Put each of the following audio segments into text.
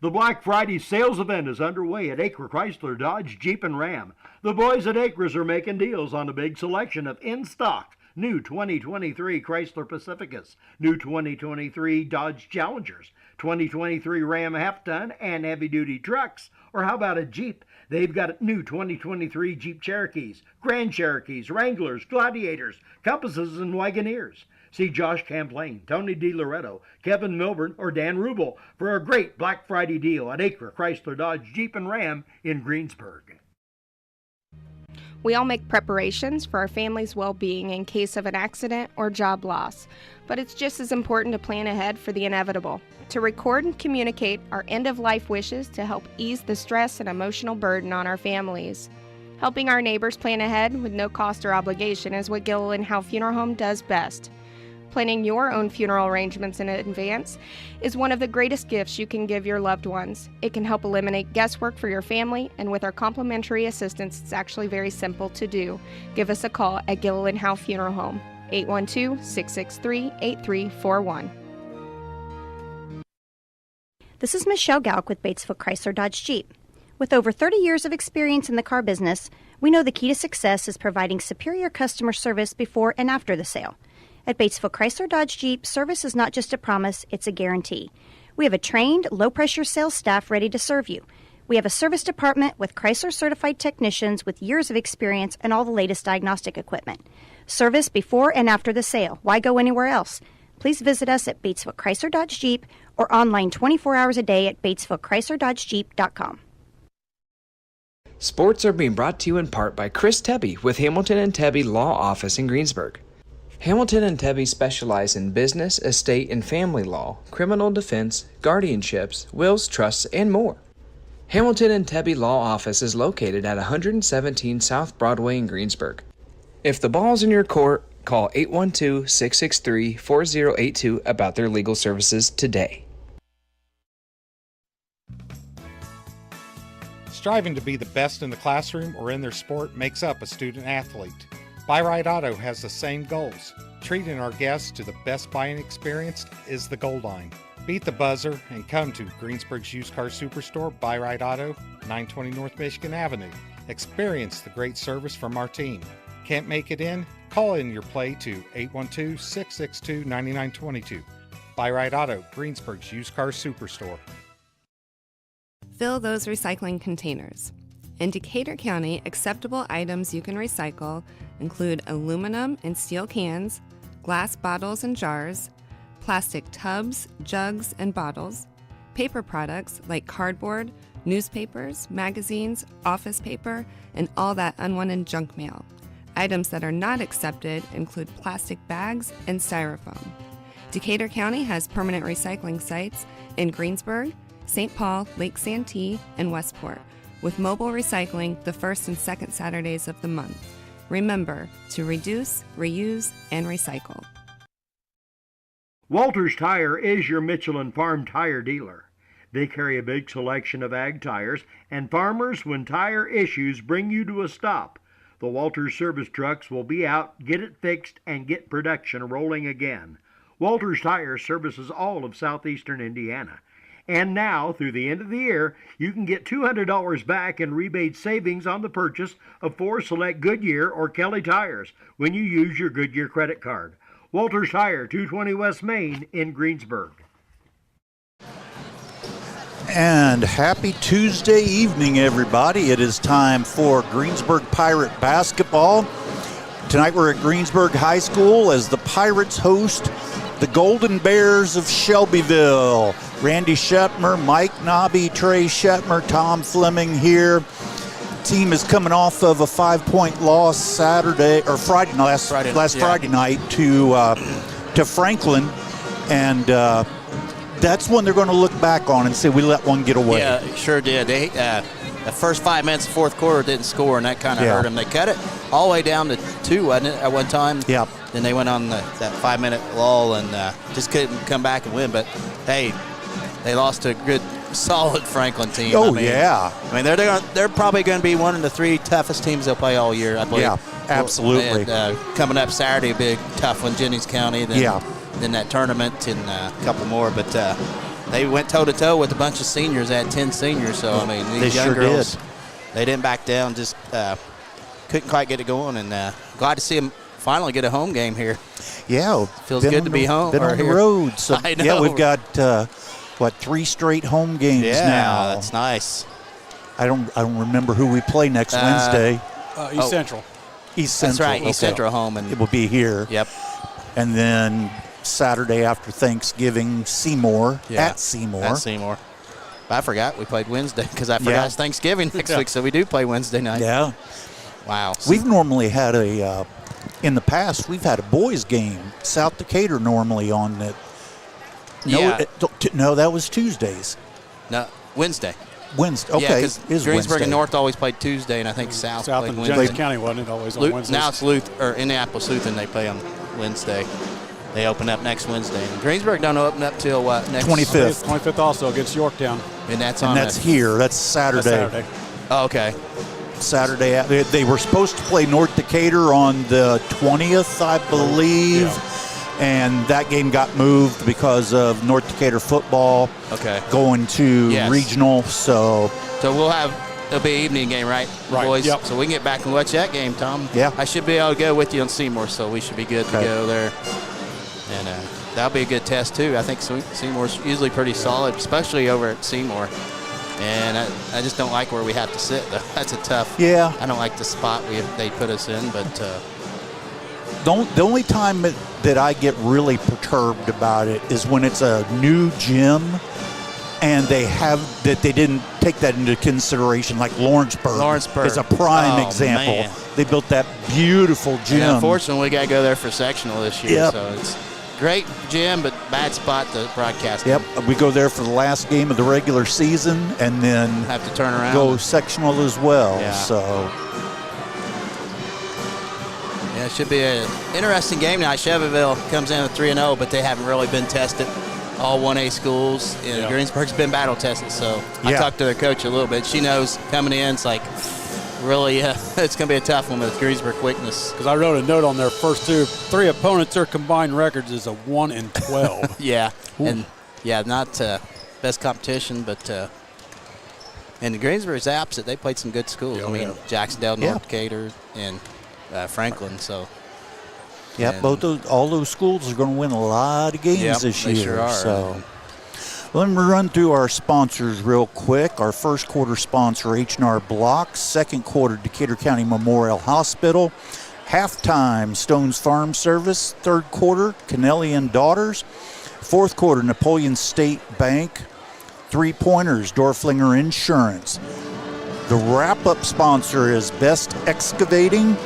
The Black Friday sales event is underway at Acre Chrysler, Dodge, Jeep, and Ram. The boys at Acres are making deals on a big selection of in-stock new 2023 Chrysler Pacificas, new 2023 Dodge Challengers, 2023 Ram half-ton and heavy-duty trucks. Or how about a Jeep? They've got new 2023 Jeep Cherokees, Grand Cherokees, Wranglers, Gladiators, Compasses, and Wagoneers. See Josh Champlain, Tony DiLoretto, Kevin Milburn, or Dan Rubel for a great Black Friday deal at Acre Chrysler, Dodge, Jeep, and Ram in Greensburg. We all make preparations for our family's well-being in case of an accident or job loss, but it's just as important to plan ahead for the inevitable, to record and communicate our end-of-life wishes to help ease the stress and emotional burden on our families. Helping our neighbors plan ahead with no cost or obligation is what Gilliland Howe Funeral Home does best. Planning your own funeral arrangements in advance is one of the greatest gifts you can give your loved ones. It can help eliminate guesswork for your family, and with our complimentary assistance, it's actually very simple to do. Give us a call at Gilliland Howe Funeral Home, 812-663-8341. This is Michelle Galk with Batesville Chrysler Dodge Jeep. With over 30 years of experience in the car business, we know the key to success is providing superior customer service before and after the sale. At Batesville Chrysler Dodge Jeep, service is not just a promise, it's a guarantee. We have a trained, low-pressure sales staff ready to serve you. We have a service department with Chrysler-certified technicians with years of experience and all the latest diagnostic equipment. Service before and after the sale. Why go anywhere else? Please visit us at Batesville Chrysler Dodge Jeep or online 24 hours a day at BatesvilleChryslerDodgeJeep.com. Sports are being brought to you in part by Chris Tebby with Hamilton and Tebby Law Office in Greensburg. Hamilton and Tebby specialize in business, estate, and family law, criminal defense, guardianships, wills, trusts, and more. Hamilton and Tebby Law Office is located at 117 South Broadway in Greensburg. If the ball's in your court, call 812-663-4082 about their legal services today. Striving to be the best in the classroom or in their sport makes up a student athlete. Buy-Right Auto has the same goals. Treating our guests to the best buying experience is the goal line. Beat the buzzer and come to Greensburg's used car superstore, Buy-Right Auto, 920 North Michigan Avenue. Experience the great service from our team. Can't make it in? Call in your play to 812-662-9922. Buy-Right Auto, Greensburg's used car superstore. Fill those recycling containers. In Decatur County, acceptable items you can recycle include aluminum and steel cans, glass bottles and jars, plastic tubs, jugs, and bottles, paper products like cardboard, newspapers, magazines, office paper, and all that unwanted junk mail. Items that are not accepted include plastic bags and styrofoam. Decatur County has permanent recycling sites in Greensburg, St. Paul, Lake Santee, and Westport, with mobile recycling the first and second Saturdays of the month. Remember to reduce, reuse, and recycle. Walters Tire is your Michelin Farm tire dealer. They carry a big selection of ag tires, and farmers, when tire issues bring you to a stop, the Walters service trucks will be out, get it fixed, and get production rolling again. Walters Tire services all of southeastern Indiana. And now, through the end of the year, you can get $200 back in rebate savings on the purchase of 4 select Goodyear or Kelly tires when you use your Goodyear credit card. Walters Tire, 220 West Main in Greensburg. And happy Tuesday evening, everybody. It is time for Greensburg Pirate basketball. Tonight we're at Greensburg High School as the Pirates host the Golden Bears of Shelbyville. Randy Shetmer, Mike Nobby, Trey Shetmer, Tom Fleming here. Team is coming off of a 5-point loss Friday night to Franklin, and that's when they're going to look back on and say we let one get away. Yeah, sure did. They the first 5 minutes of the fourth quarter didn't score, and that kind of hurt them. They cut it all the way down to 2, wasn't it, at one time? Yeah. Then they went on that 5-minute lull and just couldn't come back and win. But hey, they lost to a good, solid Franklin team. Oh, yeah. I mean, they're probably going to be one of the 3 toughest teams they'll play all year, I believe. Yeah, absolutely. And, coming up Saturday, a big tough one, Jennings County. Then that tournament and a couple more. But they went toe-to-toe with a bunch of seniors. They had 10 seniors. So, I mean, these young girls, they didn't back down, just couldn't quite get it going. And glad to see them finally get a home game here. Yeah. Feels good to be home. Been on the road. So, I know. Yeah, we've got, 3 straight home games now. Yeah, that's nice. I don't remember who we play next Wednesday. East Central. East Central. That's right, East Central home. And it will be here. Yep. And then Saturday after Thanksgiving, Seymour, at Seymour. At Seymour. I forgot we played Wednesday because I forgot it's Thanksgiving next week, so we do play Wednesday night. Yeah. Wow. We've normally had in the past, we've had a boys' game, South Decatur normally on it. No, that was Tuesdays. No, Wednesday. Wednesday. Okay, yeah, because Greensburg Wednesday. and North always played Tuesday, and I think South played and Wednesday. Jennings County wasn't it always on Wednesday? Now it's Indianapolis Lutheran. They play on Wednesday. They open up next Wednesday. And Greensburg don't open up till what? Next 25th. 25th also against Yorktown. And that's here. That's Saturday. That's Saturday. Oh, okay. Saturday. They were supposed to play North Decatur on the 20th, I believe. Yeah. And that game got moved because of North Decatur football going to regional. So it'll be an evening game, right, boys? Yep. So we can get back and watch that game, Tom. Yeah. I should be able to go with you on Seymour, so we should be good to go there. And that'll be a good test, too. I think Seymour's usually pretty solid, especially over at Seymour. And I just don't like where we have to sit, though. That's a tough. Yeah. I don't like the spot they put us in, but. The only time that I get really perturbed about it is when it's a new gym and they didn't take that into consideration, like Lawrenceburg is a prime example. Man. They built that beautiful gym. And unfortunately, we got to go there for sectional this year. Yep. So it's great gym, but bad spot to broadcast. Yep, we go there for the last game of the regular season and then have to turn around. Go sectional as well. Yeah. So. Yeah, it should be an interesting game now. Shelbyville comes in with 3-0, but they haven't really been tested. All 1A schools. Greensburg's been battle tested, so I talked to their coach a little bit. She knows coming in, it's like really it's going to be a tough one with Greensburg quickness. Because I wrote a note on their first 3 opponents. Their combined records is a 1-12. Yeah, and not best competition, but and Greensburg's the opposite. They played some good schools. Jacksonville, North Decatur, and Franklin. So all those schools are going to win a lot of games this year. They sure are. So let me run through our sponsors real quick. Our first quarter sponsor, H&R Block. Second quarter, Decatur County Memorial Hospital. Halftime, Stone's Farm Service. Third quarter, Kennelly and Daughters. Fourth quarter, Napoleon State Bank. 3-pointers, Dorflinger Insurance. The wrap-up sponsor is Best Excavating.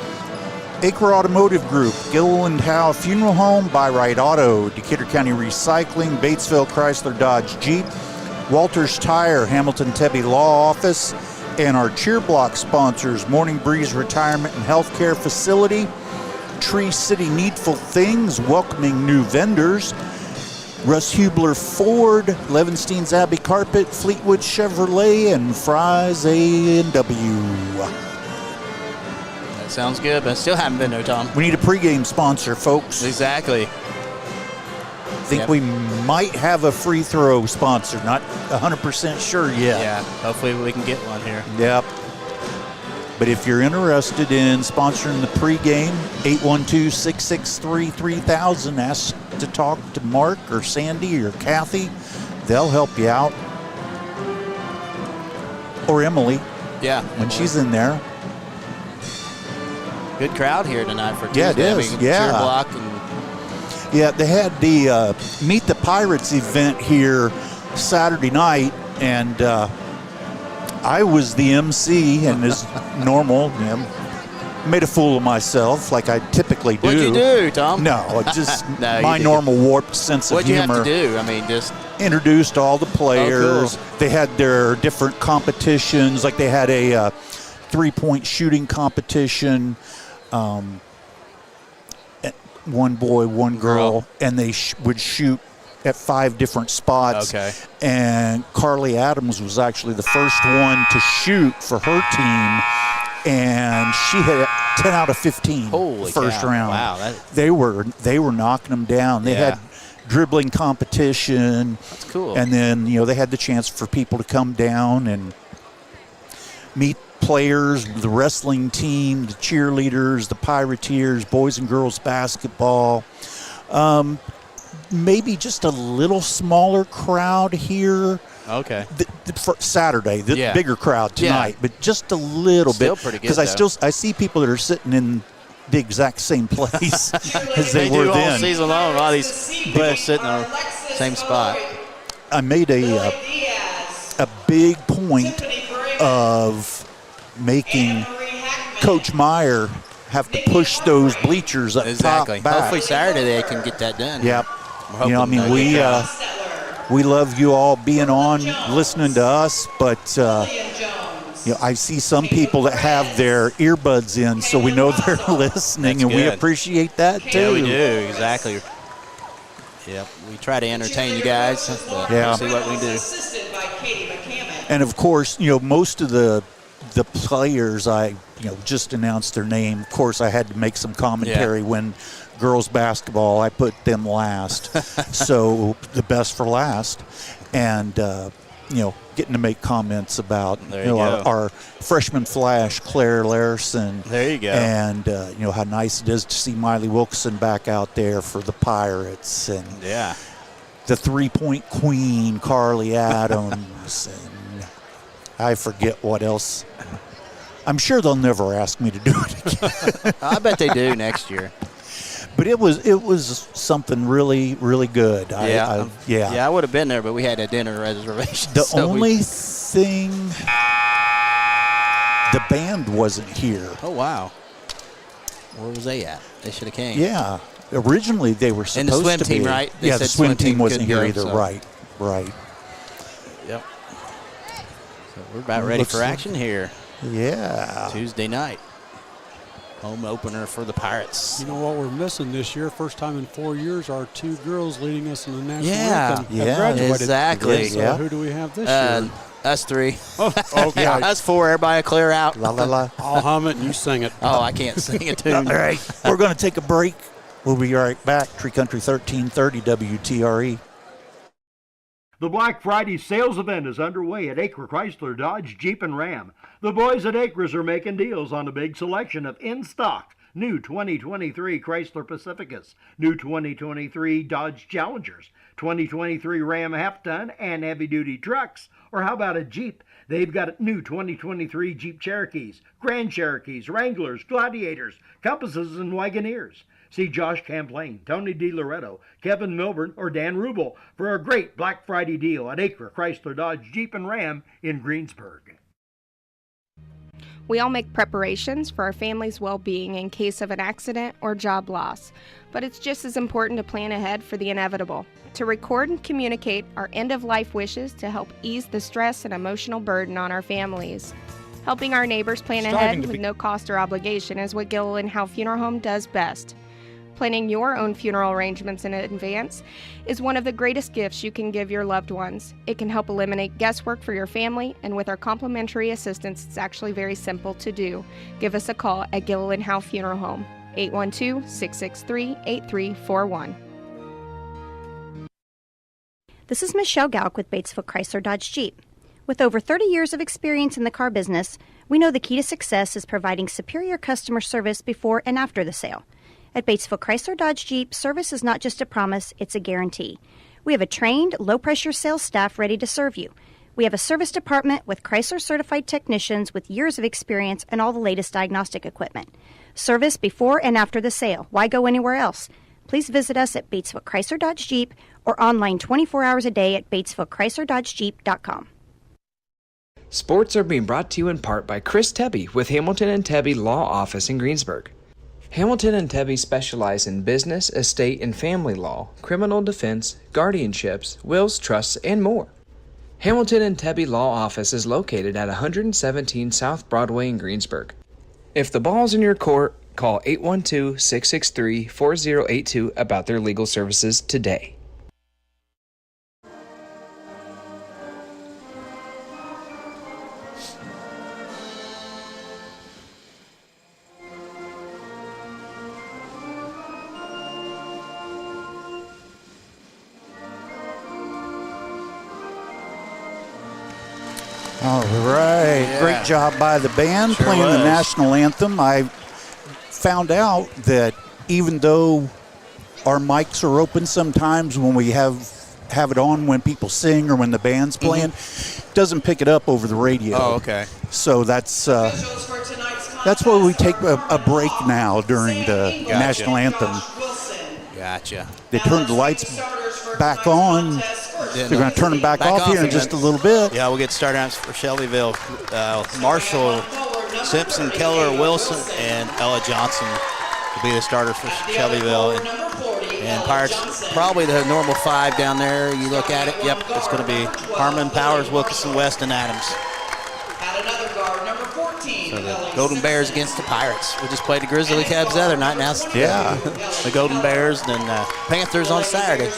Acre Automotive Group, Gilliland Howe Funeral Home, Buy Right Auto, Decatur County Recycling, Batesville Chrysler Dodge Jeep, Walters Tire, Hamilton Tebby Law Office, and our cheer block sponsors, Morning Breeze Retirement and Healthcare Facility, Tree City Needful Things, welcoming new vendors, Russ Hubler Ford, Levenstein's Abbey Carpet, Fleetwood Chevrolet, and Fry's A&W. Sounds good, but still haven't been there, Tom. We need a pregame sponsor, folks. Exactly. I think we might have a free throw sponsor. Not 100% sure yet. Yeah, hopefully we can get one here. Yep. But if you're interested in sponsoring the pregame, 812-663-3000. Ask to talk to Mark or Sandy or Kathy. They'll help you out. Or Emily. Yeah. When she's in there. Good crowd here tonight for Tuesday. Yeah, it is. Cheer block and they had the Meet the Pirates event here Saturday night, and I was the MC, and as normal, made a fool of myself like I typically do. What'd you do, Tom? No, just my normal warped sense of humor. What'd you have to do? I mean, just introduced all the players. Oh, cool. They had their different competitions, like they had a 3-point shooting competition. One boy, one girl, and they would shoot at 5 different spots. Okay. And Carly Adams was actually the first one to shoot for her team, and she hit 10 out of 15 Holy first cow. round. Wow. They were knocking them down. They had dribbling competition. That's cool. And then, they had the chance for people to come down and meet players, the wrestling team, the cheerleaders, the Pirateers, boys and girls basketball. Maybe just a little smaller crowd here. Okay. For Saturday, the bigger crowd tonight, but just a little still bit. Pretty good. Because I see people that are sitting in the exact same place as they were do then. all season long. A lot of these people sitting in the same spot. I made a big point of making Coach Meyer have to push those bleachers up top back. Hopefully Saturday they can get that done. Yep. We love you all being on, listening to us, but I see some people that have their earbuds in, so we know they're listening, and we appreciate that too. Yeah, we do, exactly. Yep, we try to entertain you guys, but we'll see what we do. And of course, most of the players, I just announced their name. Of course, I had to make some commentary when girls basketball, I put them last. So the best for last. And, getting to make comments about our freshman flash, Claire Larson. There you go. And, how nice it is to see Miley Wilkerson back out there for the Pirates. And the three-point queen, Carly Adams. And I forget what else. I'm sure they'll never ask me to do it again. I bet they do next year. But it was something really, really good. I would have been there, but we had a dinner reservation. The only thing, the band wasn't here. Oh, wow. Where was they at? They should have came. Yeah. Originally, they were supposed to be. And the swim team, right? The swim team wasn't here either. So. Right. Yep. So we're about ready for action here. Yeah. Tuesday night. Home opener for the Pirates. You know what we're missing this year? First time in 4 years, our two girls leading us in the national anthem have graduated. Exactly. So who do we have this year? Us three. Oh, okay. Us four. Everybody clear out. La la la. I'll hum it and you sing it. Oh, I can't sing a tune. All right. We're going to take a break. We'll be right back. Tree Country 1330 WTRE. The Black Friday sales event is underway at Acre Chrysler Dodge Jeep and Ram. The boys at Acres are making deals on a big selection of in-stock new 2023 Chrysler Pacificas, new 2023 Dodge Challengers, 2023 Ram half-ton and heavy-duty trucks. Or how about a Jeep? They've got new 2023 Jeep Cherokees, Grand Cherokees, Wranglers, Gladiators, Compasses, and Wagoneers. See Josh Camplain, Tony DiLoretto, Kevin Milburn, or Dan Rubel for a great Black Friday deal at Acre Chrysler Dodge Jeep and Ram in Greensburg. We all make preparations for our family's well-being in case of an accident or job loss, but it's just as important to plan ahead for the inevitable, to record and communicate our end-of-life wishes to help ease the stress and emotional burden on our families. Helping our neighbors plan ahead with no cost or obligation is what Gilliland Howe Funeral Home does best. Planning your own funeral arrangements in advance is one of the greatest gifts you can give your loved ones. It can help eliminate guesswork for your family, and with our complimentary assistance, it's actually very simple to do. Give us a call at Gilliland Howe Funeral Home, 812-663-8341. This is Michelle Galk with Batesville Chrysler Dodge Jeep. With over 30 years of experience in the car business, we know the key to success is providing superior customer service before and after the sale. At Batesville Chrysler Dodge Jeep, service is not just a promise, it's a guarantee. We have a trained, low-pressure sales staff ready to serve you. We have a service department with Chrysler-certified technicians with years of experience and all the latest diagnostic equipment. Service before and after the sale. Why go anywhere else? Please visit us at Batesville Chrysler Dodge Jeep or online 24 hours a day at BatesvilleChryslerDodgeJeep.com. Sports are being brought to you in part by Chris Tebby with Hamilton and Tebby Law Office in Greensburg. Hamilton and Tebby specialize in business, estate, and family law, criminal defense, guardianships, wills, trusts, and more. Hamilton and Tebby Law Office is located at 117 South Broadway in Greensburg. If the ball's in your court, call 812-663-4082 about their legal services today. All right. Yeah. Great job by the band playing the national anthem. I found out that even though our mics are open sometimes when we have it on when people sing or when the band's playing, doesn't pick it up over the radio. Oh, okay. So that's why we take a break now during the national anthem. Gotcha. They turned the lights back on. They're going to turn them back off here in just a little bit. Yeah, we'll get started for Shelbyville. Marshall, Simpson, Keller, Wilson, and Ella Johnson will be the starters for Shelbyville. And Pirates, probably the normal 5 down there. You look at it, yep, it's going to be Harmon, Powers, Wilkinson, West, and Adams. So the Golden Bears against the Pirates. We just played the Grizzly Cubs the other night. Now it's the Golden Bears and Panthers on Saturday.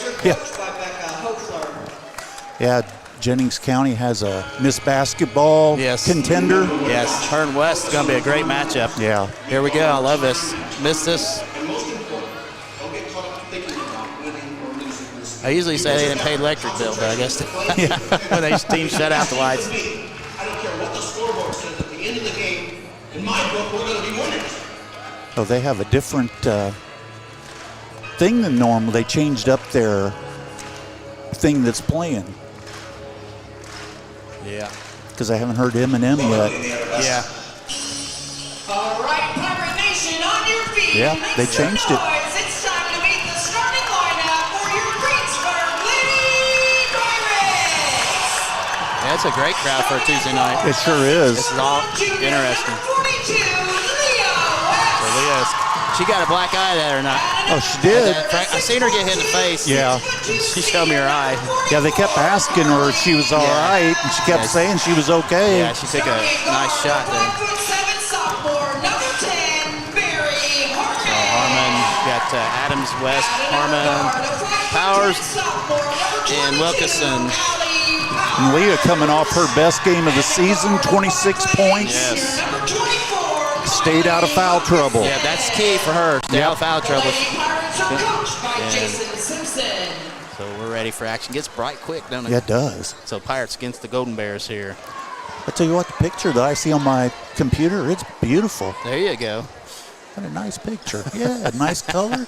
Yeah, Jennings County has a Miss Basketball contender. Yes, her and West is going to be a great matchup. Yeah. Here we go. I love this. Miss this. I usually say they didn't pay the electric bill, but I guess when these teams shut out the lights. I don't care what the scoreboard says at the end of the game. In my book, we're going to be winners. Oh, they have a different thing than normal. They changed up their thing that's playing. Yeah. Because I haven't heard Eminem yet. Yeah. All right, Pirate Nation, on your feet. Yeah, they changed it. It's time to meet the starting lineup for your Greensburg Lady Pirates. Yeah, it's a great crowd for a Tuesday night. It sure is. This is all interesting. 42, Leah West. So Leah, she got a black eye there or not? Oh, she did. I seen her get hit in the face. Yeah. She showed me her eye. Yeah, they kept asking her if she was all right, and she kept saying she was okay. Yeah, she took a nice shot there. 5'7" sophomore, number 10, Barry Harmon. So Harmon, got Adams, West, Harmon, Powers, and Wilkinson. And Leah coming off her best game of the season, 26 points. Yes. Stayed out of foul trouble. Yeah, that's key for her. Stay out of foul trouble. So we're ready for action. Gets bright quick, don't it? Yeah, it does. So Pirates against the Golden Bears here. I tell you what, the picture that I see on my computer, it's beautiful. There you go. What a nice picture. Yeah, nice color.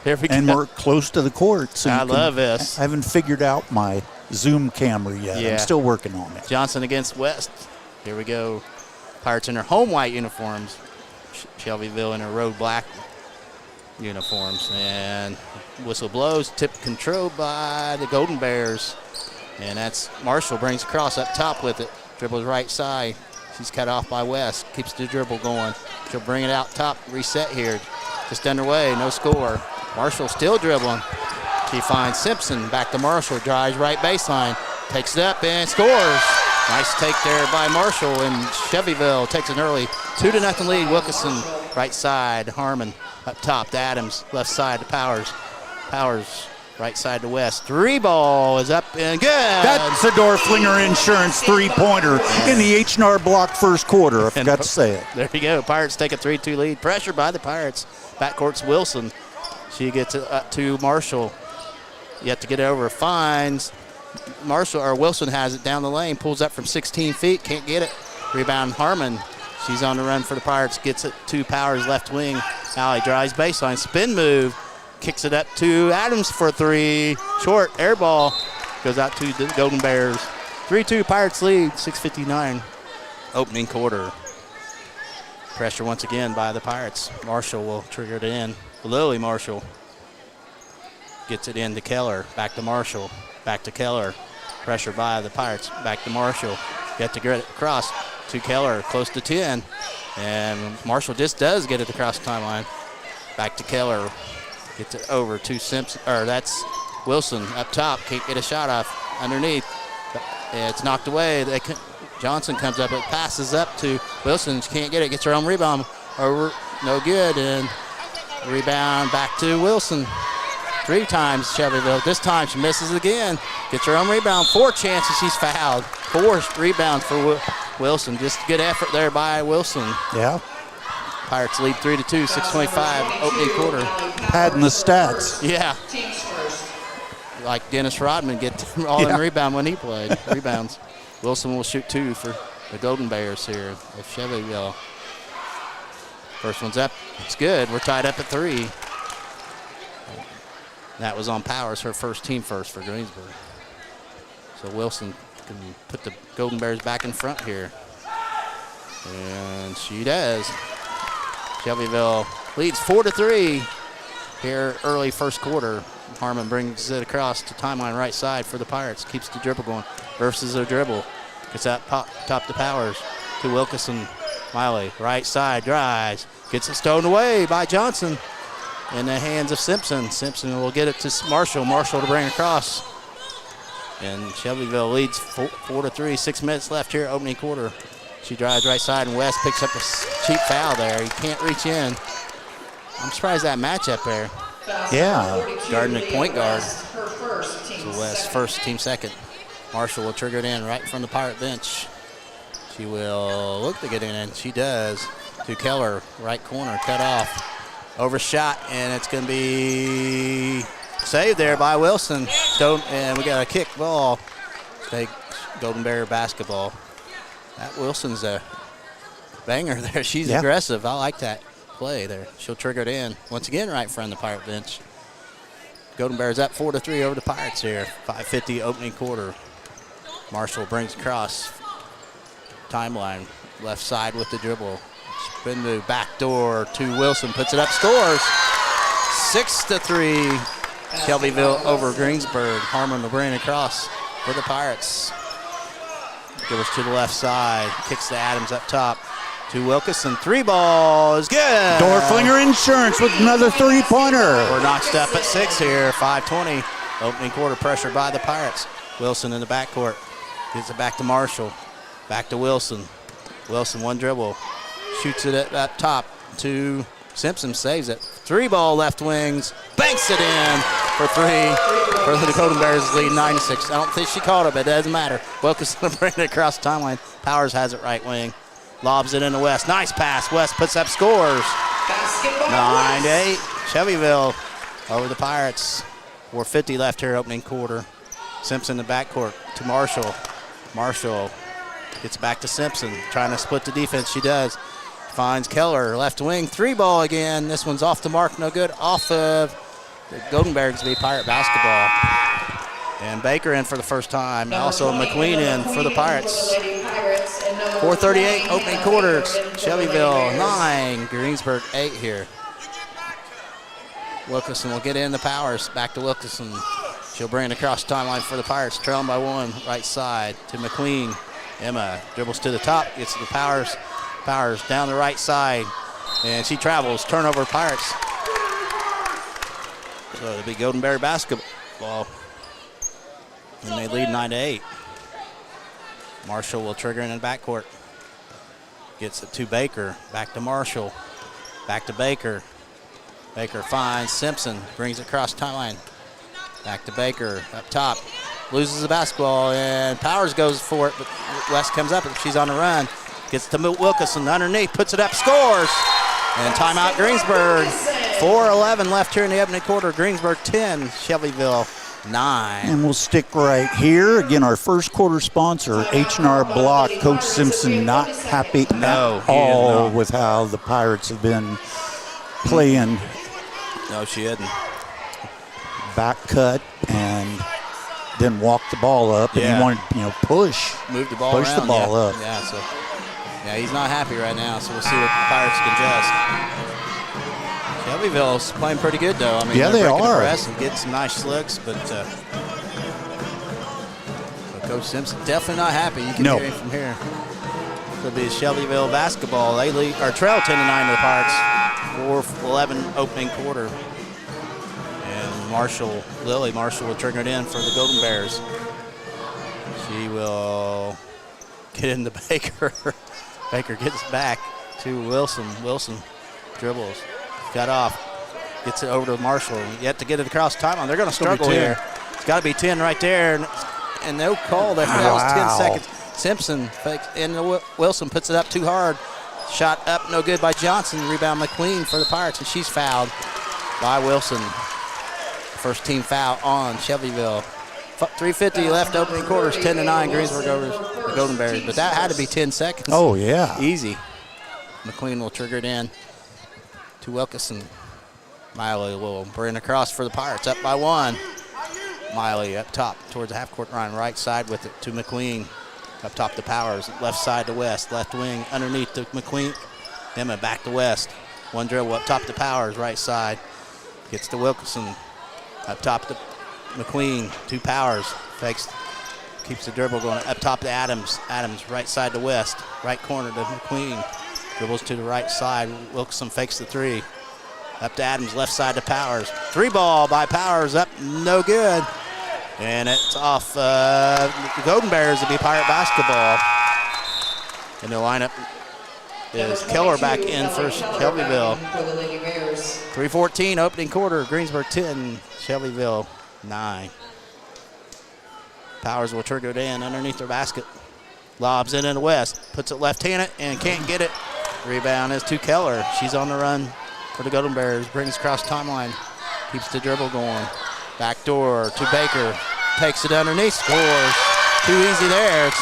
Here we and go. we're close to the court. So I love this. I haven't figured out my Zoom camera yet. Yeah. I'm still working on it. Johnson against West. Here we go. Pirates in their home white uniforms. Shelbyville in their road black uniforms. And whistle blows. Tip controlled by the Golden Bears. And that's Marshall brings across up top with it. Dribbles right side. She's cut off by West. Keeps the dribble going. She'll bring it out top. Reset here. Just underway. No score. Marshall still dribbling. She finds Simpson. Back to Marshall. Drives right baseline. Takes it up and scores. Nice take there by Marshall, and Shelbyville takes an early 2-0 lead. Wilkinson right side. Harmon up top to Adams. Left side to Powers. Powers right side to West. 3-ball is up and good. That's a Dorflinger Insurance three-pointer in the H&R Block first quarter. I forgot to say it. There you go. Pirates take a 3-2 lead. Pressure by the Pirates. Backcourt's Wilson. She gets it up to Marshall. You have to get over. Finds Marshall, or Wilson has it down the lane. Pulls up from 16 feet. Can't get it. Rebound Harmon. She's on the run for the Pirates. Gets it to Powers left wing. Alley drives baseline. Spin move. Kicks it up to Adams for 3. Short. Air ball. Goes out to the Golden Bears. 3-2 Pirates lead. 6:59 opening quarter. Pressure once again by the Pirates. Marshall will trigger it in. Lily Marshall gets it in to Keller. Back to Marshall. Back to Keller. Pressure by the Pirates. Back to Marshall. Get to get it across to Keller. Close to 10. And Marshall just does get it across the timeline. Back to Keller. Gets it over to Simpson. Or that's Wilson up top. Can't get a shot off underneath. It's knocked away. Johnson comes up. It passes up to Wilson. She can't get it. Gets her own rebound. Over. No good. And rebound back to Wilson. 3 times Shelbyville. This time she misses again. Gets her own rebound. 4 chances she's fouled. 4 rebounds for Wilson. Just good effort there by Wilson. Yeah. Pirates lead 3-2, 6:25 opening quarter. Padding the stats. Yeah. like Dennis Rodman, get all in rebound when he played. Rebounds. Wilson will shoot 2 for the Golden Bears here of Shelbyville. First one's up. It's good. We're tied up at 3. That was on Powers, her first team first for Greensburg. So Wilson can put the Golden Bears back in front here. And she does. Shelbyville leads 4-3 here early first quarter. Harmon brings it across to timeline right side for the Pirates. Keeps the dribble going versus a dribble. Gets that top to Powers to Wilkerson. Miley, right side, drives. Gets it stoned away by Johnson in the hands of Simpson. Simpson will get it to Marshall. Marshall to bring across. And Shelbyville leads 4-3. 6 minutes left here, opening quarter. She drives right side, and West picks up a cheap foul there. He can't reach in. I'm surprised that matchup there. Yeah. Guarding the point guard. So West first, team second. Marshall will trigger it in right from the Pirate bench. She will look to get in, and she does. To Keller, right corner, cut off. Overshot, and it's going to be saved there by Wilson. And we got a kick ball. Take Golden Bear basketball. That Wilson's a banger there. She's aggressive. I like that play there. She'll trigger it in. Once again, right in front of the Pirate bench. Golden Bears up 4-3 over the Pirates here. 5:50 opening quarter. Marshall brings across. Timeline. Left side with the dribble. Spin move. Back door to Wilson. Puts it up. Scores. 6-3. Shelbyville over Greensburg. Harmon will bring across for the Pirates. Goes to the left side. Kicks to Adams up top. To Wilkerson. 3 ball is good. Dorflinger Insurance with another 3-pointer. We're notched up at 6 here. 5:20. Opening quarter pressure by the Pirates. Wilson in the backcourt. Gets it back to Marshall. Back to Wilson. Wilson, one dribble. Shoots it up top to Simpson. Saves it. 3 ball left wings. Banks it in for 3. For the Golden Bears lead 9-6. I don't think she caught it, but it doesn't matter. Wilkerson will bring it across the timeline. Powers has it right wing. Lobs it into West. Nice pass. West puts up scores. 9-8. Shelbyville over the Pirates. 4:50 left here opening quarter. Simpson in the backcourt to Marshall. Marshall gets back to Simpson. Trying to split the defense. She does. Finds Keller. Left wing. 3 ball again. This one's off the mark. No good. Off of the Golden Bears be Pirate basketball. And Baker in for the first time. Also McQueen in for the Pirates. 4:38 opening quarter. Shelbyville 9, Greensburg 8 here. Wilkerson will get in the Powers. Back to Wilkerson. She'll bring it across the timeline for the Pirates. Trailing by 1, right side to McQueen. Emma dribbles to the top. Gets to the Powers. Powers down the right side. And she travels. Turnover Pirates. So it'll be Golden Bear basketball. And they lead 9-8. Marshall will trigger in the backcourt. Gets it to Baker. Back to Marshall. Back to Baker. Baker finds Simpson. Brings it across the timeline. Back to Baker up top. Loses the basketball, and Powers goes for it, but West comes up, and she's on the run. Gets to Wilkerson underneath. Puts it up. Scores. And timeout Greensburg. 4:11 left here in the opening quarter. Greensburg 10, Shelbyville 9. And we'll stick right here. Again, our first quarter sponsor, H&R Block. Coach Simpson not happy at all with how the Pirates have been playing. No, she hadn't. Back cut and then walk the ball up. And he wanted, push. Move the ball push around. the ball up. Yeah, so he's not happy right now, so we'll see what the Pirates can adjust. Shelbyville's playing pretty good, though. I mean, yeah, they're they breaking are. the press and getting some nice looks, but Coach Simpson definitely not happy. You can hear him from here. It'll be Shelbyville basketball. They lead or trail 10-9 to the Pirates. 4:11 opening quarter. And Lily Marshall will trigger it in for the Golden Bears. She will get into Baker. Baker gets back to Wilson. Wilson dribbles. Cut off. Gets it over to Marshall. Yet to get it across timeline. They're going to struggle here. It's got to be 10 right there. And no call there. That was 10 seconds. Simpson fakes in. Wilson puts it up too hard. Shot up, no good by Johnson. Rebound McQueen for the Pirates, and she's fouled by Wilson. First team foul on Shelbyville. 3:50 left, opening quarters, 10-9, Greensburg over the Golden Bears. But that had to be 10 seconds. Oh, yeah. Easy. McQueen will trigger it in to Wilkerson. Miley will bring across for the Pirates, up by 1. Miley up top towards the half-court line, right side with it to McQueen. Up top to Powers, left side to West, left wing underneath to McQueen. Emma back to West. One dribble up top to Powers, right side. Gets to Wilkerson. Up top to McQueen, 2 Powers. Fakes, keeps the dribble going up top to Adams. Adams, right side to West. Right corner to McQueen. Dribbles to the right side. Wilkerson fakes the 3. Up to Adams, left side to Powers. 3 ball by Powers, up, no good. And it's off the Golden Bears to be Pirate basketball. And the lineup is Keller back in for Shelbyville. 3:14 opening quarter, Greensburg 10, Shelbyville 9. Powers will trigger it in underneath their basket. Lobs it in the West, puts it left-handed and can't get it. Rebound is to Keller. She's on the run for the Golden Bears, brings across timeline, keeps the dribble going. Back door to Baker, takes it underneath, scores. Too easy there. It's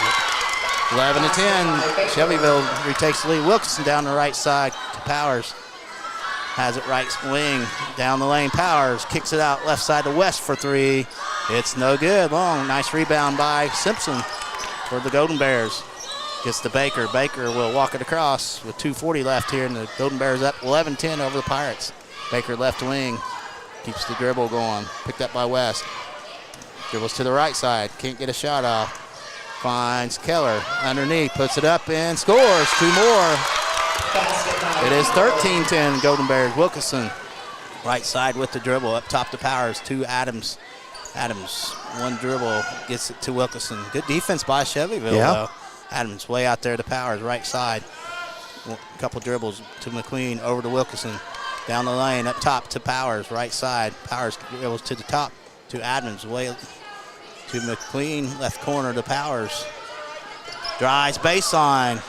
11-10. Shelbyville retakes the lead. Wilkinson down the right side to Powers. Has it right wing, down the lane. Powers kicks it out left side to West for 3. It's no good. Long, nice rebound by Simpson for the Golden Bears. Gets to Baker. Baker will walk it across with 2:40 left here, and the Golden Bears up 11-10 over the Pirates. Baker left wing, keeps the dribble going. Picked up by West. Dribbles to the right side, can't get a shot off. Finds Keller underneath, puts it up and scores. 2 more. It is 13-10 Golden Bears. Wilkinson right side with the dribble, up top to Powers, to Adams. Adams, one dribble, gets it to Wilkinson. Good defense by Shelbyville, though. Adams way out there to Powers, right side. A couple dribbles to McQueen, over to Wilkinson. Down the lane, up top to Powers, right side. Powers dribbles to the top to Adams, way to McQueen, left corner to Powers. Drives baseline,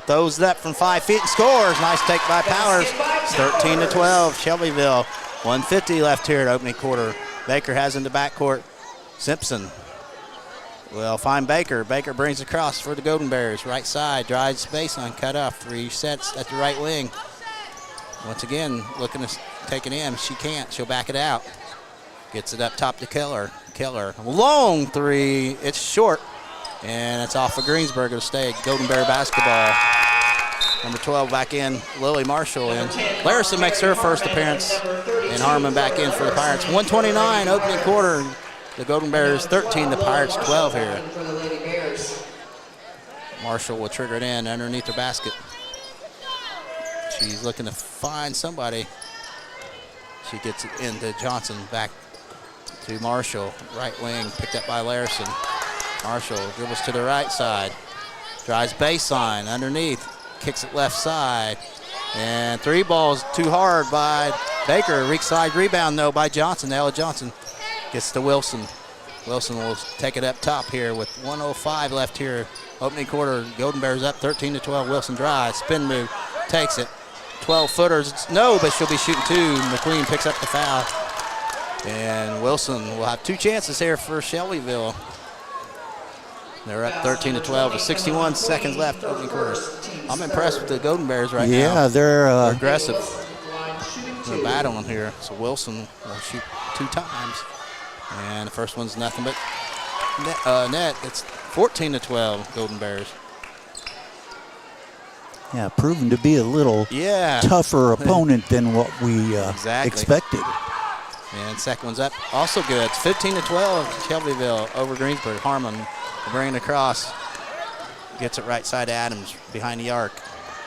throws it up from 5 feet and scores. Nice take by Powers. It's 13-12, Shelbyville. 1:50 left here at opening quarter. Baker has in the backcourt. Simpson will find Baker. Baker brings across for the Golden Bears. Right side, drives baseline, cut off. Resets at the right wing. Once again, looking to take it in. She can't. She'll back it out. Gets it up top to Keller. Keller, long 3. It's short. And it's off of Greensburg. It'll stay Golden Bear basketball. Number 12 back in, Lily Marshall. And Larison makes her first appearance. And Harmon back in for the Pirates. 1:29 opening quarter. The Golden Bears 13, the Pirates 12 here. Marshall will trigger it in underneath her basket. She's looking to find somebody. She gets it into Johnson, back to Marshall. Right wing, picked up by Larison. Marshall dribbles to the right side. Drives baseline underneath. Kicks it left side. And 3 balls too hard by Baker. Weak side rebound, though, by Johnson. Ella Johnson gets to Wilson. Wilson will take it up top here with 1:05 left here. Opening quarter, Golden Bears up 13-12. Wilson drives, spin move, takes it. 12-footers, no, but she'll be shooting 2. McQueen picks up the foul. And Wilson will have 2 chances here for Shelbyville. They're up 13-12 with 61 seconds left opening quarter. I'm impressed with the Golden Bears right now. Yeah, they're aggressive. They're battling here. So Wilson will shoot 2 times. And the first one's nothing but net. It's 14-12 Golden Bears. Yeah, proven to be a little tougher opponent than what we expected. And second one's up, also good. It's 15-12 Shelbyville over Greensburg. Harmon bringing it across, gets it right side to Adams behind the arc.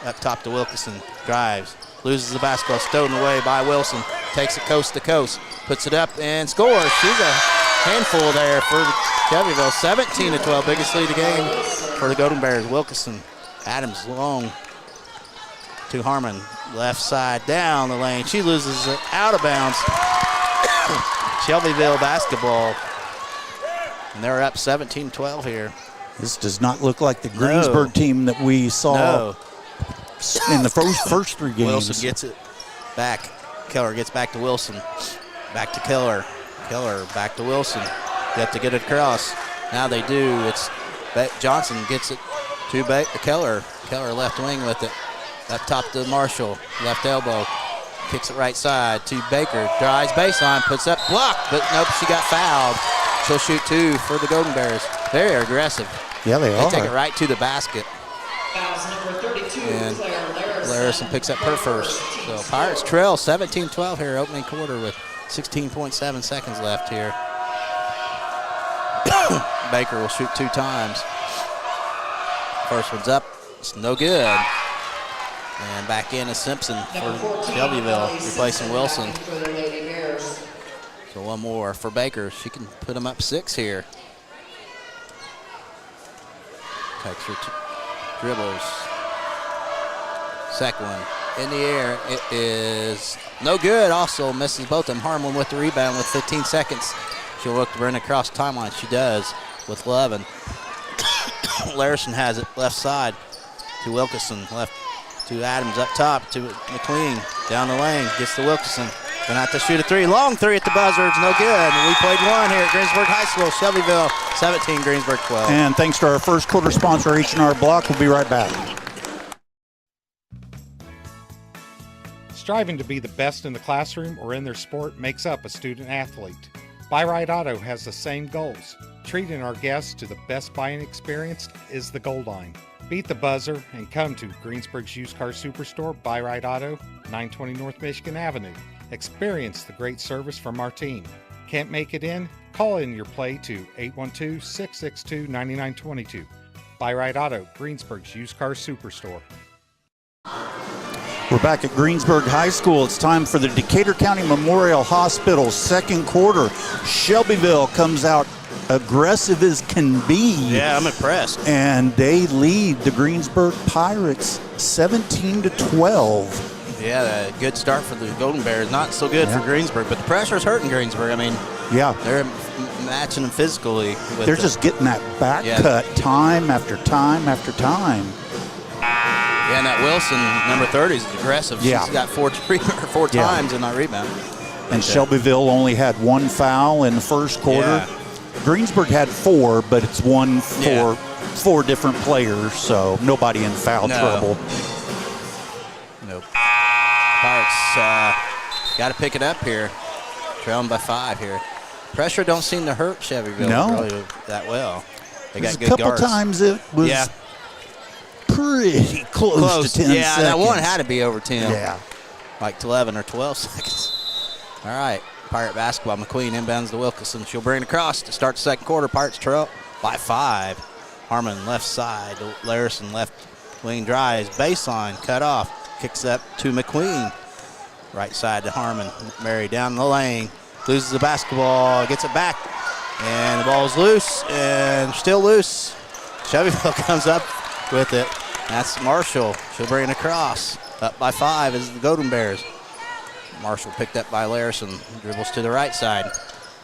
Up top to Wilkinson, drives, loses the basketball, stolen away by Wilson. Takes it coast to coast, puts it up and scores. She's a handful there for Shelbyville. 17-12, biggest lead of the game for the Golden Bears. Wilkinson, Adams long to Harmon, left side down the lane. She loses it out of bounds. Shelbyville basketball. And they're up 17-12 here. This does not look like the Greensburg team that we saw in the first 3 games. Wilson gets it back. Keller gets back to Wilson. Back to Keller. Keller back to Wilson. They have to get it across. Now they do. It's Johnson gets it to Keller. Keller left wing with it. Up top to Marshall. Left elbow. Kicks it right side to Baker. Drives baseline. Puts up block. But nope, she got fouled. She'll shoot 2 for the Golden Bears. They're aggressive. Yeah, they are. They take it right to the basket. Number 32, And Claire Larison picks up her first. So Pirates trail 17-12 here, opening quarter with 16.7 seconds left here. Baker will shoot 2 times. First one's up. It's no good. And back in is Simpson for Shelbyville, replacing Wilson. So one more for Baker. She can put them up 6 here. Takes her dribbles. Second one in the air. It is no good. Also misses both of them. Harmon with the rebound with 15 seconds. She'll look to bring it across the timeline. She does with 11. Larison has it left side to Wilkerson. Left to Adams up top to McQueen. Down the lane. Gets to Wilkerson. Gonna have to shoot a 3. Long 3 at the buzzer. It's no good. We played 1 here at Greensburg High School. Shelbyville 17, Greensburg 12. And thanks to our first quarter sponsor, H&R Block. We'll be right back. Striving to be the best in the classroom or in their sport makes up a student athlete. Buy Right Auto has the same goals. Treating our guests to the best buying experience is the goal line. Beat the buzzer and come to Greensburg's Used Car Superstore, Buy Right Auto, 920 North Michigan Avenue. Experience the great service from our team. Can't make it in? Call in your play to 812-662-9922. Buy Right Auto, Greensburg's Used Car Superstore. We're back at Greensburg High School. It's time for the Decatur County Memorial Hospital second quarter. Shelbyville comes out aggressive as can be. Yeah, I'm impressed. And they lead the Greensburg Pirates 17-12. Yeah, a good start for the Golden Bears. Not so good for Greensburg, but the pressure's hurting Greensburg. I mean, they're matching them physically. They're just getting that back cut time after time after time. Yeah, and that Wilson, number 30, is aggressive. Yeah. She's got 4 times in that rebound. And Shelbyville only had 1 foul in the first quarter. Yeah. Greensburg had 4, but it's 1 for 4 different players, so nobody in foul trouble. Nope. Pirates got to pick it up here. Trailing by 5 here. Pressure don't seem to hurt Shelbyville really that well. They got good guards. A couple times it was pretty close to 10 seconds. Yeah, that one had to be over 10. Yeah. Like 11 or 12 seconds. All right, Pirate basketball. McQueen inbounds to Wilkerson. She'll bring it across to start the second quarter. Pirates trail by 5. Harmon left side. Larison left wing drives. Baseline cut off. Kicks up to McQueen. Right side to Harmon. Mary down the lane. Loses the basketball. Gets it back. And the ball's loose and still loose. Shelbyville comes up with it. That's Marshall. She'll bring it across. Up by 5 is the Golden Bears. Marshall picked up by Larison. Dribbles to the right side.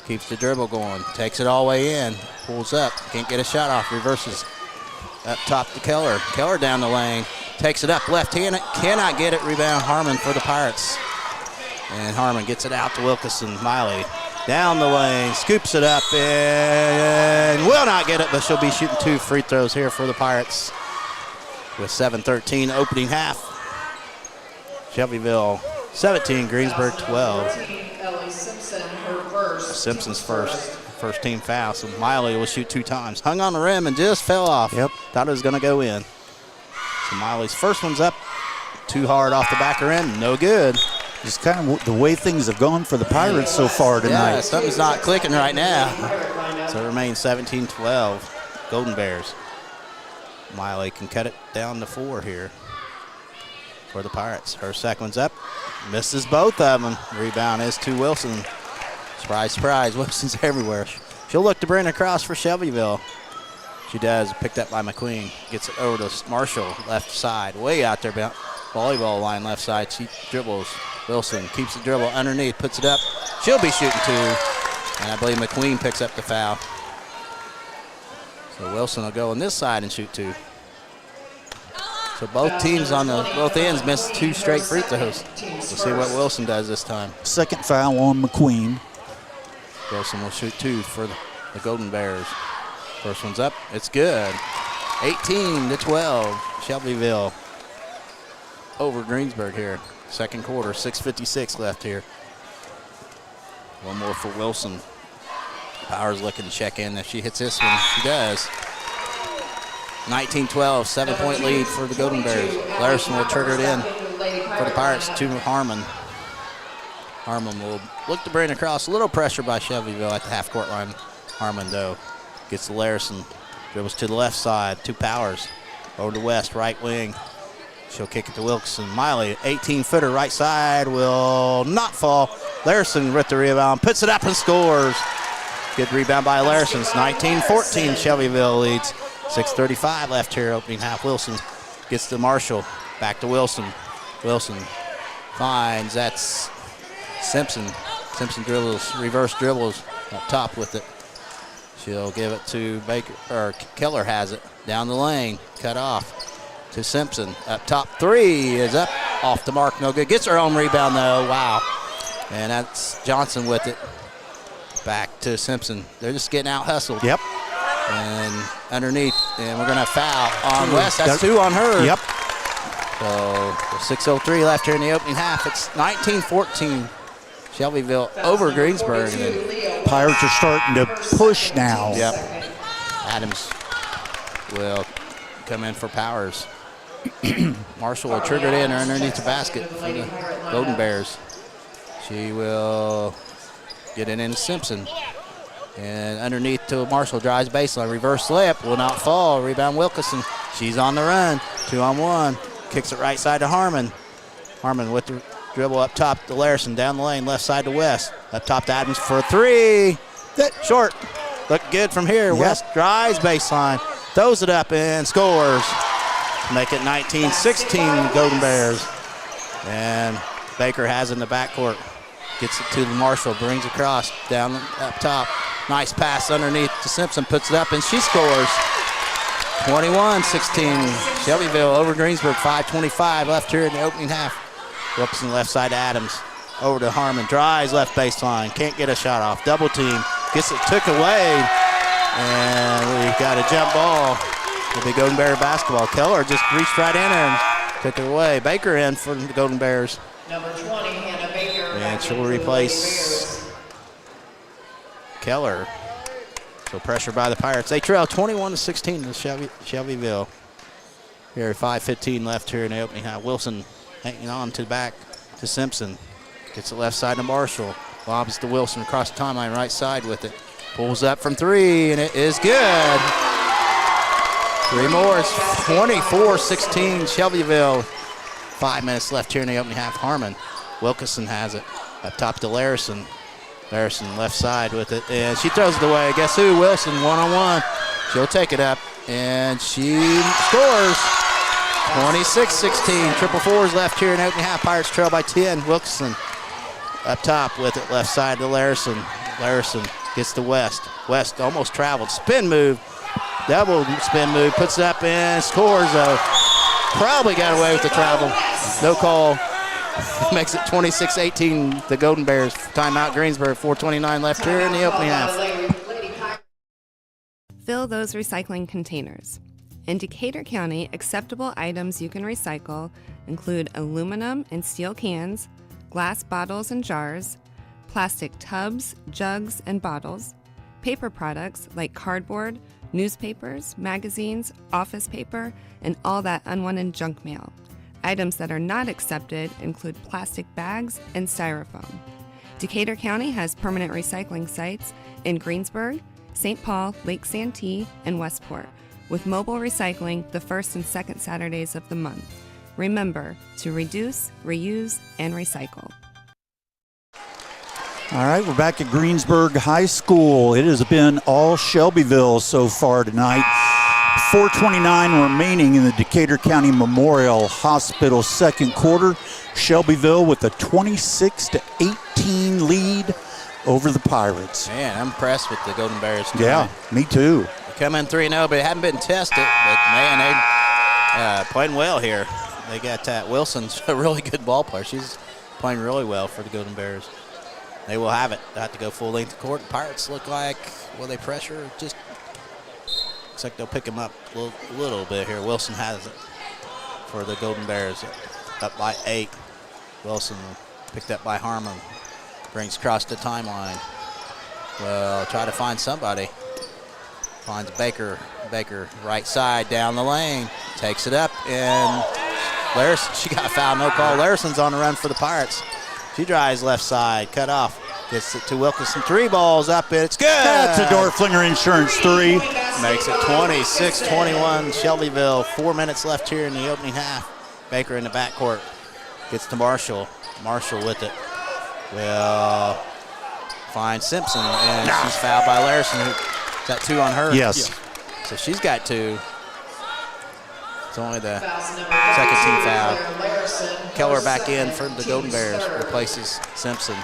Keeps the dribble going. Takes it all the way in. Pulls up. Can't get a shot off. Reverses. Up top to Keller. Keller down the lane. Takes it up. Left hand. Cannot get it. Rebound Harmon for the Pirates. And Harmon gets it out to Wilkerson. Miley down the lane. Scoops it up and will not get it, but she'll be shooting 2 free throws here for the Pirates. With 7:13 opening half. Shelbyville 17, Greensburg 12. Simpson's first team foul, so Miley will shoot 2 times. Hung on the rim and just fell off. Thought it was going to go in. So Miley's first one's up. Too hard off the back of rim. No good. Just kind of the way things have gone for the Pirates so far tonight. Yeah, something's not clicking right now. So it remains 17-12. Golden Bears. Miley can cut it down to 4 here for the Pirates. Her second one's up. Misses both of them. Rebound is to Wilson. Surprise, surprise. Wilson's everywhere. She'll look to bring it across for Shelbyville. She does. Picked up by McQueen. Gets it over to Marshall, left side. Way out there, volleyball line left side. She dribbles. Wilson keeps the dribble underneath, puts it up. She'll be shooting 2. And I believe McQueen picks up the foul. So Wilson will go on this side and shoot 2. So both teams on both ends missed 2 straight free throws. We'll see what Wilson does this time. Second foul on McQueen. Wilson will shoot 2 for the Golden Bears. First one's up. It's good. 18-12. Shelbyville over Greensburg here. Second quarter, 6:56 left here. One more for Wilson. Powers looking to check in. If she hits this one, she does. 19-12, 7-point lead for the Golden Bears. Larson will trigger it in for the Pirates to Harmon. Harmon will look to bring across. A little pressure by Shelbyville at the half-court line. Harmon, though, gets to Larson. Dribbles to the left side. 2 Powers. Over to West, right wing. She'll kick it to Wilson. Miley, 18-footer, right side, will not fall. Larson with the rebound, puts it up and scores. Good rebound by Larson. It's 19-14, Shelbyville leads. 6:35 left here, opening half. Wilson gets to Marshall. Back to Wilson. Wilson finds, that's Simpson. Simpson dribbles, reverse dribbles up top with it. She'll give it to Baker, or Keller has it. Down the lane, cut off to Simpson. Up top, 3 is up, off the mark, no good. Gets her own rebound though, wow. And that's Johnson with it. Back to Simpson. They're just getting out hustled. Yep. And underneath, and we're gonna foul on West. That's 2 on her. Yep. So 6:03 left here in the opening half. It's 19-14. Shelbyville over Greensburg. And Pirates are starting to push now. Yep. Adams will come in for Powers. Marshall will trigger it in or underneath the basket for the Golden Bears. She will get it in Simpson. And underneath to Marshall, drives baseline, reverse layup, will not fall. Rebound Wilkinson. She's on the run. 2-on-1. Kicks it right side to Harmon. Harmon with the dribble up top to Larson, down the lane, left side to West. Up top to Adams for a 3. Short. Look good from here. Yep. West drives baseline, throws it up and scores. Make it 19-16 Golden Bears. And Baker has it in the backcourt. Gets it to Marshall, brings across, down up top. Nice pass underneath to Simpson, puts it up, and she scores. 21-16, Shelbyville over Greensburg, 5:25 left here in the opening half. Wilkinson left side to Adams, over to Harmon, drives left baseline, can't get a shot off, double team, gets it took away, and we've got a jump ball. It'll be Golden Bear basketball. Keller just reached right in and took it away. Baker in for the Golden Bears. Number 20, Hannah Baker. And she'll replace Keller. So pressure by the Pirates. They trail 21-16 to Shelbyville. Here, 5:15 left here in the opening half. Wilson hanging on to the back to Simpson. Gets it left side to Marshall. Lobs to Wilson across the timeline, right side with it. Pulls up from 3, and it is good. 3 more. It's 24-16 Shelbyville. 5 minutes left here in the opening half. Harmon. Wilkinson has it. Up top to Larson. Larson left side with it, and she throws it away. Guess who? Wilson, 1-on-1. She'll take it up, and she scores. 26-16. Triple fours left here in the opening half. Pirates trail by 10. Wilkinson up top with it, left side to Larson. Larson gets to West. West almost traveled. Spin move. Double spin move. Puts it up and scores. Probably got away with the travel. No call. Makes it 26-18, the Golden Bears. Timeout Greensburg, 4:29 left here in the opening half. Fill those recycling containers. In Decatur County, acceptable items you can recycle include aluminum and steel cans, glass bottles and jars, plastic tubs, jugs, and bottles, paper products like cardboard, newspapers, magazines, office paper, and all that unwanted junk mail. Items that are not accepted include plastic bags and styrofoam. Decatur County has permanent recycling sites in Greensburg, St. Paul, Lake Santee, and Westport, with mobile recycling the first and second Saturdays of the month. Remember to reduce, reuse, and recycle. All right, we're back at Greensburg High School. It has been all Shelbyville so far tonight. 4:29 remaining in the Decatur County Memorial Hospital second quarter. Shelbyville with a 26-18 lead over the Pirates. Man, I'm impressed with the Golden Bears tonight. Yeah, me too. They come in 3-0, but it hadn't been tested. But man, they playing well here. They got Wilson's a really good ball player. She's playing really well for the Golden Bears. They will have it. They have to go full length of court. Pirates look like, will they pressure? Just looks like they'll pick him up a little bit here. Wilson has it for the Golden Bears. Up by 8. Wilson picked up by Harmon. Brings across the timeline. Well, try to find somebody. Finds Baker. Baker, right side, down the lane. Takes it up, and Larison, she got a foul, no call. Larison's on the run for the Pirates. She drives left side, cut off. Gets it to Wilkinson. 3 balls up, it's good. That's a Dorflinger Insurance 3. Makes it 26-21 Shelbyville. 4 minutes left here in the opening half. Baker in the backcourt. Gets to Marshall. Marshall with it. Will find Simpson, and she's fouled by Larison. Is that 2 on her? Yes. Yeah. So she's got 2. It's only the second team foul. Keller back in for the Golden Bears. Replaces Simpson.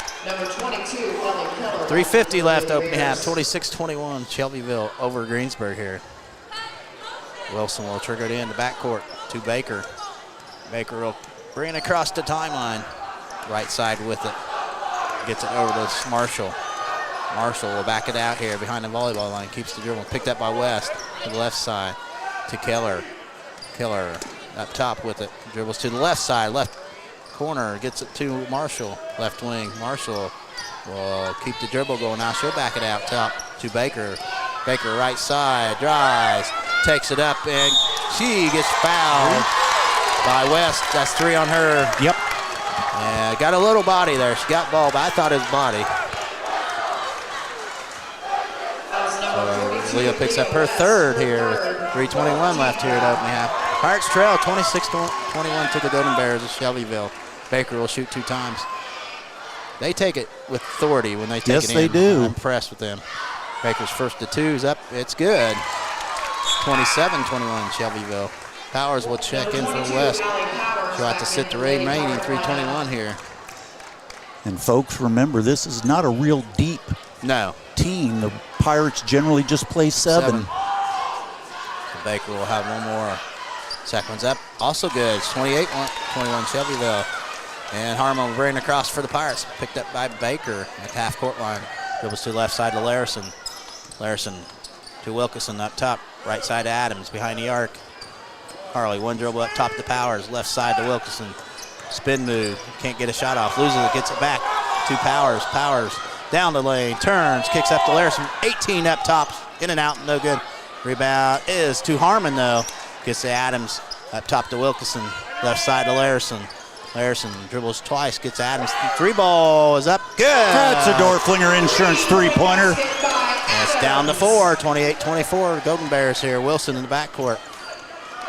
3:50 left opening half. 26-21 Shelbyville over Greensburg here. Wilson will trigger it in the backcourt to Baker. Baker will bring it across the timeline. Right side with it. Gets it over to Marshall. Marshall will back it out here behind the volleyball line. Keeps the dribble. Picked up by West to the left side to Keller. Keller up top with it. Dribbles to the left side. Left corner. Gets it to Marshall. Left wing. Marshall will keep the dribble going now. She'll back it out top to Baker. Baker right side. Drives. Takes it up, and she gets fouled by West. That's 3 on her. Yep. Got a little body there. She got ball, but I thought it was body. So Leah picks up her 3rd here with 3:21 left here at opening half. Pirates trail 26-21 to the Golden Bears of Shelbyville. Baker will shoot 2 times. They take it with authority when they take it in. Yes, they do. I'm impressed with them. Baker's first to 2 is up. It's good. 27-21 Shelbyville. Powers will check in for West. She'll have to sit the remaining 3:21 here. And folks, remember, this is not a real deep team. The Pirates generally just play 7. So Baker will have one more. Second one's up. Also good. It's 28-21 Shelbyville. And Harmon will bring across for the Pirates. Picked up by Baker at the half-court line. Dribbles to the left side to Larison. Larison to Wilkinson up top. Right side to Adams behind the arc. Harley, one dribble up top to Powers. Left side to Wilkinson. Spin move. Can't get a shot off. Loses it. Gets it back to Powers. Powers down the lane. Turns. Kicks up to Larison. 18 up top. In and out. No good. Rebound is to Harmon, though. Gets to Adams. Up top to Wilkinson. Left side to Larison. Larison dribbles twice. Gets Adams. 3 ball is up. Good. That's a Dorflinger Insurance 3-pointer. It's down to 4. 28-24. Golden Bears here. Wilson in the backcourt.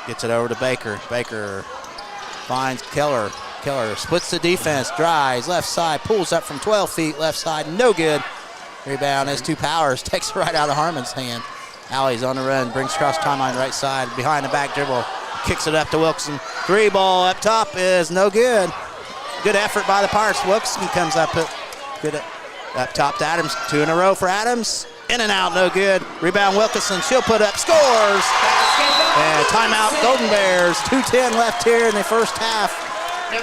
Gets it over to Baker. Baker finds Keller. Keller splits the defense, drives left side, pulls up from 12 feet left side, no good. Rebound is to Powers, takes it right out of Harmon's hand. Alley's on the run, brings across timeline right side, behind the back dribble, kicks it up to Wilkinson. 3 ball up top is no good. Good effort by the Pirates. Wilkinson comes up, good up top to Adams. 2 in a row for Adams. In and out, no good. Rebound Wilkinson, she'll put up, scores. And timeout Golden Bears, 2:10 left here in the first half.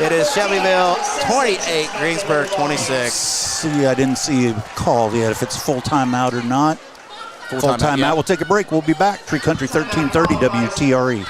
It is Shelbyville 28, Greensburg 26. See, I didn't see a call yet if it's full timeout or not. Full timeout. Yeah. We'll take a break. We'll be back. Tree Country 1330 WTRE.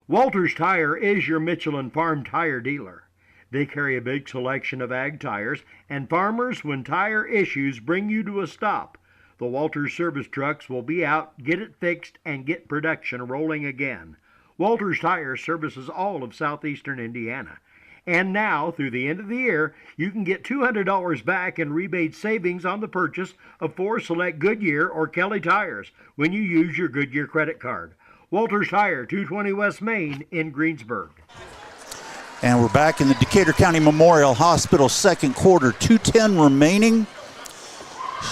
Walters Tire is your Michelin Farm tire dealer. They carry a big selection of ag tires, and farmers, when tire issues bring you to a stop, the Walters service trucks will be out, get it fixed, and get production rolling again. Walters Tire services all of southeastern Indiana. And now, through the end of the year, you can get $200 back in rebate savings on the purchase of 4 select Goodyear or Kelly tires when you use your Goodyear credit card. Walters Tire, 220 West Main in Greensburg. And we're back in the Decatur County Memorial Hospital second quarter. 2:10 remaining.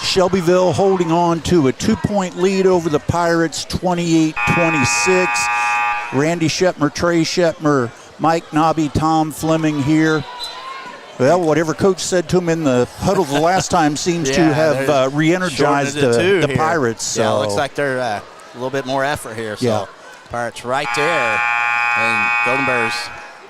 Shelbyville holding on to a 2-point lead over the Pirates, 28-26. Randy Shepmer, Trey Shepmer, Mike Nobby, Tom Fleming here. Well, whatever coach said to him in the huddle the last time seems to have re-energized the Pirates. Yeah, so. it looks like they're a little bit more effort here. So Yeah. Pirates right there. And Golden Bears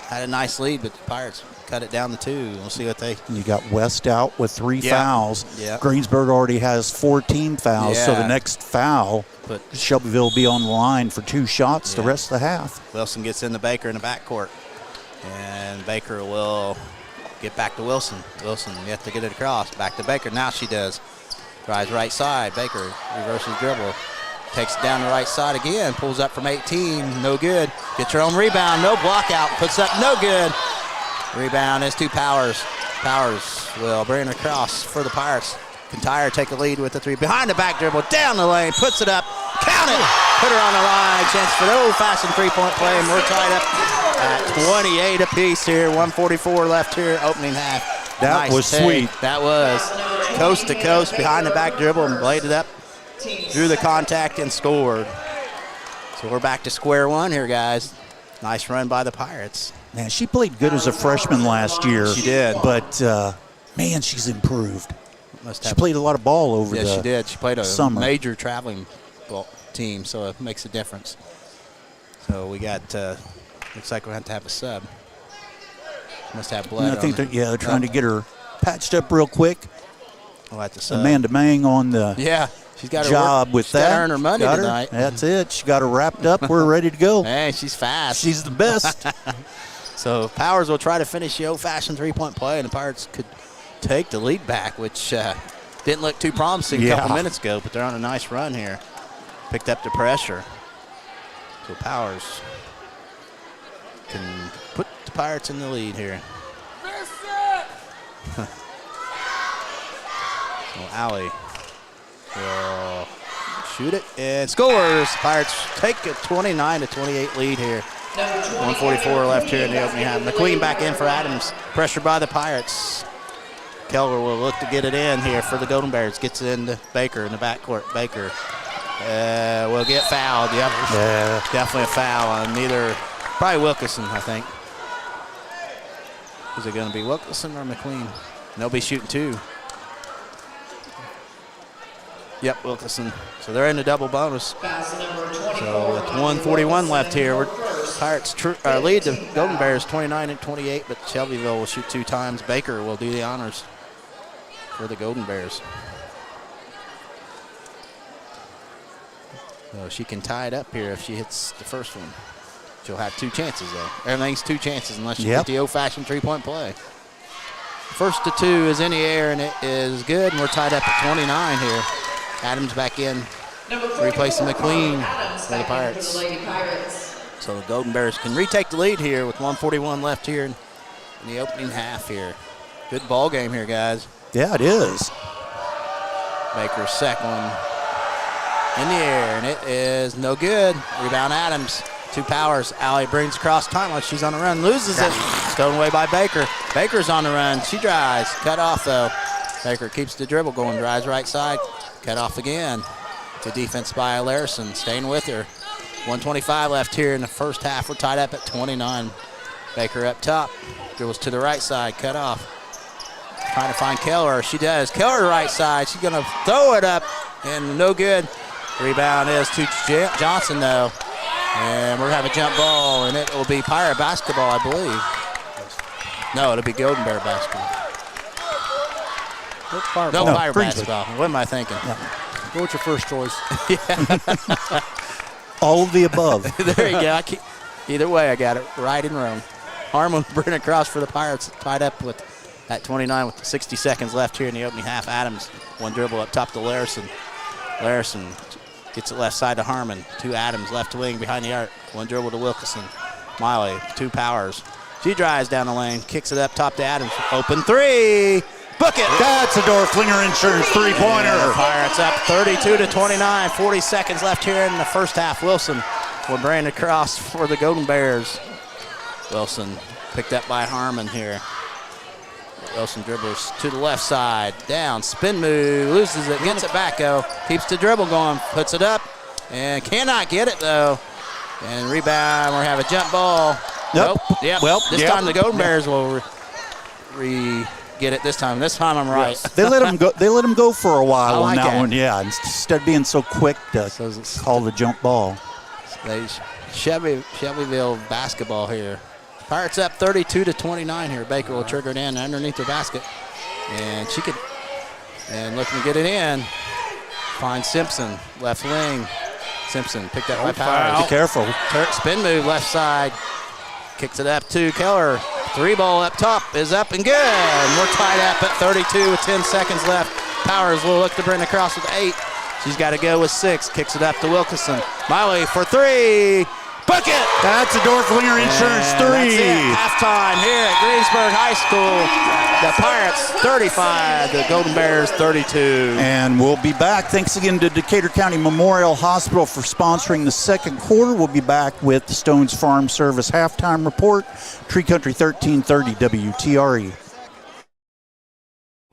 had a nice lead, but the Pirates cut it down to 2. We'll see what they. You got West out with 3 fouls. Yep. Greensburg already has 14 fouls, so Yeah. the next foul, But Shelbyville will be on the line for 2 shots the rest of the half. Wilson gets into Baker in the backcourt, and Baker will get back to Wilson. Wilson, you have to get it across. Back to Baker. Now she does. Drives right side. Baker reverses dribble. Takes it down the right side again. Pulls up from 18. No good. Gets her own rebound. No block out. Puts up. No good. Rebound is to Powers. Powers will bring it across for the Pirates. Kintyre take a lead with the 3. Behind the back dribble. Down the lane. Puts it up. Count it. Put her on the line. Chance for the old-fashioned three-point play. And we're tied up at 28 apiece here. 1:44 left here. Opening half. That was sweet. That was coast to coast. Behind the back dribble and laid it up. Drew the contact and scored. So we're back to square one here, guys. Nice run by the Pirates. Man, she played good as a freshman last year. She did. But, man, she's improved. Must She have, played a lot of ball over the she did. She played a summer. major traveling team, so it makes a difference. So we got, looks like we have to have a sub. Must have blood. I think they're trying to get her patched up real quick. We'll have to sub. Amanda Mang on the she's got job with she's that. Got to earn her money tonight. That's it. She got her wrapped up. We're ready to go. Hey, she's fast. She's the best. So Powers will try to finish the old-fashioned three-point play, and the Pirates could take the lead back, which didn't look too promising a couple minutes ago, but they're on a nice run here. Picked up the pressure. So Powers can put the Pirates in the lead here. So Allie will shoot it and scores. Pirates take a 29-28 lead here. 1:44 left here in the opening half. McQueen back in for Adams. Pressure by the Pirates. Keller will look to get it in here for the Golden Bears. Gets it into Baker in the backcourt. Baker will get fouled. Yep. Yeah. Definitely a foul on probably Wilkerson, I think. Is it going to be Wilkerson or McQueen? And they'll be shooting 2. Yep, Wilkerson. So they're in the double bonus. So with 1:41 left here, Pirates lead the Golden Bears 29-28, but Shelbyville will shoot 2 times. Baker will do the honors for the Golden Bears. So she can tie it up here if she hits the first one. She'll have 2 chances, though. Everything's 2 chances unless you get the old-fashioned three-point play. First to 2 is in the air, and it is good, and we're tied up at 29 here. Adams back in, replacing McQueen for the Pirates. So the Golden Bears can retake the lead here with 1:41 left here in the opening half here. Good ball game here, guys. Yeah, it is. Baker's second one in the air, and it is no good. Rebound Adams. 2 Powers. Allie brings across timeline. She's on the run, loses it. Stolen away by Baker. Baker's on the run. She drives. Cut off, though. Baker keeps the dribble going. Drives right side. Cut off again. Good defense by Larson. Staying with her. 1:25 left here in the first half. We're tied up at 29. Baker up top. Dribbles to the right side. Cut off. Trying to find Keller. She does. Keller right side. She's going to throw it up. And no good. Rebound is to Johnson, though. And we're having a jump ball, and it will be Pirate basketball, I believe. No, it'll be Golden Bear basketball. No, Pirate basketball. What am I thinking? Yeah. Go with your first choice. All of the above. There you go. Either way, I got it right and wrong. Harmon bringing across for the Pirates, tied up with at 29 with 60 seconds left here in the opening half. Adams, one dribble up top to Larson. Larson gets it left side to Harmon. 2 Adams, left wing behind the arc. One dribble to Wilkerson. Miley, 2 Powers. She drives down the lane, kicks it up top to Adams. Open 3. Book it. That's a door flinger insurance 3-pointer. Pirates up 32-29. 40 seconds left here in the first half. Wilson will bring it across for the Golden Bears. Wilson picked up by Harmon here. Wilson dribbles to the left side. Down, spin move, loses it, gets it back, though. Keeps the dribble going, puts it up, and cannot get it, though. And rebound, we have a jump ball. Nope. Yep. Well, this time the Golden Bears will get it this time. This time I'm right. They let him go. They let him go for a while on that it. one. Yeah, instead of being so quick to call the jump ball. Shelbyville basketball here. Pirates up 32-29 here. Baker will trigger it in underneath her basket. And she could, and looking to get it in. Finds Simpson, left wing. Simpson picked up by Powers. Be careful. Spin move left side. Kicks it up to Keller. Three ball up top is up and good. And we're tied up at 32 with 10 seconds left. Powers will look to bring across with 8. She's got to go with 6. Kicks it up to Wilkinson. Miley for 3. Book it! That's a Dorflinger Insurance 3. That's it. Halftime here at Greensburg High School. The Pirates 35, the Golden Bears 32. And we'll be back. Thanks again to Decatur County Memorial Hospital for sponsoring the second quarter. We'll be back with the Stones Farm Service halftime report. Tree Country 1330 WTRE.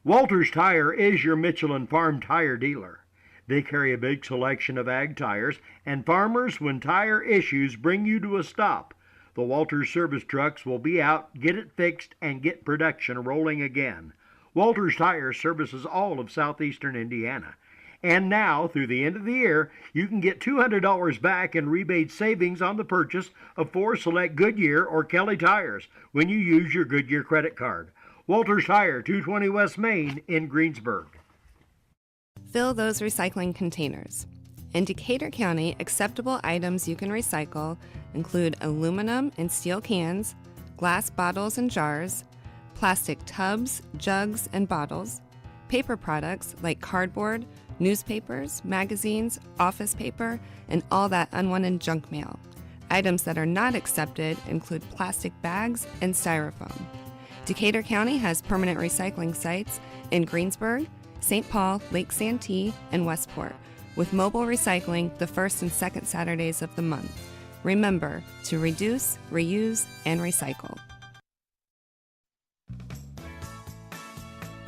Walters Tire is your Michelin Farm tire dealer. They carry a big selection of ag tires, and farmers, when tire issues bring you to a stop, the Walters service trucks will be out, get it fixed, and get production rolling again. Walters Tire services all of southeastern Indiana. And now, through the end of the year, you can get $200 back in rebate savings on the purchase of 4 select Goodyear or Kelly tires when you use your Goodyear credit card. Walters Tire, 220 West Main in Greensburg. Fill those recycling containers. In Decatur County, acceptable items you can recycle include aluminum and steel cans, glass bottles and jars, plastic tubs, jugs, and bottles, paper products like cardboard, newspapers, magazines, office paper, and all that unwanted junk mail. Items that are not accepted include plastic bags and styrofoam. Decatur County has permanent recycling sites in Greensburg, St. Paul, Lake Santee, and Westport, with mobile recycling the first and second Saturdays of the month. Remember to reduce, reuse, and recycle.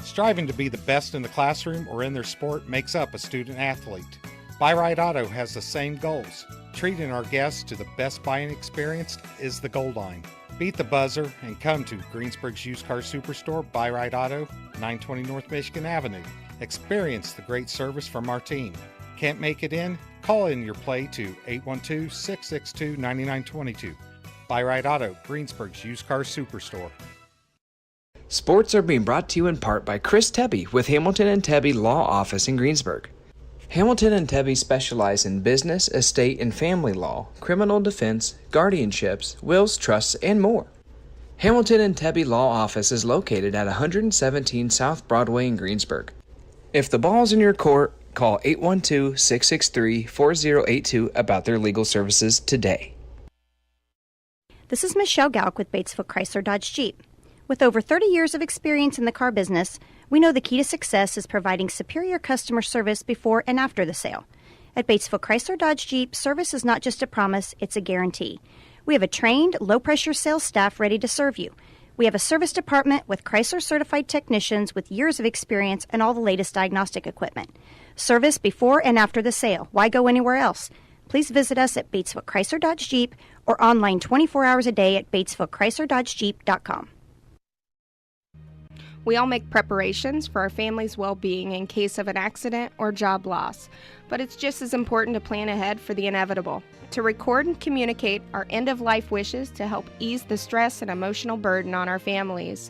Striving to be the best in the classroom or in their sport makes up a student athlete. Buy Right Auto has the same goals. Treating our guests to the best buying experience is the goal line. Beat the buzzer and come to Greensburg's Used Car Superstore, Buy Right Auto, 920 North Michigan Avenue. Experience the great service from our team. Can't make it in? Call in your play to 812-662-9922. Buy Right Auto, Greensburg's Used Car Superstore. Sports are being brought to you in part by Chris Tebby with Hamilton and Tebby Law Office in Greensburg. Hamilton and Tebby specialize in business, estate, and family law, criminal defense, guardianships, wills, trusts, and more. Hamilton and Tebby Law Office is located at 117 South Broadway in Greensburg. If the ball's in your court, call 812-663-4082 about their legal services today. This is Michelle Galk with Batesville Chrysler Dodge Jeep. With over 30 years of experience in the car business, we know the key to success is providing superior customer service before and after the sale. At Batesville Chrysler Dodge Jeep, service is not just a promise, it's a guarantee. We have a trained, low-pressure sales staff ready to serve you. We have a service department with Chrysler-certified technicians with years of experience and all the latest diagnostic equipment. Service before and after the sale. Why go anywhere else? Please visit us at Batesville Chrysler Dodge Jeep or online 24 hours a day at BatesvilleChryslerDodgeJeep.com. We all make preparations for our family's well-being in case of an accident or job loss, but it's just as important to plan ahead for the inevitable, to record and communicate our end-of-life wishes to help ease the stress and emotional burden on our families.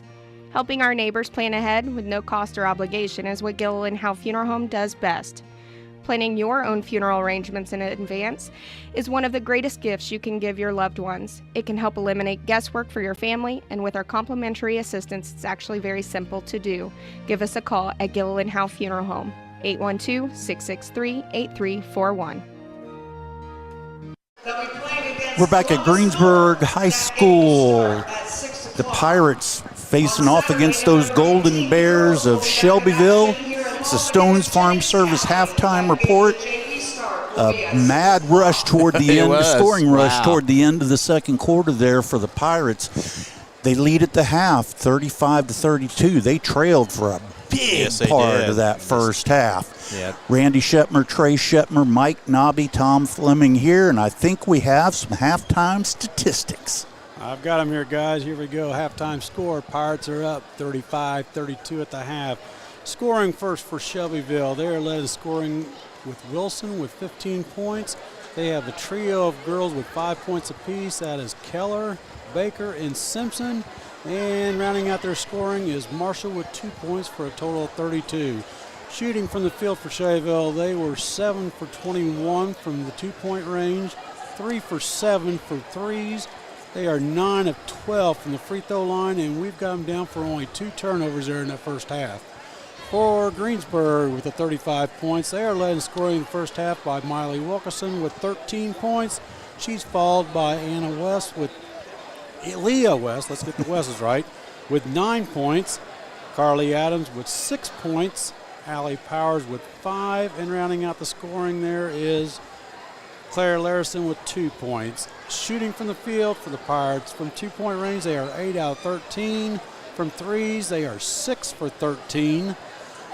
Helping our neighbors plan ahead with no cost or obligation is what Gilliland Howe Funeral Home does best. Planning your own funeral arrangements in advance is one of the greatest gifts you can give your loved ones. It can help eliminate guesswork for your family, and with our complimentary assistance, it's actually very simple to do. Give us a call at Gilliland Howe Funeral Home, 812-663-8341. We're back at Greensburg High School. The Pirates facing off against those Golden Bears of Shelbyville. It's the Stones Farm Service halftime report. A mad rush toward the end, a scoring rush toward the end of the second quarter there for the Pirates. They lead at the half, 35-32. They trailed for a big part of that first half. Yep. Randy Shetmer, Trey Shetmer, Mike Nobby, Tom Fleming here, and I think we have some halftime statistics. I've got them here, guys. Here we go. Halftime score. Pirates are up 35-32 at the half. Scoring first for Shelbyville. They're led in scoring with Wilson with 15 points. They have a trio of girls with 5 points apiece. That is Keller, Baker, and Simpson. And rounding out their scoring is Marshall with 2 points for a total of 32. Shooting from the field for Shelbyville, they were 7 for 21 from the 2-point range, 3 for 7 for threes. They are 9 of 12 from the free throw line, and we've got them down for only 2 turnovers there in that first half. For Greensburg with the 35 points, they are led in scoring in the first half by Miley Wilkerson with 13 points. She's followed by Leah West, let's get the West's right, with 9 points. Carly Adams with 6 points. Allie Powers with 5. And rounding out the scoring there is Claire Larison with 2 points. Shooting from the field for the Pirates from 2-point range, they are 8 out of 13. From threes, they are 6 for 13.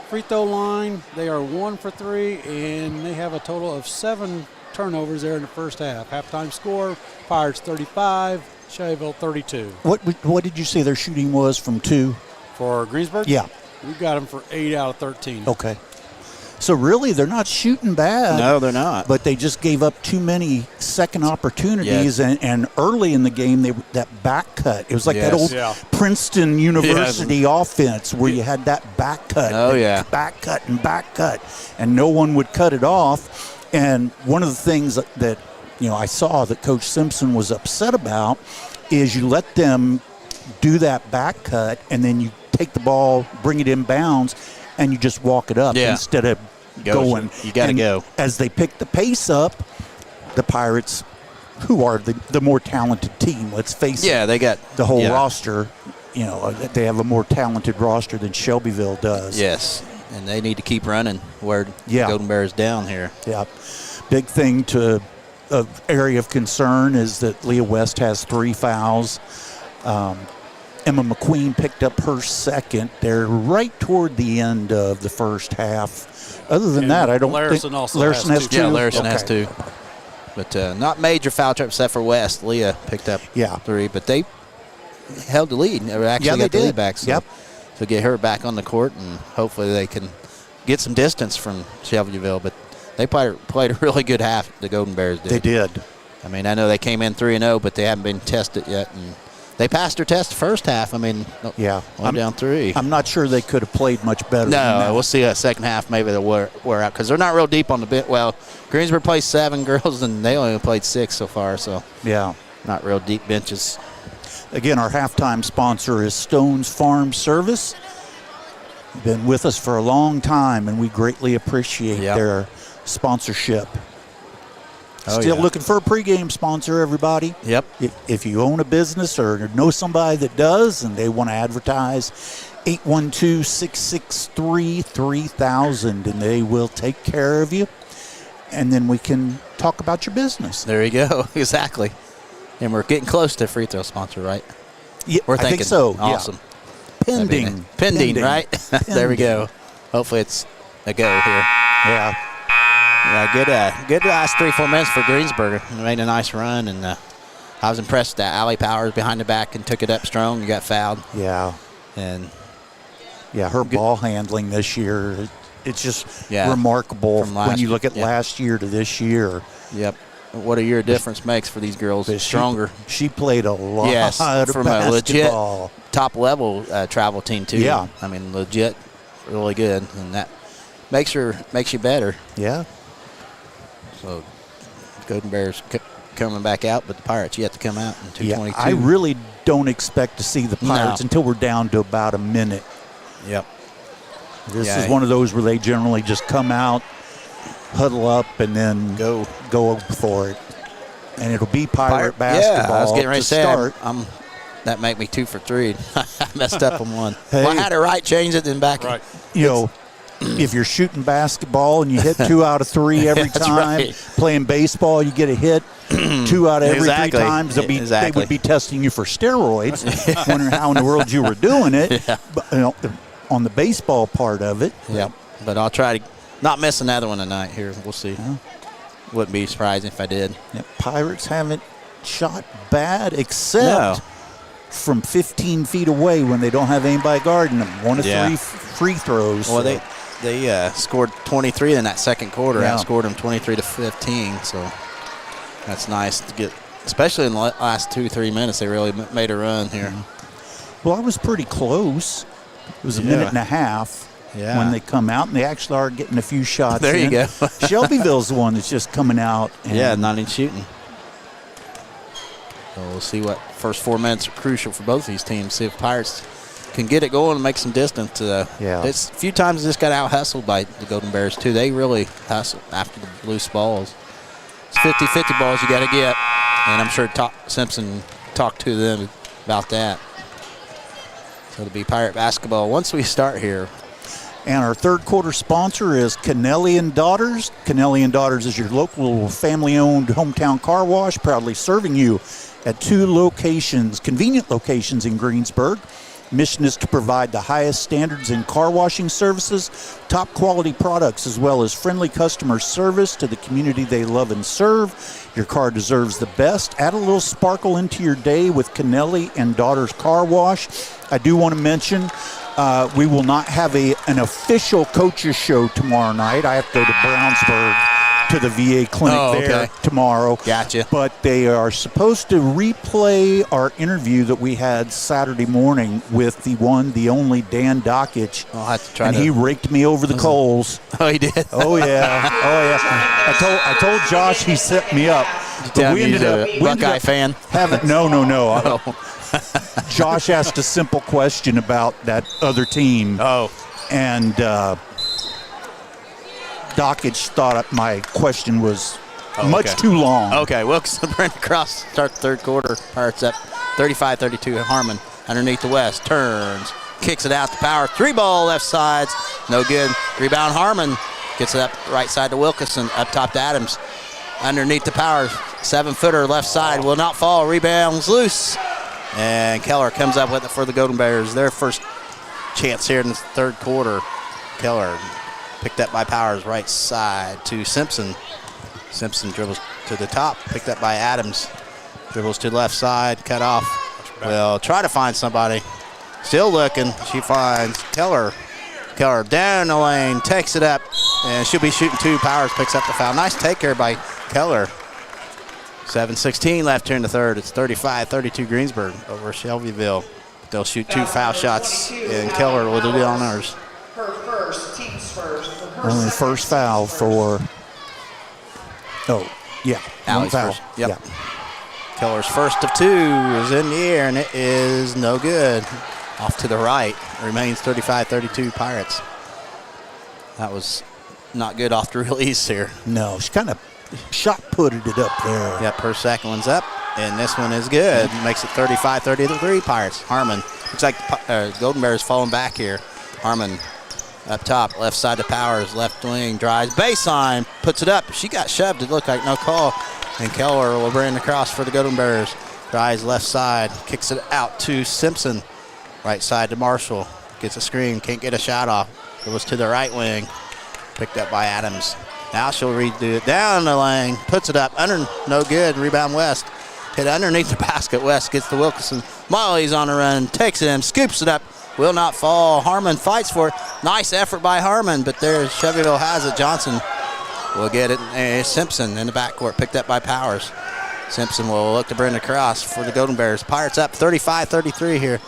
Free throw line, they are 1 for 3, and they have a total of 7 turnovers there in the first half. Halftime score, Pirates 35, Shelbyville 32. What did you say their shooting was from 2? For Greensburg? Yeah. We've got them for 8 out of 13. Okay. So really, they're not shooting bad. No, they're not. But they just gave up too many second opportunities, and early in the game, that back cut. It was like that old Princeton University offense where you had that back cut. Oh, yeah. Back cut, and no one would cut it off. And one of the things that I saw that Coach Simpson was upset about is you let them do that back cut, and then you take the ball, bring it in bounds, and you just walk it up instead of going. You got to go. As they pick the pace up, the Pirates, who are the more talented team, let's face it. Yeah, they got the whole roster. They have a more talented roster than Shelbyville does. Yes, and they need to keep running where Golden Bears down here. Yeah. Big thing area of concern is that Leah West has 3 fouls. Emma McQueen picked up her second. They're right toward the end of the first half. Other than that, I don't Larison think also Larison has 2. Yeah, Larison has 2. But not major foul trips except for West. Leah picked up 3, but they held the lead. They actually got the lead back. So, so get her back on the court, and hopefully they can get some distance from Shelbyville. But they played a really good half, the Golden Bears did. They did. I mean, I know they came in 3-0, but they haven't been tested yet. And they passed their test the first half. I mean, one down 3. I'm not sure they could have played much better than that. We'll see a second half. Maybe they'll wear out because they're not real deep on the bench. Well, Greensburg plays 7 girls, and they only played 6 so far. So, not real deep benches. Again, our halftime sponsor is Stone's Farm Service. Been with us for a long time, and we greatly appreciate their sponsorship. Still looking for a pregame sponsor, everybody. Yep. If you own a business or know somebody that does and they want to advertise, 812-663-3000, and they will take care of you. And then we can talk about your business. There you go. Exactly. And we're getting close to free throw sponsor, right? Yeah, we're thinking. I think so. Awesome. Yeah. Pending, right? There we go. Hopefully it's a go here. Yeah. Yeah, good last 3-4 minutes for Greensburg. They made a nice run, and I was impressed that Allie Powers behind the back and took it up strong and got fouled. Yeah. And her ball handling this year, it's just remarkable when you look at last year to this year. Yep. What a year difference makes for these girls. It's stronger. She played a lot of from basketball. A legit top-level travel team, too. Yeah. I mean, legit, really good, and that makes you better. Yeah. So, Golden Bears coming back out, but the Pirates yet to come out in 2:22. I really don't expect to see the Pirates until we're down to about a minute. Yep. This is one of those where they generally just come out, huddle up, and then go for it. And it'll be Pirate basketball. I was getting ready to say start. That make me 2 for 3. I messed up on one. Well, I had it right, change it, then back. Right. If you're shooting basketball and you hit 2 out of 3 every time, playing baseball, you get a hit 2 out of every 3 times. They would be testing you for steroids, wondering how in the world you were doing it. Yeah. But, on the baseball part of it. Yeah, but I'll try to not miss another one tonight here. We'll see. Yeah. Wouldn't be surprising if I did. Yeah, Pirates haven't shot bad except from 15 feet away when they don't have anybody guarding them. 1 of 3 free throws. Well, they scored 23 in that second quarter. Outscored them 23-15. So that's nice to get Especially in the last 2-3 minutes, they really made a run here. Well, I was pretty close. It was a minute and a half when they come out, and they actually are getting a few shots There you go. Shelbyville's the one that's just coming out. And not even shooting. So we'll see what first 4 minutes are crucial for both these teams. See if Pirates can get it going and make some distance. It's a few times they just got out-hustled by the Golden Bears, too. They really hustle after the loose balls. It's 50-50 balls you got to get, and I'm sure Simpson talked to them about that. So it'll be Pirate basketball once we start here. And our third quarter sponsor is Kennelly & Daughters. Kennelly & Daughters is your local family-owned hometown car wash, proudly serving you at 2 locations, convenient locations in Greensburg. Mission is to provide the highest standards in car washing services, top quality products, as well as friendly customer service to the community they love and serve. Your car deserves the best. Add a little sparkle into your day with Kennelly & Daughters Car Wash. I do want to mention we will not have an official coaches show tomorrow night. I have to go to Brownsburg to the VA clinic there tomorrow. Gotcha. But they are supposed to replay our interview that we had Saturday morning with the one, the only Dan Dockich. I'll have to try and he raked me over the coals. Oh, he did? Oh, yeah. Oh, yeah. I told Josh he set me up. But we ended up Buckeye fan? No. Josh asked a simple question about that other team. Oh. And Dockich thought my question was much too long. Okay, Wilkinson, Brandon Cross start the third quarter. Pirates up 35-32. Harmon underneath the West, turns, kicks it out to Power. 3-ball left sides, no good. Rebound Harmon gets it up right side to Wilkinson, up top to Adams. Underneath the Power, 7-footer left side, will not fall. Rebounds loose. And Keller comes up with it for the Golden Bears. Their first chance here in the third quarter. Keller picked up by Powers, right side to Simpson. Simpson dribbles to the top, picked up by Adams. Dribbles to the left side, cut off. Will try to find somebody. Still looking. She finds Keller. Keller down the lane, takes it up, and she'll be shooting 2. Powers picks up the foul. Nice take here by Keller. 7:16 left here in the third. It's 35-32 Greensburg over Shelbyville. They'll shoot 2 foul shots, and Keller will do the honors. Her first, team's first. Only first foul for. One foul. First. Yep. Yeah. Keller's first of 2 is in the air, and it is no good. Off to the right. Remains 35-32 Pirates. That was not good off the release here. No, she kind of shot-putted it up there. Yep, her second one's up, and this one is good. Makes it 35-33 Pirates. Harmon. Looks like Golden Bears falling back here. Harmon up top, left side to Powers, left wing, drives, baseline, puts it up. She got shoved. It looked like no call. And Keller will bring it across for the Golden Bears. Drives left side, kicks it out to Simpson. Right side to Marshall. Gets a screen, can't get a shot off. It was to the right wing. Picked up by Adams. Now she'll redo it down the lane, puts it up, under, no good. Rebound West. Hit underneath the basket. West gets to Wilkinson. Molly's on the run, takes it in, scoops it up. Will not fall. Harmon fights for it. Nice effort by Harmon, but there Shelbyville has it. Johnson will get it. And Simpson in the backcourt, picked up by Powers. Simpson will look to bring it across for the Golden Bears. Pirates up 35-33 here.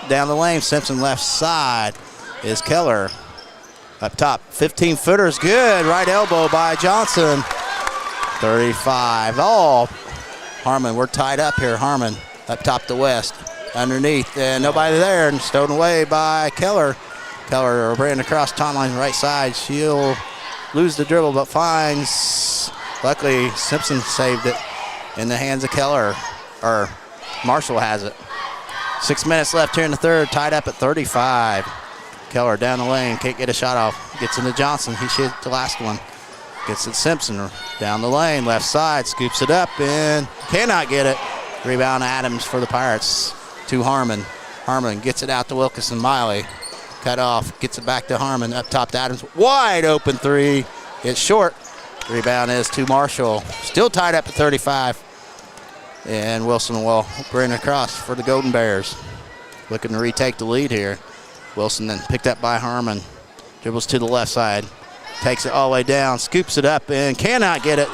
Down the lane, Simpson left side is Keller. Up top, 15-footer is good. Right elbow by Johnson. 35 all. Harmon, we're tied up here. Harmon up top to West. Underneath, and nobody there, and stolen away by Keller. Keller will bring it across timeline right side. She'll lose the dribble, but finds. Luckily, Simpson saved it in the hands of Keller, or Marshall has it. 6 minutes left here in the third, tied up at 35. Keller down the lane, can't get a shot off. Gets into Johnson, he shot the last one. Gets it Simpson down the lane, left side, scoops it up, and cannot get it. Rebound Adams for the Pirates. To Harmon. Harmon gets it out to Wilkinson. Miley cut off, gets it back to Harmon, up top to Adams. Wide open 3. It's short. Rebound is to Marshall. Still tied up at 35. And Wilson will bring it across for the Golden Bears. Looking to retake the lead here. Wilson then picked up by Harmon. Dribbles to the left side. Takes it all the way down, scoops it up, and cannot get it.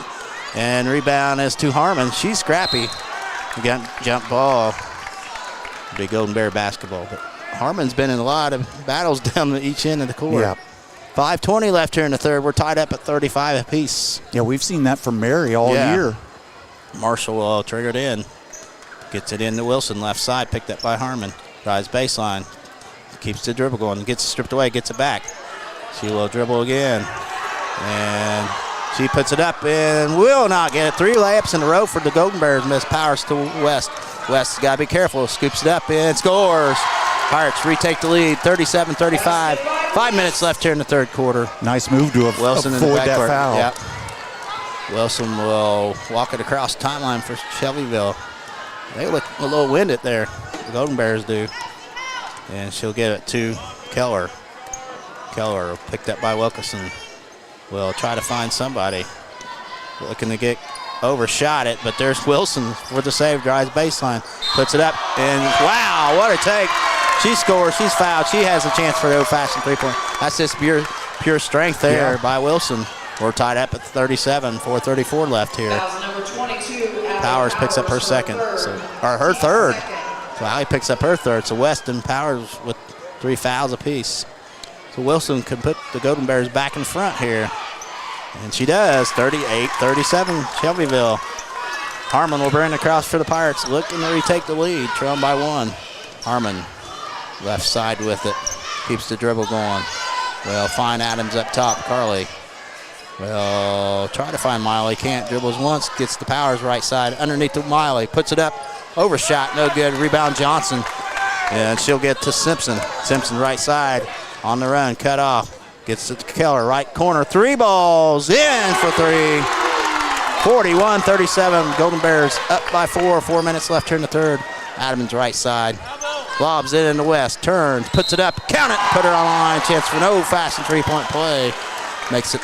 And rebound is to Harmon. She's scrappy. Again, jump ball. Be Golden Bear basketball. But Harmon's been in a lot of battles down each end of the court. Yeah. 5:20 left here in the third. We're tied up at 35 apiece. Yeah, we've seen that from Mary all year. Marshall will trigger it in. Gets it into Wilson, left side, picked up by Harmon. Drives baseline. Keeps the dribble going. Gets it stripped away, gets it back. She will dribble again. And she puts it up and will not get it. 3 layups in a row for the Golden Bears. Miss Powers to West. West's got to be careful. Scoops it up and scores. Pirates retake the lead, 37-35. 5 minutes left here in the third quarter. Nice move to Wilson in the avoid that backcourt. foul. Yep. Wilson will walk it across the timeline for Shelbyville. They look a little winded there. The Golden Bears do. And she'll get it to Keller. Keller picked up by Wilkerson. Will try to find somebody. Looking to get overshot it, but there's Wilson for the save. Drives baseline. Puts it up. And wow, what a take. She scores. She's fouled. She has a chance for the old-fashioned three-point. That's just pure strength there by Wilson. We're tied up at 37. 4:34 left here. Powers picks up her second, or her third. So Allie picks up her third. So West and Powers with 3 fouls apiece. So Wilson can put the Golden Bears back in front here. And she does. 38-37 Shelbyville. Harmon will bring it across for the Pirates. Looking to retake the lead. Trailing by 1. Harmon left side with it. Keeps the dribble going. Well, find Adams up top. Carly. Well, try to find Miley. Can't. Dribbles once. Gets the Powers right side. Underneath to Miley. Puts it up. Overshot. No good. Rebound Johnson. And she'll get to Simpson. Simpson right side. On the run. Cut off. Gets it to Keller. Right corner. 3 balls. In for 3. 41-37. Golden Bears up by 4. 4 minutes left here in the third. Adams right side. Lobs it in the West. Turns. Puts it up. Count it. Put it on the line. Chance for an old-fashioned three-point play. Makes it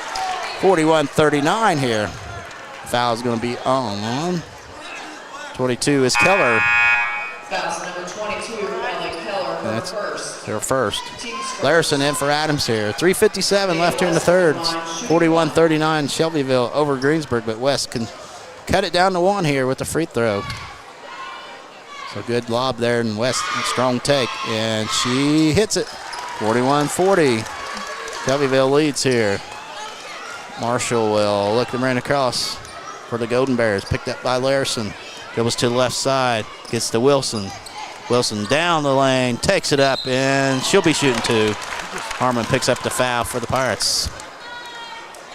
41-39 here. Foul's going to be on. 22 is Keller. Foul's number 22, Riley Keller, That's first. their first. Larson in for Adams here. 3:57 left here in the third. 41-39 Shelbyville over Greensburg, but West can cut it down to 1 here with the free throw. So good lob there, and West, strong take, and she hits it. 41-40. Shelbyville leads here. Marshall will look to run across for the Golden Bears. Picked up by Larson. Goes to the left side. Gets to Wilson. Wilson down the lane. Takes it up, and she'll be shooting 2. Harmon picks up the foul for the Pirates.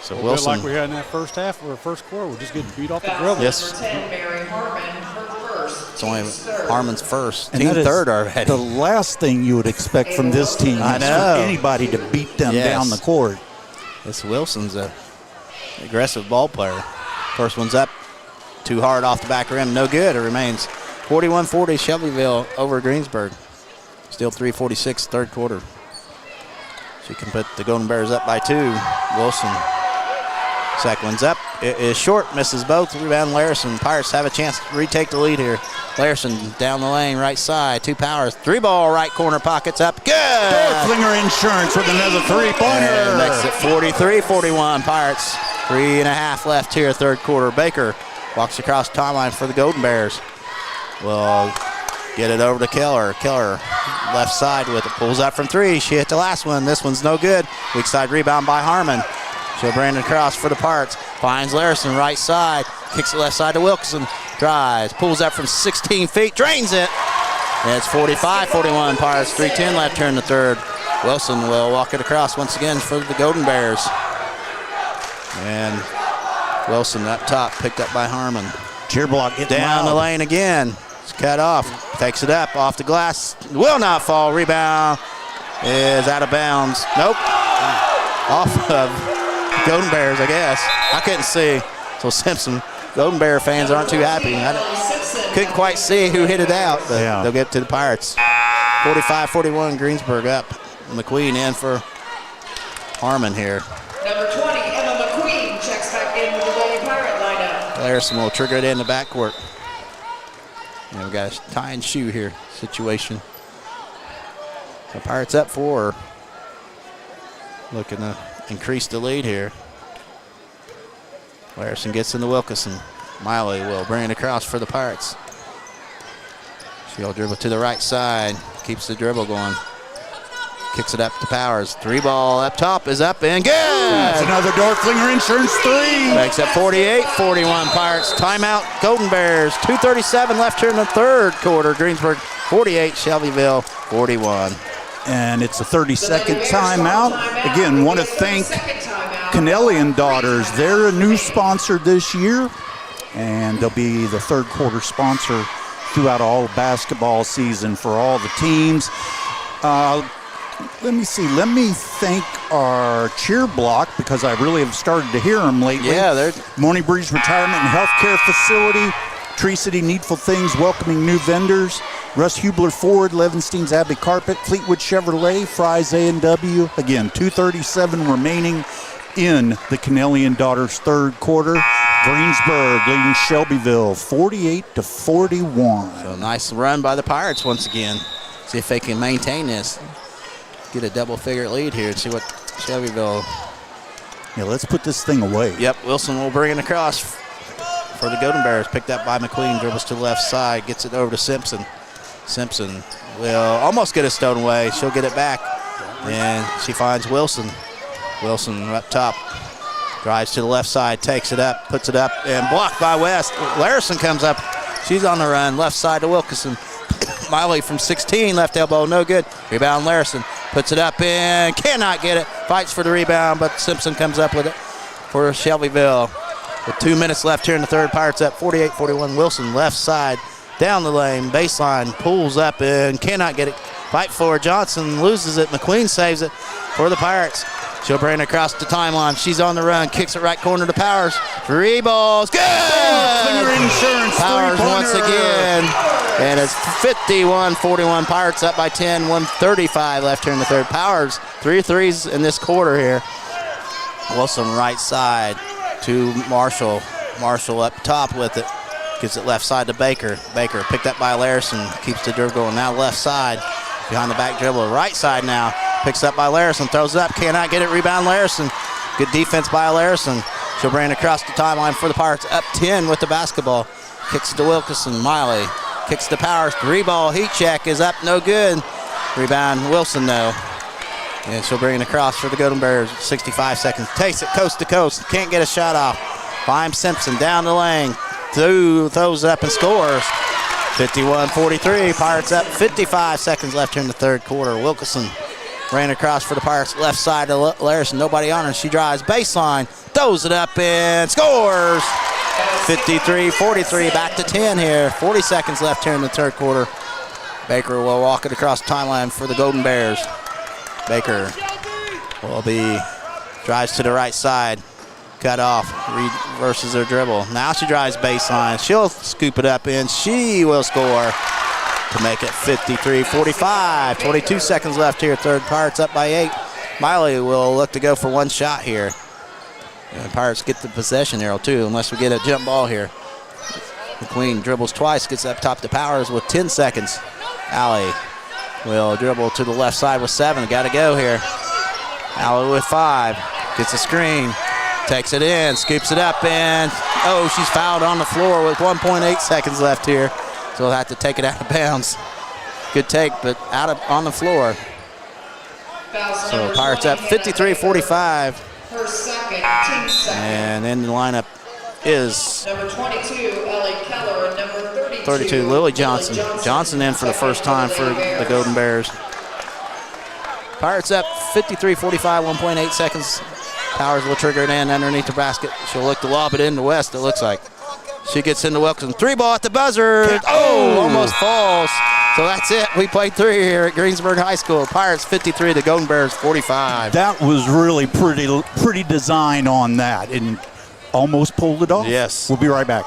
So a Wilson. bit like we had in that first half or first quarter. We're just getting beat off the dribble. Yes. Number 10, Mary Harmon, her first. It's only third. Harmon's first. And Team that is third already. the last thing you would expect from this team I is know. for anybody to beat them Yes. down the court. This Wilson's a aggressive ball player. First one's up. Too hard off the back rim. No good. It remains 41-40 Shelbyville over Greensburg. Still 3:46 third quarter. She can put the Golden Bears up by 2. Wilson. Second one's up. It is short. Misses both. Rebound Larson. Pirates have a chance to retake the lead here. Larson down the lane, right side. 2 Powers. 3 ball, right corner, pockets up. Good. Flinger Insurance with another three-pointer. Makes it 43-41 Pirates. 3.5 left here, third quarter. Baker walks across the timeline for the Golden Bears. Will get it over to Keller. Keller left side with it. Pulls up from 3. She hit the last one. This one's no good. Weak side rebound by Harmon. She'll bring it across for the Pirates. Finds Larson right side. Kicks it left side to Wilkerson. Drives. Pulls up from 16 feet. Drains it. And it's 45-41 Pirates. 3:10 left here in the third. Wilson will walk it across once again for the Golden Bears. And Wilson up top, picked up by Harmon. Cheer block getting Down the lane again. It's cut off. Takes it up off the glass. Will not fall. Rebound is out of bounds. Nope. Off of Golden Bears, I guess. I couldn't see. So Simpson, Golden Bear fans aren't too happy. I couldn't quite see who hit it out, but they'll get to the Pirates. 45-41, Greensburg up. McQueen in for Harmon here. Number 20, Emma McQueen, checks back in with the Lady Pirate lineup. Larson will trigger it in the backcourt. And we've got a tie and shoe here situation. The Pirates up 4. Looking to increase the lead here. Larson gets into Wilkerson. Miley will bring it across for the Pirates. She'll dribble to the right side. Keeps the dribble going. Kicks it up to Powers. 3-ball up top is up and good. That's another Dorflinger Insurance 3. Makes it 48-41 Pirates. Timeout, Golden Bears. 2:37 left here in the third quarter. Greensburg 48, Shelbyville 41. And it's a 30-second timeout. Again, want to thank Canellian Daughters. They're a new sponsor this year, and they'll be the third quarter sponsor throughout all basketball season for all the teams. Let me see. Let me thank our cheer block, because I really have started to hear them lately. Yeah, they're Morning Breeze Retirement and Healthcare Facility, Tree City Needful Things, welcoming new vendors. Russ Hubler Ford, Levenstein's Abbey Carpet, Fleetwood Chevrolet, Fry's A&W. Again, 2:37 remaining in the Canellian Daughters third quarter. Greensburg leading Shelbyville 48-41. So nice run by the Pirates once again. See if they can maintain this. Get a double-figure lead here and see what Shelbyville. Yeah, let's put this thing away. Yep, Wilson will bring it across for the Golden Bears. Picked up by McQueen, dribbles to the left side, gets it over to Simpson. Simpson will almost get it stolen away. She'll get it back, and she finds Wilson. Wilson up top, drives to the left side, takes it up, puts it up, and blocked by West. Larison comes up. She's on the run, left side to Wilkinson. Miley from 16, left elbow, no good. Rebound, Larison puts it up and cannot get it. Fights for the rebound, but Simpson comes up with it for Shelbyville. With 2 minutes left here in the third, Pirates up 48-41. Wilson left side, down the lane, baseline, pulls up and cannot get it. Fight for it. Johnson loses it. McQueen saves it for the Pirates. She'll bring it across the timeline. She's on the run. Kicks it right corner to Powers. 3 balls. Good! Insurance Powers once again. And it's 51-41. Pirates up by 10. 1:35 left here in the third. Powers, 3 threes in this quarter here. Wilson right side to Marshall. Marshall up top with it. Gives it left side to Baker. Baker picked up by Larison. Keeps the dribble going. Now left side. Behind the back dribble. Right side now. Picks up by Larison. Throws it up. Cannot get it. Rebound Larison. Good defense by Larison. She'll bring it across the timeline for the Pirates. Up 10 with the basketball. Kicks to Wilkinson. Miley. Kicks to Powers. 3-ball heat check is up. No good. Rebound Wilson though. And she'll bring it across for the Golden Bears. 65 seconds. Takes it coast to coast. Can't get a shot off. Finds Simpson down the lane. Throws it up and scores. 51-43. Pirates up. 55 seconds left here in the third quarter. Wilkinson ran across for the Pirates. Left side to Larison. Nobody on her. She drives baseline. Throws it up and scores. 53-43. Back to 10 here. 40 seconds left here in the third quarter. Baker will walk it across the timeline for the Golden Bears. Baker will drives to the right side. Cut off, reverses her dribble. Now she drives baseline. She'll scoop it up and she will score to make it 53-45. 22 seconds left here. Third, Pirates up by 8. Miley will look to go for one shot here. And Pirates get the possession arrow too, unless we get a jump ball here. McQueen dribbles twice, gets up top to Powers with 10 seconds. Alley will dribble to the left side with 7. Got to go here. Alley with 5. Gets a screen. Takes it in, scoops it up, and she's fouled on the floor with 1.8 seconds left here. So we'll have to take it out of bounds. Good take, but on the floor. So Pirates up 53-45. And in the lineup is number 22, Ellie Keller, and number 32, Lily Johnson. Johnson in for the first time for the Golden Bears. Pirates up 53-45, 1.8 seconds. Powers will trigger it in underneath the basket. She'll look to lob it into West, it looks like. She gets into Wilkinson. 3-ball at the buzzer. Almost falls. So that's it. We played 3 here at Greensburg High School. Pirates 53, the Golden Bears 45. That was really pretty design on that, and almost pulled it off. Yes. We'll be right back.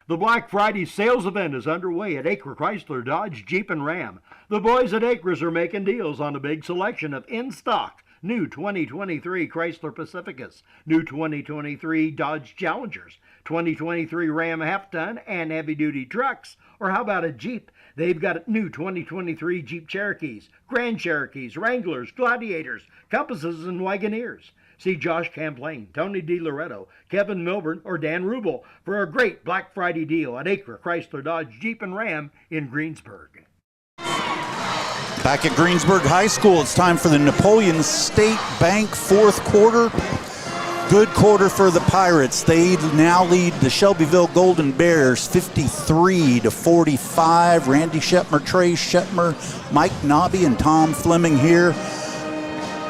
The Black Friday sales event is underway at Acre Chrysler, Dodge, Jeep, and Ram. The boys at Acres are making deals on a big selection of in-stock new 2023 Chrysler Pacificas, new 2023 Dodge Challengers, 2023 Ram half-ton and heavy-duty trucks. Or how about a Jeep? They've got new 2023 Jeep Cherokees, Grand Cherokees, Wranglers, Gladiators, Compasses, and Wagoneers. See Josh Camplain, Tony DiLoretto, Kevin Milburn, or Dan Rubel for a great Black Friday deal at Acre Chrysler Dodge Jeep and Ram in Greensburg. Back at Greensburg High School, it's time for the Napoleon State Bank fourth quarter. Good quarter for the Pirates. They now lead the Shelbyville Golden Bears 53-45. Randy Shetmer, Trey Shetmer, Mike Nobby, and Tom Fleming here.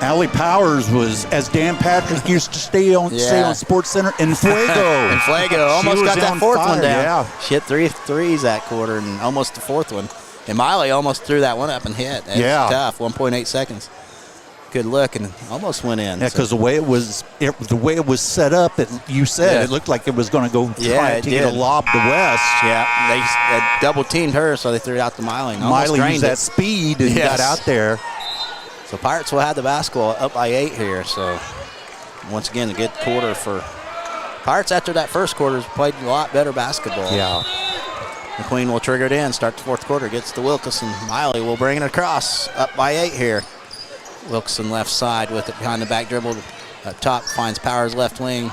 Allie Powers was, as Dan Patrick used to say on Sports Center, en fuego. En fuego. Almost got that fourth one down. Yeah. She hit 3 threes that quarter and almost the fourth one. And Miley almost threw that one up and hit. It's tough, 1.8 seconds. Good look, and almost went in. Yeah, because the way it was set up, it looked like it was going to go try to get a lob to West. Yeah, they double teamed her, so they threw it out to Miley. Miley used that speed and got out there. So Pirates will have the basketball up by 8 here. So once again, a good quarter for Pirates. After that first quarter, played a lot better basketball. Yeah. McQueen will trigger it in, start the fourth quarter, gets to Wilkinson. Miley will bring it across, up by 8 here. Wilkinson left side with it behind the back dribble. Up top, finds Powers left wing.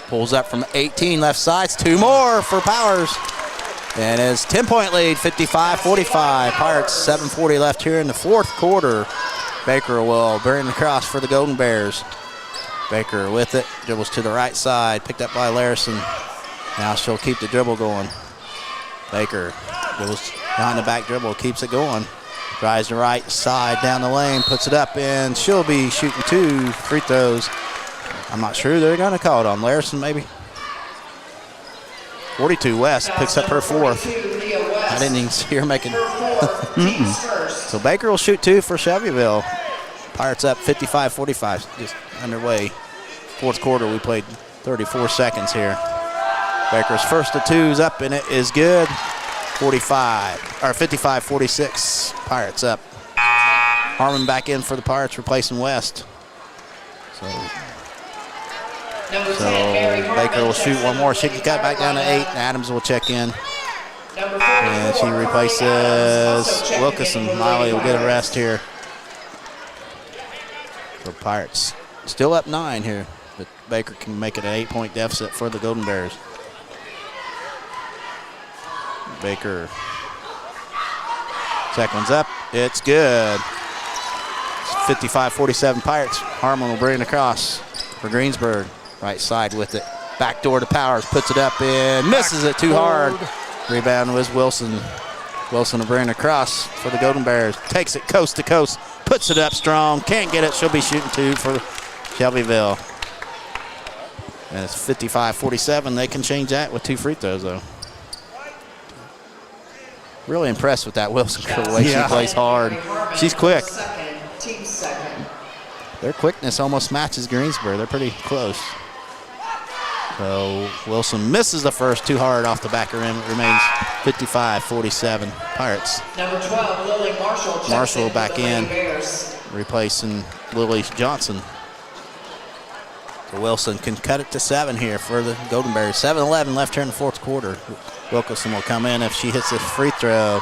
Pulls up from 18 left sides. 2 more for Powers. And it's 10-point lead, 55-45. Pirates, 7:40 left here in the fourth quarter. Baker will bring it across for the Golden Bears. Baker with it, dribbles to the right side, picked up by Larison. Now she'll keep the dribble going. Baker dribbles behind the back dribble, keeps it going. Drives the right side down the lane, puts it up, and she'll be shooting 2 free throws. I'm not sure they're going to call it on Larison, maybe. 42 West picks up her fourth. I didn't even see her making. So Baker will shoot 2 for Shelbyville. Pirates up 55-45, just underway. Fourth quarter, we played 34 seconds here. Baker's first of 2's up, and it is good. 55-46. Pirates up. Harmon back in for the Pirates, replacing West. So Baker will shoot 1 more. She can cut back down to 8. Adams will check in. And she replaces Wilkinson. Miley will get a rest here for Pirates. Still up 9 here, but Baker can make it an 8-point deficit for the Golden Bears. Baker. Second one's up. It's good. 55-47 Pirates. Harmon will bring it across for Greensburg. Right side with it. Back door to Powers. Puts it up and misses it too hard. Rebound was Wilson. Wilson will bring it across for the Golden Bears. Takes it coast to coast. Puts it up strong. Can't get it. She'll be shooting 2 for Shelbyville. And it's 55-47. They can change that with 2 free throws, though. Really impressed with that Wilson girl, the way she plays hard. She's quick. Their quickness almost matches Greensburg. They're pretty close. So Wilson misses the first too hard off the back of rim. It remains 55-47 Pirates. Number 12, Lily Marshall. Marshall back in, replacing Lily Johnson. So Wilson can cut it to 7 here for the Golden Bears. 7-11 left here in the fourth quarter. Wilkinson will come in if she hits a free throw.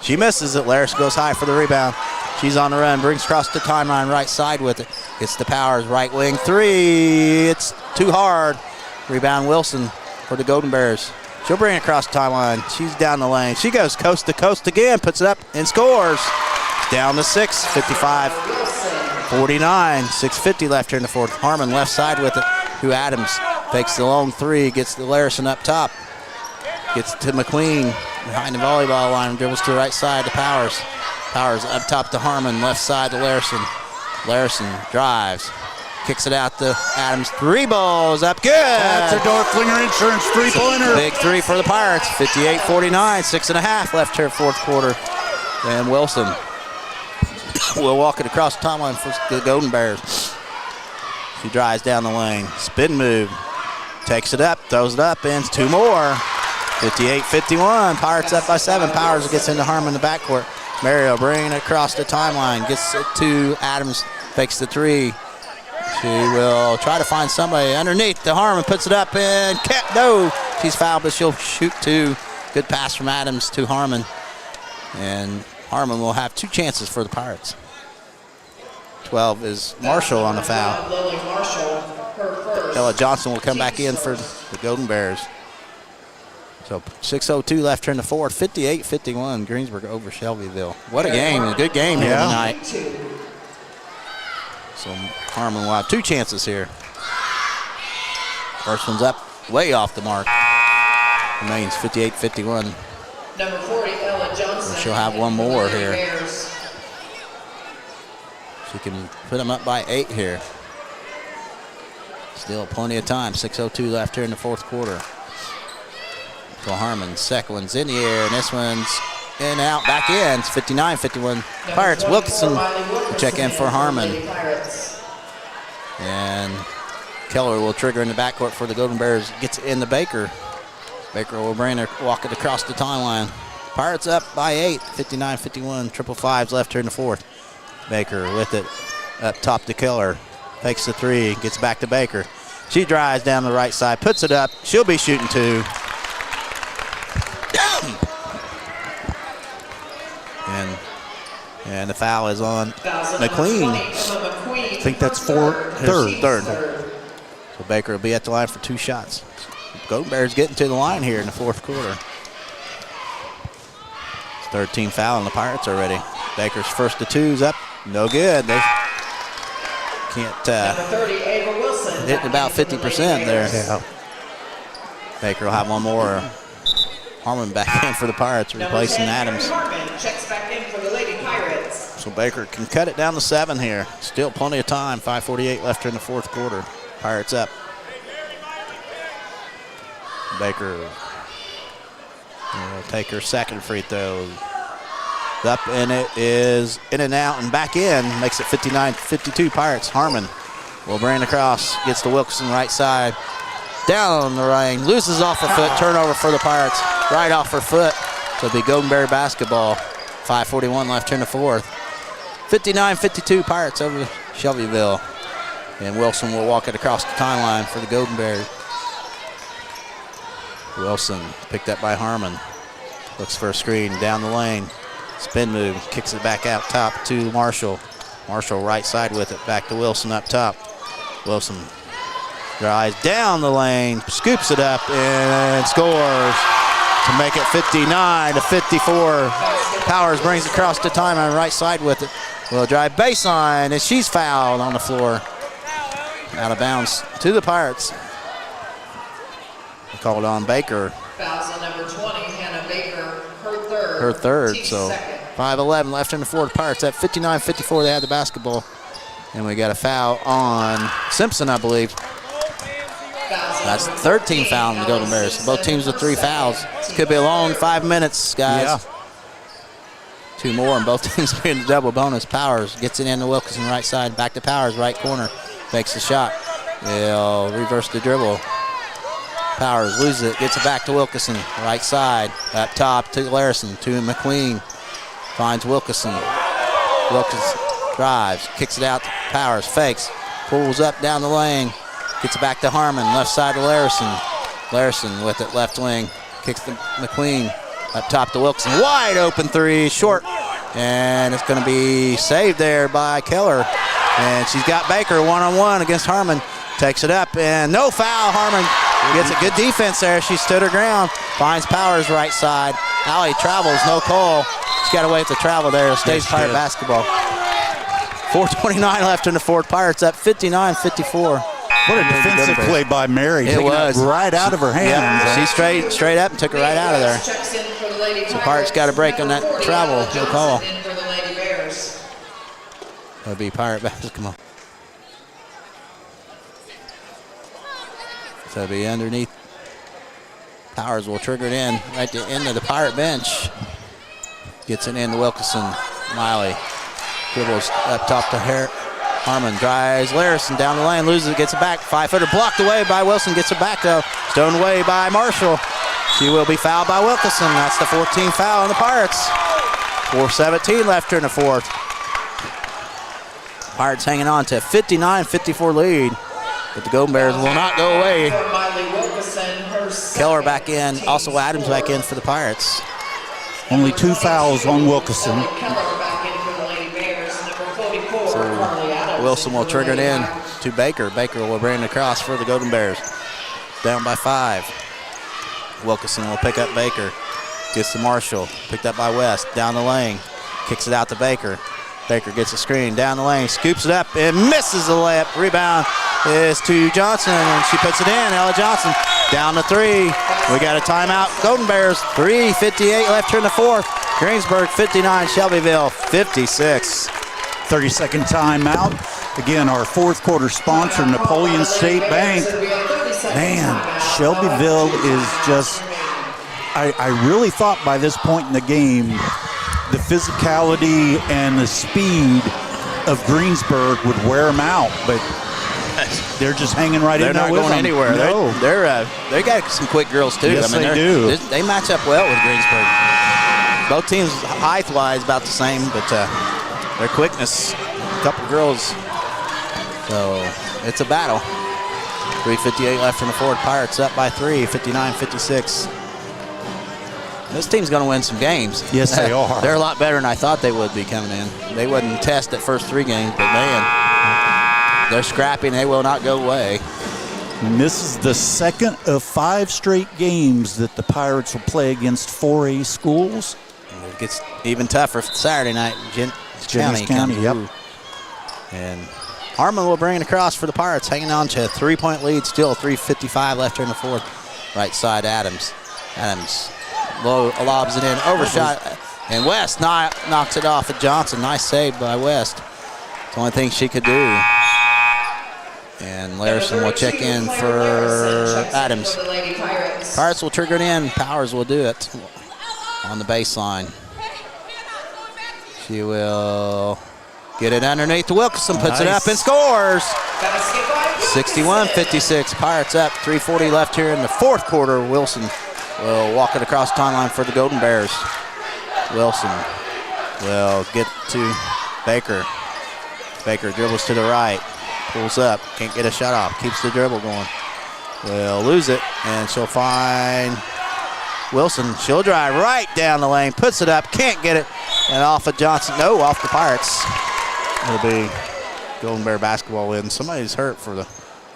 She misses it. Laris goes high for the rebound. She's on the run, brings across the timeline, right side with it. Gets the Powers, right wing 3. It's too hard. Rebound Wilson for the Golden Bears. She'll bring it across the timeline. She's down the lane. She goes coast to coast again, puts it up and scores. Down to 6, 55-49. 6:50 left here in the fourth. Harmon left side with it to Adams. Takes the long 3, gets the Larison up top. Gets to McQueen behind the volleyball line, dribbles to the right side to Powers. Powers up top to Harmon, left side to Larison. Larison drives, kicks it out to Adams. 3 balls up, good. That's a Dorflinger Insurance 3-pointer. Big 3 for the Pirates. 58-49, 6.5 left here fourth quarter. And Wilson will walk it across the timeline for the Golden Bears. She drives down the lane, spin move, takes it up, throws it up, and 2 more. 58-51, Pirates up by 7. Powers gets into Harmon in the backcourt. Mario bringing it across the timeline, gets it to Adams, fakes the 3. She will try to find somebody underneath the Harmon, puts it up and can't, no. She's fouled, but she'll shoot 2. Good pass from Adams to Harmon. And Harmon will have 2 chances for the Pirates. 12 is Marshall on the foul. Marshall, her first. Ella Johnson will come back in for the Golden Bears. So 6:02 left here in the fourth. 58-51, Greensburg over Shelbyville. What a game, a good game here tonight. So Harmon will have 2 chances here. First one's up, way off the mark. Remains 58-51. Number 40, Ella Johnson. She'll have one more here. She can put them up by 8 here. Still plenty of time. 6:02 left here in the fourth quarter. So Harmon, second one's in the air, and this one's in and out, back in. It's 59-51. Pirates. Wilkinson will check in for Harmon. And Keller will trigger in the backcourt for the Golden Bears. Gets it in the Baker. Baker will bring her, walk it across the timeline. Pirates up by 8, 59-51. Triple fives left here in the fourth. Baker with it up top to Keller. Takes the 3, gets back to Baker. She drives down the right side, puts it up. She'll be shooting 2. And the foul is on McQueen. I think that's third. So Baker will be at the line for 2 shots. Golden Bears getting to the line here in the fourth quarter. It's 13 foul on the Pirates already. Baker's first to 2's up. No good. They can't hitting about 50% there. Yeah. Baker will have one more. Harmon back in for the Pirates, replacing Adams. Checks back in for the Lady Pirates. So Baker can cut it down to 7 here. Still plenty of time. 5:48 left in the fourth quarter. Pirates up. Baker will take her second free throw. Up, and it is in and out and back in. Makes it 59-52 Pirates. Harmon will bring it across. Gets to Wilkinson right side. Down the lane. Loses off her foot. Turnover for the Pirates. Right off her foot. So it'll be Golden Bear basketball. 5:41 left in the fourth. 59-52 Pirates over Shelbyville. And Wilson will walk it across the timeline for the Golden Bears. Wilson picked up by Harmon. Looks for a screen down the lane. Spin move, kicks it back out top to Marshall. Marshall right side with it, back to Wilson up top. Wilson drives down the lane, scoops it up, and scores to make it 59-54. Powers brings it across the timeline, right side with it. Will drive baseline, and she's fouled on the floor. Out of bounds to the Pirates. They called on Baker. Fouls on number 20, Hannah Baker, her third. Her third, Team so second. 5:11 left in the fourth. Pirates at 59-54. They have the basketball. And we got a foul on Simpson, I believe. That's 13 foul on the Golden Bears. Both teams with 3 fouls. Could be a long 5 minutes, guys. Yeah. 2 more, and both teams being the double bonus. Powers gets it into Wilkinson right side. Back to Powers, right corner. Makes the shot. They'll reverse the dribble. Powers loses it, gets it back to Wilkinson, right side, up top to Larison, to McQueen, finds Wilkinson. Wilkinson drives, kicks it out to Powers, fakes, pulls up down the lane, gets it back to Harmon, left side to Larison. Larison with it, left wing, kicks to McQueen, up top to Wilkinson, wide open 3, short, and it's going to be saved there by Keller. And she's got Baker one-on-one against Harmon, takes it up, and no foul. Harmon gets a good defense there. She stood her ground, finds Powers right side. Allie travels, no call. She's got to wait to travel there. It stays Pirate basketball. 4:29 left in the fourth. Pirates up 59-54. What a defensive play by Mary. It was. Right out of her hands. Yeah, she straight up and took her right out of there. Checks in for the Lady So Pirates got a break on that travel. No call. In for the Lady Bears. That'll be Pirate basketball. So it'll be underneath. Powers will trigger it in right to the end of the Pirate bench. Gets it into Wilkinson. Miley dribbles up top to Harmon. Drives Larison down the lane. Loses it. Gets it back. 5-footer blocked away by Wilson. Gets it back though. Stoned away by Marshall. She will be fouled by Wilkinson. That's the 14th foul on the Pirates. 4:17 left here in the fourth. Pirates hanging on to a 59-54 lead. But the Golden Bears will not go away. Keller back in. Also Adams back in for the Pirates. Only 2 fouls on Wilkinson. So Wilson will trigger it in. to Baker. Baker will bring it across for the Golden Bears. Down by 5. Wilkinson will pick up Baker. Gets to Marshall. Picked up by West. Down the lane. Kicks it out to Baker. Baker gets a screen. Down the lane. Scoops it up and misses the layup. Rebound is to Johnson, and she puts it in. Ella Johnson down to 3. We got a timeout. Golden Bears, 3:58 left here in the fourth. Greensburg 59, Shelbyville 56. 30-second timeout. Again, our fourth quarter sponsor, Napoleon State Bank. Man, Shelbyville is just, I really thought by this point in the game, the physicality and the speed of Greensburg would wear them out, but they're just hanging right in there. They're not going anywhere. No. They got some quick girls too. Yes, they do. They match up well with Greensburg. Both teams height-wise about the same, but their quickness, a couple girls. So it's a battle. 3:58 left in the fourth. Pirates up by 3, 59-56. This team's going to win some games. Yes, they are. They're a lot better than I thought they would be coming in. They wouldn't test that first 3 games, but man, they're scrappy and they will not go away. And this is the second of 5 straight games that the Pirates will play against 4A schools. And it gets even tougher Saturday night. Jennings County, yep. And Harmon will bring it across for the Pirates, hanging on to a 3-point lead, still 3:55 left here in the fourth. Right side, Adams. Adams lobs it in, overshot, and West knocks it off at Johnson. Nice save by West. It's the only thing she could do. And Larson will check in for Adams. Pirates will trigger it in. Powers will do it on the baseline. She will get it underneath to Wilkinson, puts it up and scores. 61-56, Pirates up, 3:40 left here in the fourth quarter. Wilson will walk it across the timeline for the Golden Bears. Wilson will get to Baker. Baker dribbles to the right, pulls up, can't get a shot off, keeps the dribble going. Will lose it, and she'll find Wilson. She'll drive right down the lane, puts it up, can't get it, and off of Johnson. No, off the Pirates. It'll be Golden Bear basketball win. Somebody's hurt for the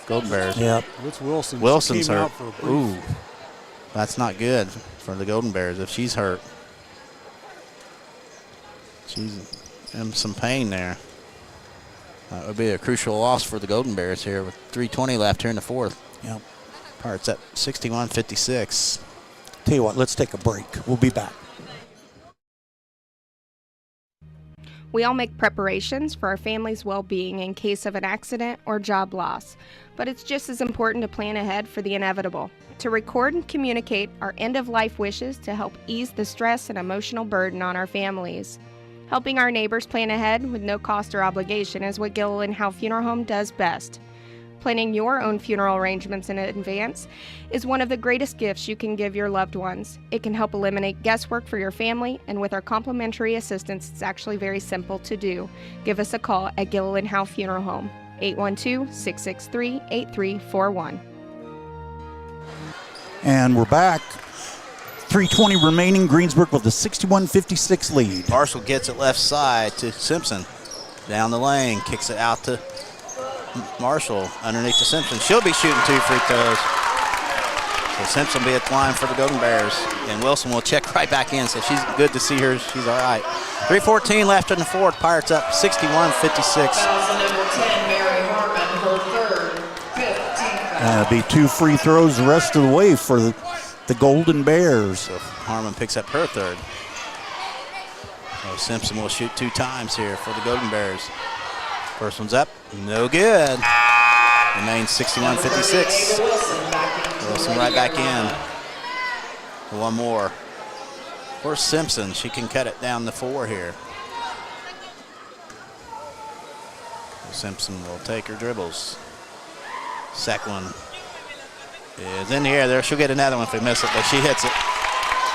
Golden Bears. Yep. It's Wilson. Wilson's hurt. Ooh, that's not good for the Golden Bears if she's hurt. She's in some pain there. That would be a crucial loss for the Golden Bears here with 3:20 left here in the fourth. Yep. Pirates up 61-56. Tell you what, let's take a break. We'll be back. We all make preparations for our family's well-being in case of an accident or job loss, but it's just as important to plan ahead for the inevitable, to record and communicate our end-of-life wishes to help ease the stress and emotional burden on our families. Helping our neighbors plan ahead with no cost or obligation is what Gilliland Howe Funeral Home does best. Planning your own funeral arrangements in advance is one of the greatest gifts you can give your loved ones. It can help eliminate guesswork for your family, and with our complimentary assistance, it's actually very simple to do. Give us a call at Gilliland Howe Funeral Home, 812-663-8341. And we're back. 3:20 remaining. Greensburg with a 61-56 lead. Marshall gets it left side to Simpson. Down the lane, kicks it out to Marshall underneath to Simpson. She'll be shooting 2 free throws. So Simpson will be at the line for the Golden Bears. And Wilson will check right back in, so she's good to see her. She's all right. 3:14 left in the fourth. Pirates up 61-56. It'll be 2 free throws the rest of the way for the Golden Bears. So Harmon picks up her third. So Simpson will shoot 2 times here for the Golden Bears. First one's up, no good. Remains 61-56. Wilson right back in. One more. For Simpson, she can cut it down to 4 here. Simpson will take her dribbles. Second one is in the air there. She'll get another one if they miss it, but she hits it.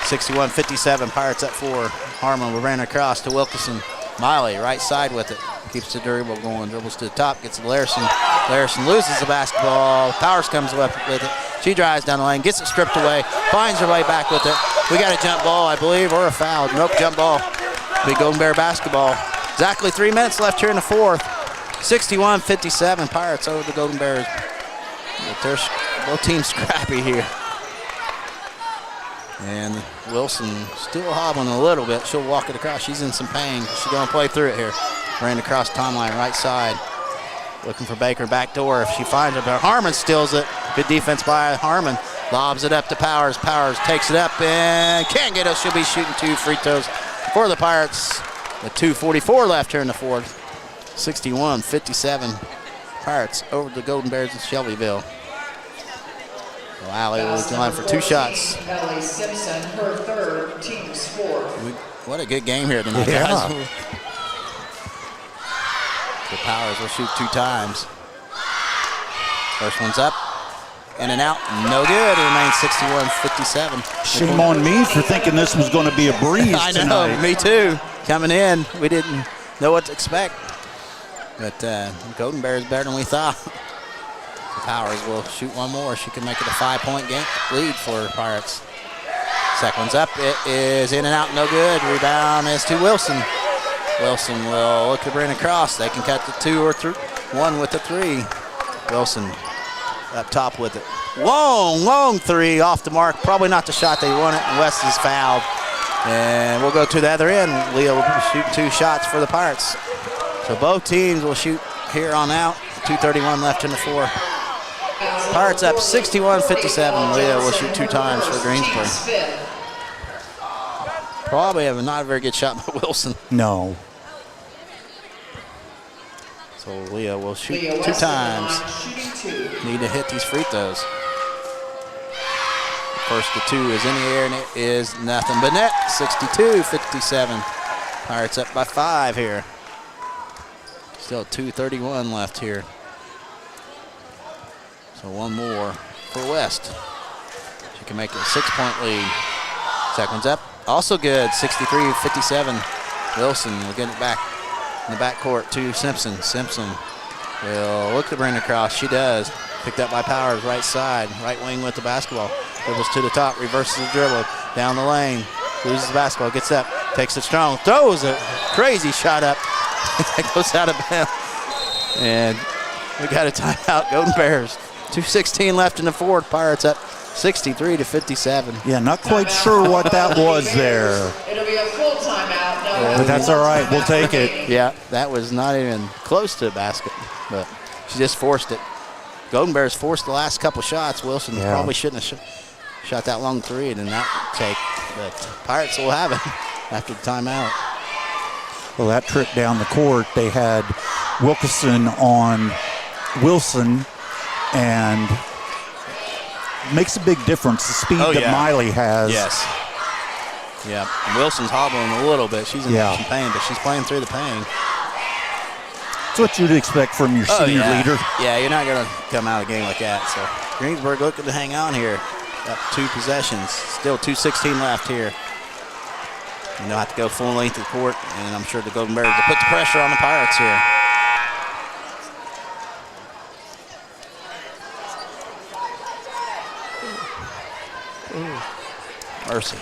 61-57, Pirates up 4. Harmon will run across to Wilkinson. Miley right side with it. Keeps the dribble going, dribbles to the top, gets to Larson. Larson loses the basketball. Powers comes up with it. She drives down the lane, gets it stripped away, finds her way back with it. We got a jump ball, I believe, or a foul. Nope, jump ball. Big Golden Bear basketball. Exactly 3 minutes left here in the fourth. 61-57, Pirates over the Golden Bears. But they're both teams scrappy here. And Wilson still hobbling a little bit. She'll walk it across. She's in some pain. She's going to play through it here. Ran across timeline, right side. Looking for Baker back door if she finds it. But Harmon steals it. Good defense by Harmon. Lobs it up to Powers. Powers takes it up and can't get it. She'll be shooting 2 free throws for the Pirates. With 2:44 left here in the fourth. 61-57. Pirates over the Golden Bears in Shelbyville. So Allie will go line for 2 shots. Allie Simpson, her third, team score. What a good game here tonight, guys. The Powers will shoot 2 times. First one's up. In and out. No good. It remains 61-57. Shame on me for thinking this was going to be a breeze I know. tonight. Me too. Coming in, we didn't know what to expect. But Golden Bears better than we thought. The Powers will shoot one more. She can make it a 5-point game lead for Pirates. Second one's up. It is in and out. No good. Rebound is to Wilson. Wilson will look to bring it across. They can cut the 2 or 1 with the 3. Wilson up top with it. Long 3 off the mark. Probably not the shot they wanted. West is fouled. And we'll go to the other end. Leah will shoot 2 shots for the Pirates. So both teams will shoot here on out. 2:31 left in the 4th. Pirates up 61-57. Leah will shoot 2 times for Greensburg. Probably have not a very good shot by Wilson. No. So Leah will shoot 2 times. Need to hit these free throws. First to 2 is in the air, and it is nothing but net. 62-57. Pirates up by 5 here. Still 2:31 left here. So one more for West. She can make it a 6-point lead. Second one's up. Also good. 63-57. Wilson will get it back in the backcourt to Simpson. Simpson will look to bring it across. She does. Picked up by Powers, right side, right wing with the basketball. Dribbles to the top, reverses the dribble, down the lane, loses the basketball, gets up, takes it strong, throws a crazy shot up. That goes out of bounds. And we got a timeout, Golden Bears. 2:16 left in the 4th. Pirates up 63-57. Yeah, not quite sure what that was there. It'll be a full timeout. No. But that's all right. We'll take it. Yeah, that was not even close to a basket, but she just forced it. Golden Bears forced the last couple shots. Wilson probably shouldn't have shot that long 3 and then that take, but Pirates will have it after the timeout. Well, that trip down the court, they had Wilkerson on Wilson, and makes a big difference, the speed that Miley has. Yes. Yeah, and Wilson's hobbling a little bit. She's in some pain, but she's playing through the pain. That's what you'd expect from your senior leader. Yeah, you're not going to come out of a game like that. So Greensburg looking to hang on here. Up 2 possessions. Still 2:16 left here. You know, have to go full length of the court, and I'm sure the Golden Bears will put the pressure on the Pirates here. Mercy.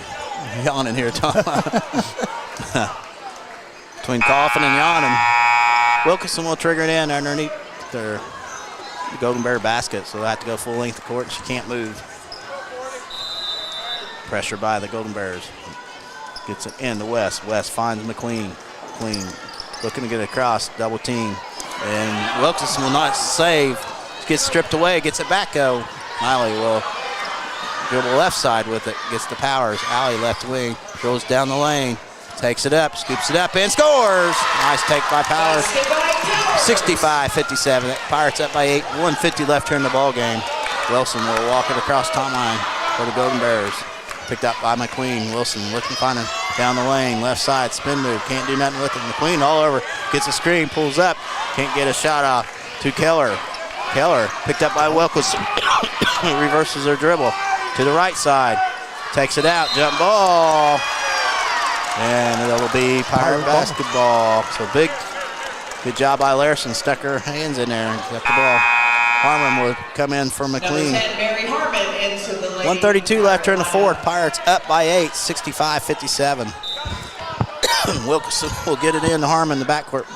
Yawning here, Tom. Between coughing and yawning. Wilkinson will trigger it in underneath the Golden Bear basket, so they'll have to go full length of court, and she can't move. Pressure by the Golden Bears. Gets it in to West. West finds McQueen. McQueen looking to get it across, double team. And Wilkinson will not save. Gets stripped away, gets it back go. Miley will dribble left side with it, gets the Powers. Allie left wing, goes down the lane, takes it up, scoops it up, and scores! Nice take by Powers. 65-57. Pirates up by 8. 1:50 left here in the ball game. Wilson will walk it across timeline for the Golden Bears. Picked up by McQueen. Wilson looking, finding down the lane, left side, spin move, can't do nothing with it. McQueen all over, gets a screen, pulls up, can't get a shot off to Keller. Keller picked up by Wilkinson, reverses her dribble to the right side, takes it out, jump ball, and it'll be Pirate basketball. So good job by Larson, stuck her hands in there and got the ball. Harmon will come in for McLean. 1:32 left here in the 4th. Pirates up by 8, 65-57. Wilkinson will get it in to Harmon in the backcourt.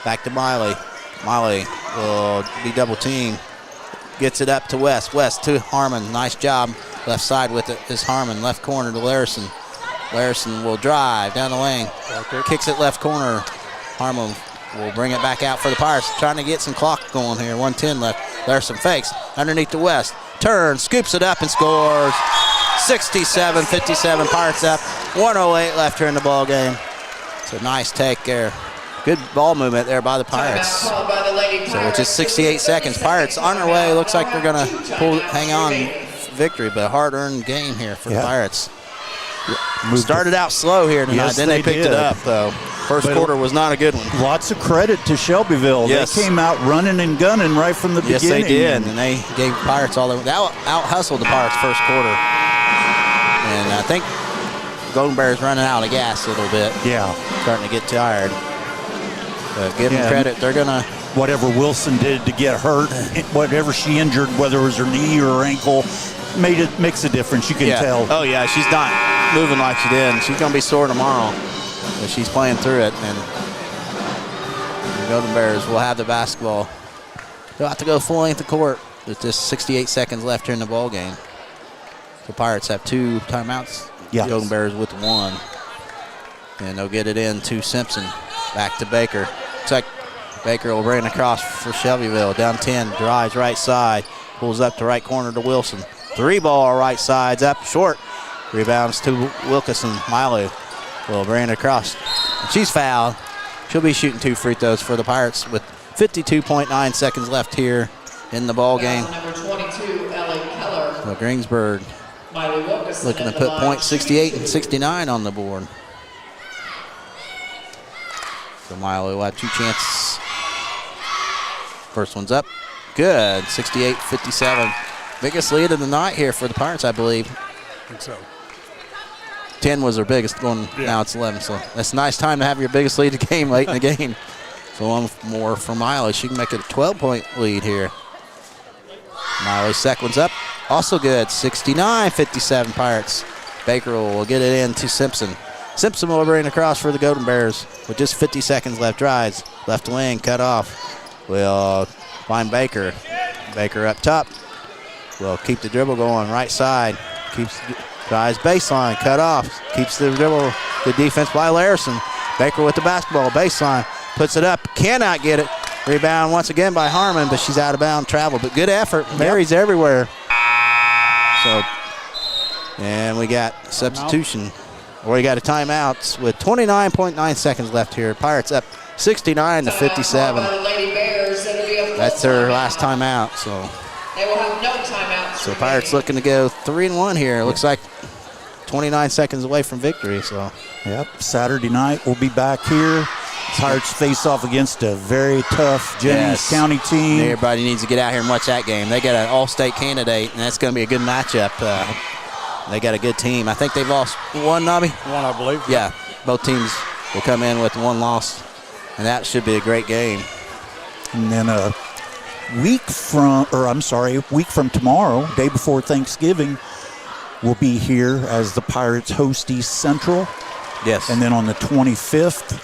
Back to Miley. Molly will be double teamed. Gets it up to West. West to Harmon. Nice job. Left side with it is Harmon. Left corner to Larison. Larison will drive down the lane. Kicks it left corner. Harmon will bring it back out for the Pirates. Trying to get some clock going here. 1:10 left. Larison fakes. Underneath to West. Turns. Scoops it up and scores. 67-57. Pirates up. 1:08 left here in the ball game. It's a nice take there. Good ball movement there by the Pirates. So with just 68 seconds, Pirates on their way. Looks like they're going to hang on victory, but a hard-earned game here for the Pirates. Started out slow here tonight, then they picked it up, though. First quarter was not a good one. Lots of credit to Shelbyville. Yes. They came out running and gunning right from the beginning. Yes, they did, and they gave Pirates all they out-hustled the Pirates first quarter. And I think Golden Bears running out of gas a little bit. Yeah. Starting to get tired. But give them credit. They're going to... Whatever Wilson did to get hurt, whatever she injured, whether it was her knee or her ankle, makes a difference. You can tell. Oh, yeah. She's not moving like she did. She's going to be sore tomorrow. But she's playing through it. And the Golden Bears will have the basketball. They'll have to go full length of court with just 68 seconds left here in the ball game. The Pirates have 2 timeouts. Yeah. The Golden Bears with 1. And they'll get it in to Simpson. Back to Baker. Looks like Baker will bring it across for Shelbyville. Down 10, drives right side. Pulls up to right corner to Wilson. 3 ball right side's up short. Rebounds to Wilkinson. Miley will bring it across. And she's fouled. She'll be shooting 2 free throws for the Pirates with 52.9 seconds left here in the ball game. Number 22, Ellie Keller. So Greensburg Miley Wilkinson looking to put points 68 and 69 on the board. So Miley will have 2 chances. First one's up. Good. 68-57. Biggest lead of the night here for the Pirates, I believe. I think so. 10 was their biggest one. Now it's 11. So that's a nice time to have your biggest lead of the game late in the game. So one more for Miley. She can make it a 12-point lead here. Miley's second one's up. Also good. 69-57 Pirates. Baker will get it in to Simpson. Simpson will bring it across for the Golden Bears with just 50 seconds left. Drives. Left wing, cut off. We'll find Baker. Baker up top. Will keep the dribble going. Right side. Drives baseline. Cut off. Keeps the dribble. Good defense by Larison. Baker with the basketball. Baseline. Puts it up. Cannot get it. Rebound once again by Harmon, but she's out of bounds. Travel. But good effort. Mary's everywhere. So, and we got substitution. Or we got a timeout with 29.9 seconds left here. Pirates up 69-57. That's their last timeout. So they will have no timeouts. So Pirates looking to go 3-1 here. Looks like 29 seconds away from victory. So Saturday night we'll be back here. Pirates face off against a very tough Jennings County team. Everybody needs to get out here and watch that game. They got an all-state candidate, and that's going to be a good matchup. They got a good team. I think they've lost 1, Nobby? 1, I believe. Yeah, both teams will come in with 1 loss, and that should be a great game. And then a week from tomorrow, day before Thanksgiving, we'll be here as the Pirates host East Central. Yes. And then on the 25th,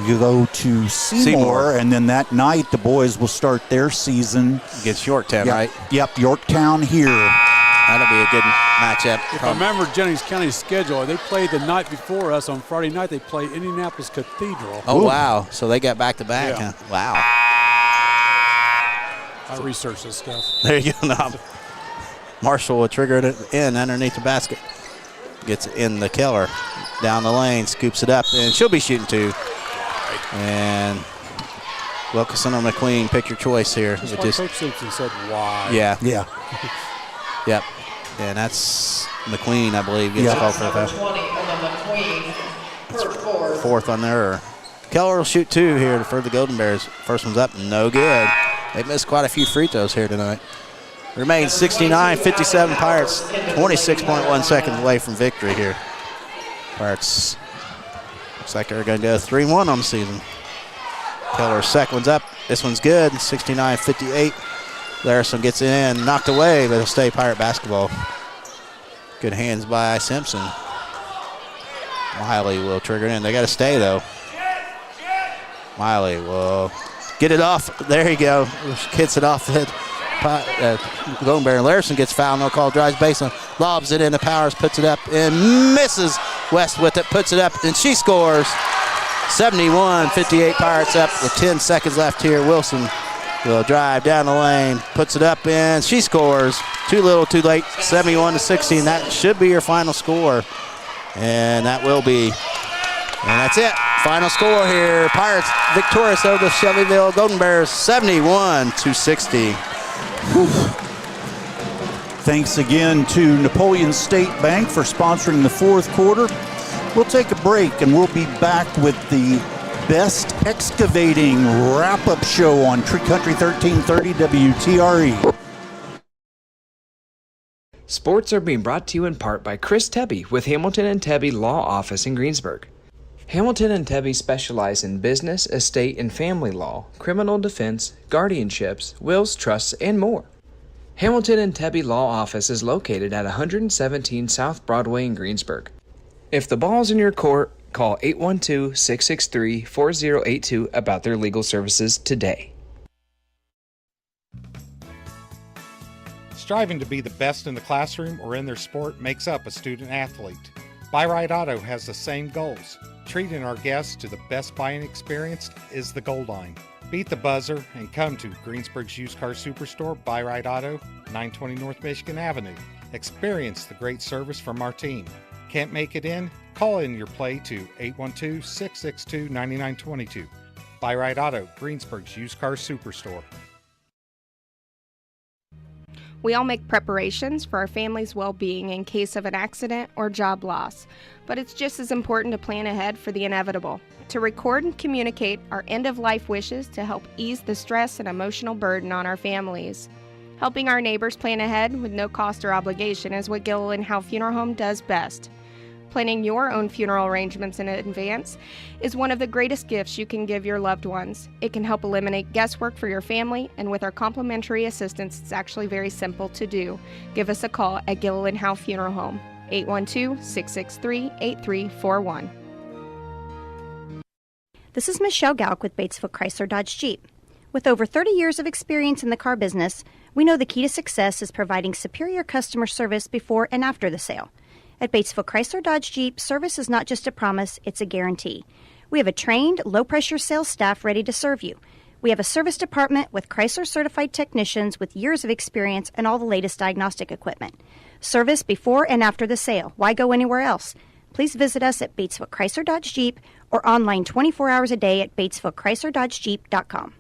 you go to Seymour, and then that night the boys will start their season against Yorktown, right? Yep, Yorktown here. That'll be a good matchup. If I remember Jennings County's schedule, they played the night before us on Friday night. They played Indianapolis Cathedral. Oh, wow. So they got back-to-back. Yeah. Huh? Wow. I researched this stuff. There you go. Now, Marshall will trigger it in underneath the basket. Gets it in the Keller. Down the lane, scoops it up, and she'll be shooting 2. And Wilkinson or McQueen, pick your choice here. Just like Coach Simpson said, why? Yeah. Yep. And that's McQueen, I believe, gets called for a foul. 20 McQueen, her fourth on there. Keller will shoot 2 here for the Golden Bears. First one's up, no good. They missed quite a few free throws here tonight. Remains 69-57 Pirates, 26.1 seconds away from victory here. Pirates looks like they're going to go 3-1 on the season. Keller's second one's up. This one's good, 69-58. Larison gets in, knocked away, but it'll stay Pirate basketball. Good hands by Simpson. Miley will trigger it in. They got to stay, though. Miley will get it off. There you go. Hits it off the Golden Bear. Larson gets fouled. No call. Drives baseline. Lobs it in. The Powers puts it up and misses. West with it. Puts it up and she scores. 71-58 Pirates up with 10 seconds left here. Wilson will drive down the lane. Puts it up and she scores. Too little, too late. 71-60. That should be your final score. And that will be. And that's it. Final score here. Pirates victorious over the Shelbyville Golden Bears, 71-60. Thanks again to Napoleon State Bank for sponsoring the fourth quarter. We'll take a break and we'll be back with the Best Excavating wrap-up show on Tree Country 1330 WTRE. Sports are being brought to you in part by Chris Tebby with Hamilton and Tebby Law Office in Greensburg. Hamilton and Tebby specialize in business, estate, and family law, criminal defense, guardianships, wills, trusts, and more. Hamilton and Tebby Law Office is located at 117 South Broadway in Greensburg. If the ball's in your court, call 812-663-4082 about their legal services today. Striving to be the best in the classroom or in their sport makes up a student athlete. Buy Right Auto has the same goals. Treating our guests to the best buying experience is the goal line. Beat the buzzer and come to Greensburg's used car superstore, Buy Right Auto, 920 North Michigan Avenue. Experience the great service from our team. Can't make it in? Call in your play to 812-662-9922. Buy Right Auto, Greensburg's used car superstore. We all make preparations for our family's well-being in case of an accident or job loss, but it's just as important to plan ahead for the inevitable, to record and communicate our end-of-life wishes to help ease the stress and emotional burden on our families. Helping our neighbors plan ahead with no cost or obligation is what Gilliland Howe Funeral Home does best. Planning your own funeral arrangements in advance is one of the greatest gifts you can give your loved ones. It can help eliminate guesswork for your family, and with our complimentary assistance, it's actually very simple to do. Give us a call at Gilliland Howe Funeral Home, 812-663-8341. This is Michelle Galk with Batesville Chrysler Dodge Jeep. With over 30 years of experience in the car business, we know the key to success is providing superior customer service before and after the sale. At Batesville Chrysler Dodge Jeep, service is not just a promise, it's a guarantee. We have a trained, low-pressure sales staff ready to serve you. We have a service department with Chrysler-certified technicians with years of experience and all the latest diagnostic equipment. Service before and after the sale. Why go anywhere else? Please visit us at Batesville Chrysler Dodge Jeep or online 24 hours a day at BatesvilleChryslerDodgeJeep.com.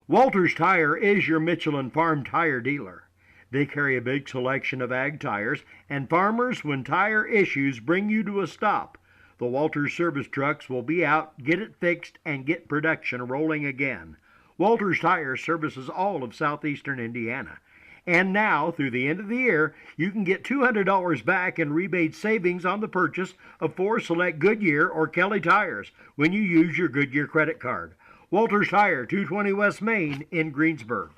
Walters Tire is your Michelin Farm tire dealer. They carry a big selection of ag tires, and farmers, when tire issues bring you to a stop, the Walters service trucks will be out, get it fixed, and get production rolling again. Walters Tire services all of southeastern Indiana. And now, through the end of the year, you can get $200 back in rebate savings on the purchase of 4 select Goodyear or Kelly tires when you use your Goodyear credit card. Walters Tire, 220 West Main in Greensburg.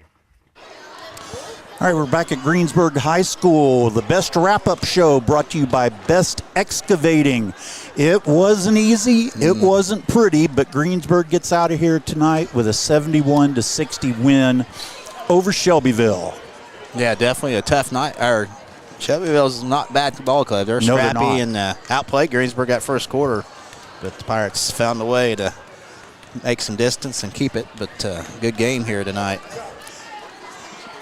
All right, we're back at Greensburg High School. The Best Wrap-Up Show brought to you by Best Excavating. It wasn't easy, it wasn't pretty, but Greensburg gets out of here tonight with a 71-60 win over Shelbyville. Yeah, definitely a tough night. Shelbyville's not a bad ball club. They're scrappy and outplayed Greensburg that first quarter, but the Pirates found a way to make some distance and keep it, but good game here tonight.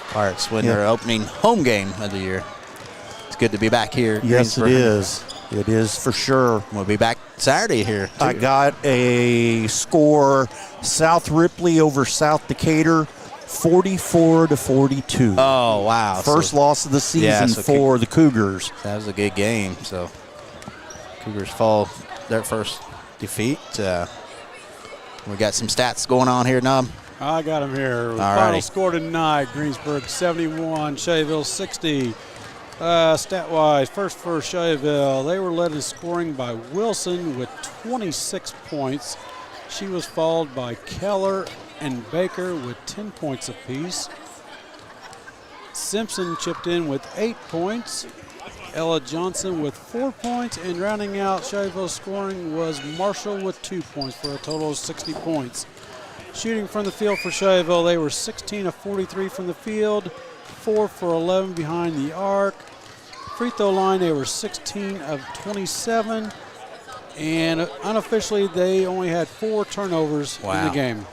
Pirates win their opening home game of the year. It's good to be back here. Yes, it is. It is for sure. We'll be back Saturday here, too. I got a score, South Ripley over South Decatur, 44-42. Oh, wow. First loss of the season for the Cougars. That was a good game. So Cougars fall their first defeat. We got some stats going on here, Nub. I got them here. Final score tonight, Greensburg 71, Shelbyville 60. Stat-wise, first for Shelbyville, they were led in scoring by Wilson with 26 points. She was followed by Keller and Baker with 10 points apiece. Simpson chipped in with 8 points. Ella Johnson with 4 points. And rounding out Shelbyville's scoring was Marshall with 2 points for a total of 60 points. Shooting from the field for Shelbyville, they were 16 of 43 from the field, 4 for 11 behind the arc. Free throw line, they were 16 of 27. And unofficially, they only had 4 turnovers in the game.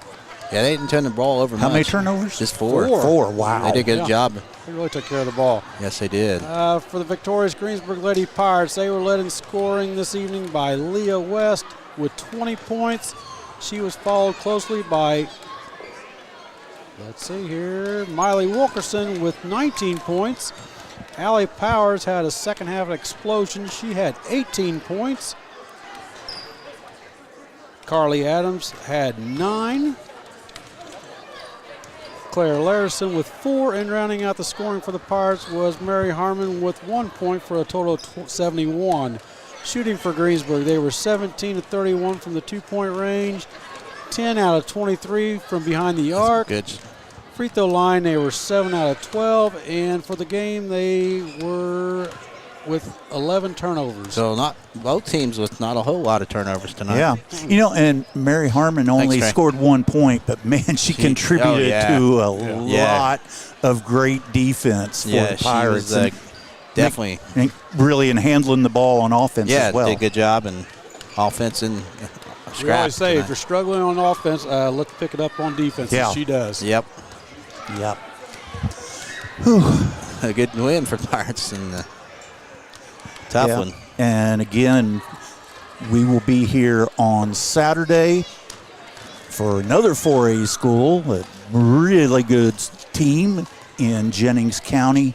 Yeah, they didn't turn the ball over much. How many turnovers? Just 4. 4, wow. They did a good job. They really took care of the ball. Yes, they did. For the victorious Greensburg Lady Pirates, they were led in scoring this evening by Leah West with 20 points. She was followed closely by, let's see here, Miley Wilkerson with 19 points. Allie Powers had a second half explosion. She had 18 points. Carly Adams had 9. Claire Larison with 4, and rounding out the scoring for the Pirates was Mary Harmon with 1 point for a total of 71. Shooting for Greensburg, they were 17 of 31 from the 2-point range, 10 out of 23 from behind the arc. Good. Free throw line, they were 7 out of 12, and for the game, they were with 11 turnovers. So not both teams with not a whole lot of turnovers tonight. Yeah. You know, and Mary Harmon only scored 1 point, but, man, she contributed to a lot of great defense for the Pirates. She was, definitely. Really in handling the ball on offense as well. Yeah, did a good job in offense and scraps. We always say if you're struggling on offense, let's pick it up on defense, and she does. Yep. Whew. A good win for Pirates and tough one. And again, we will be here on Saturday for another 4A school, a really good team in Jennings County.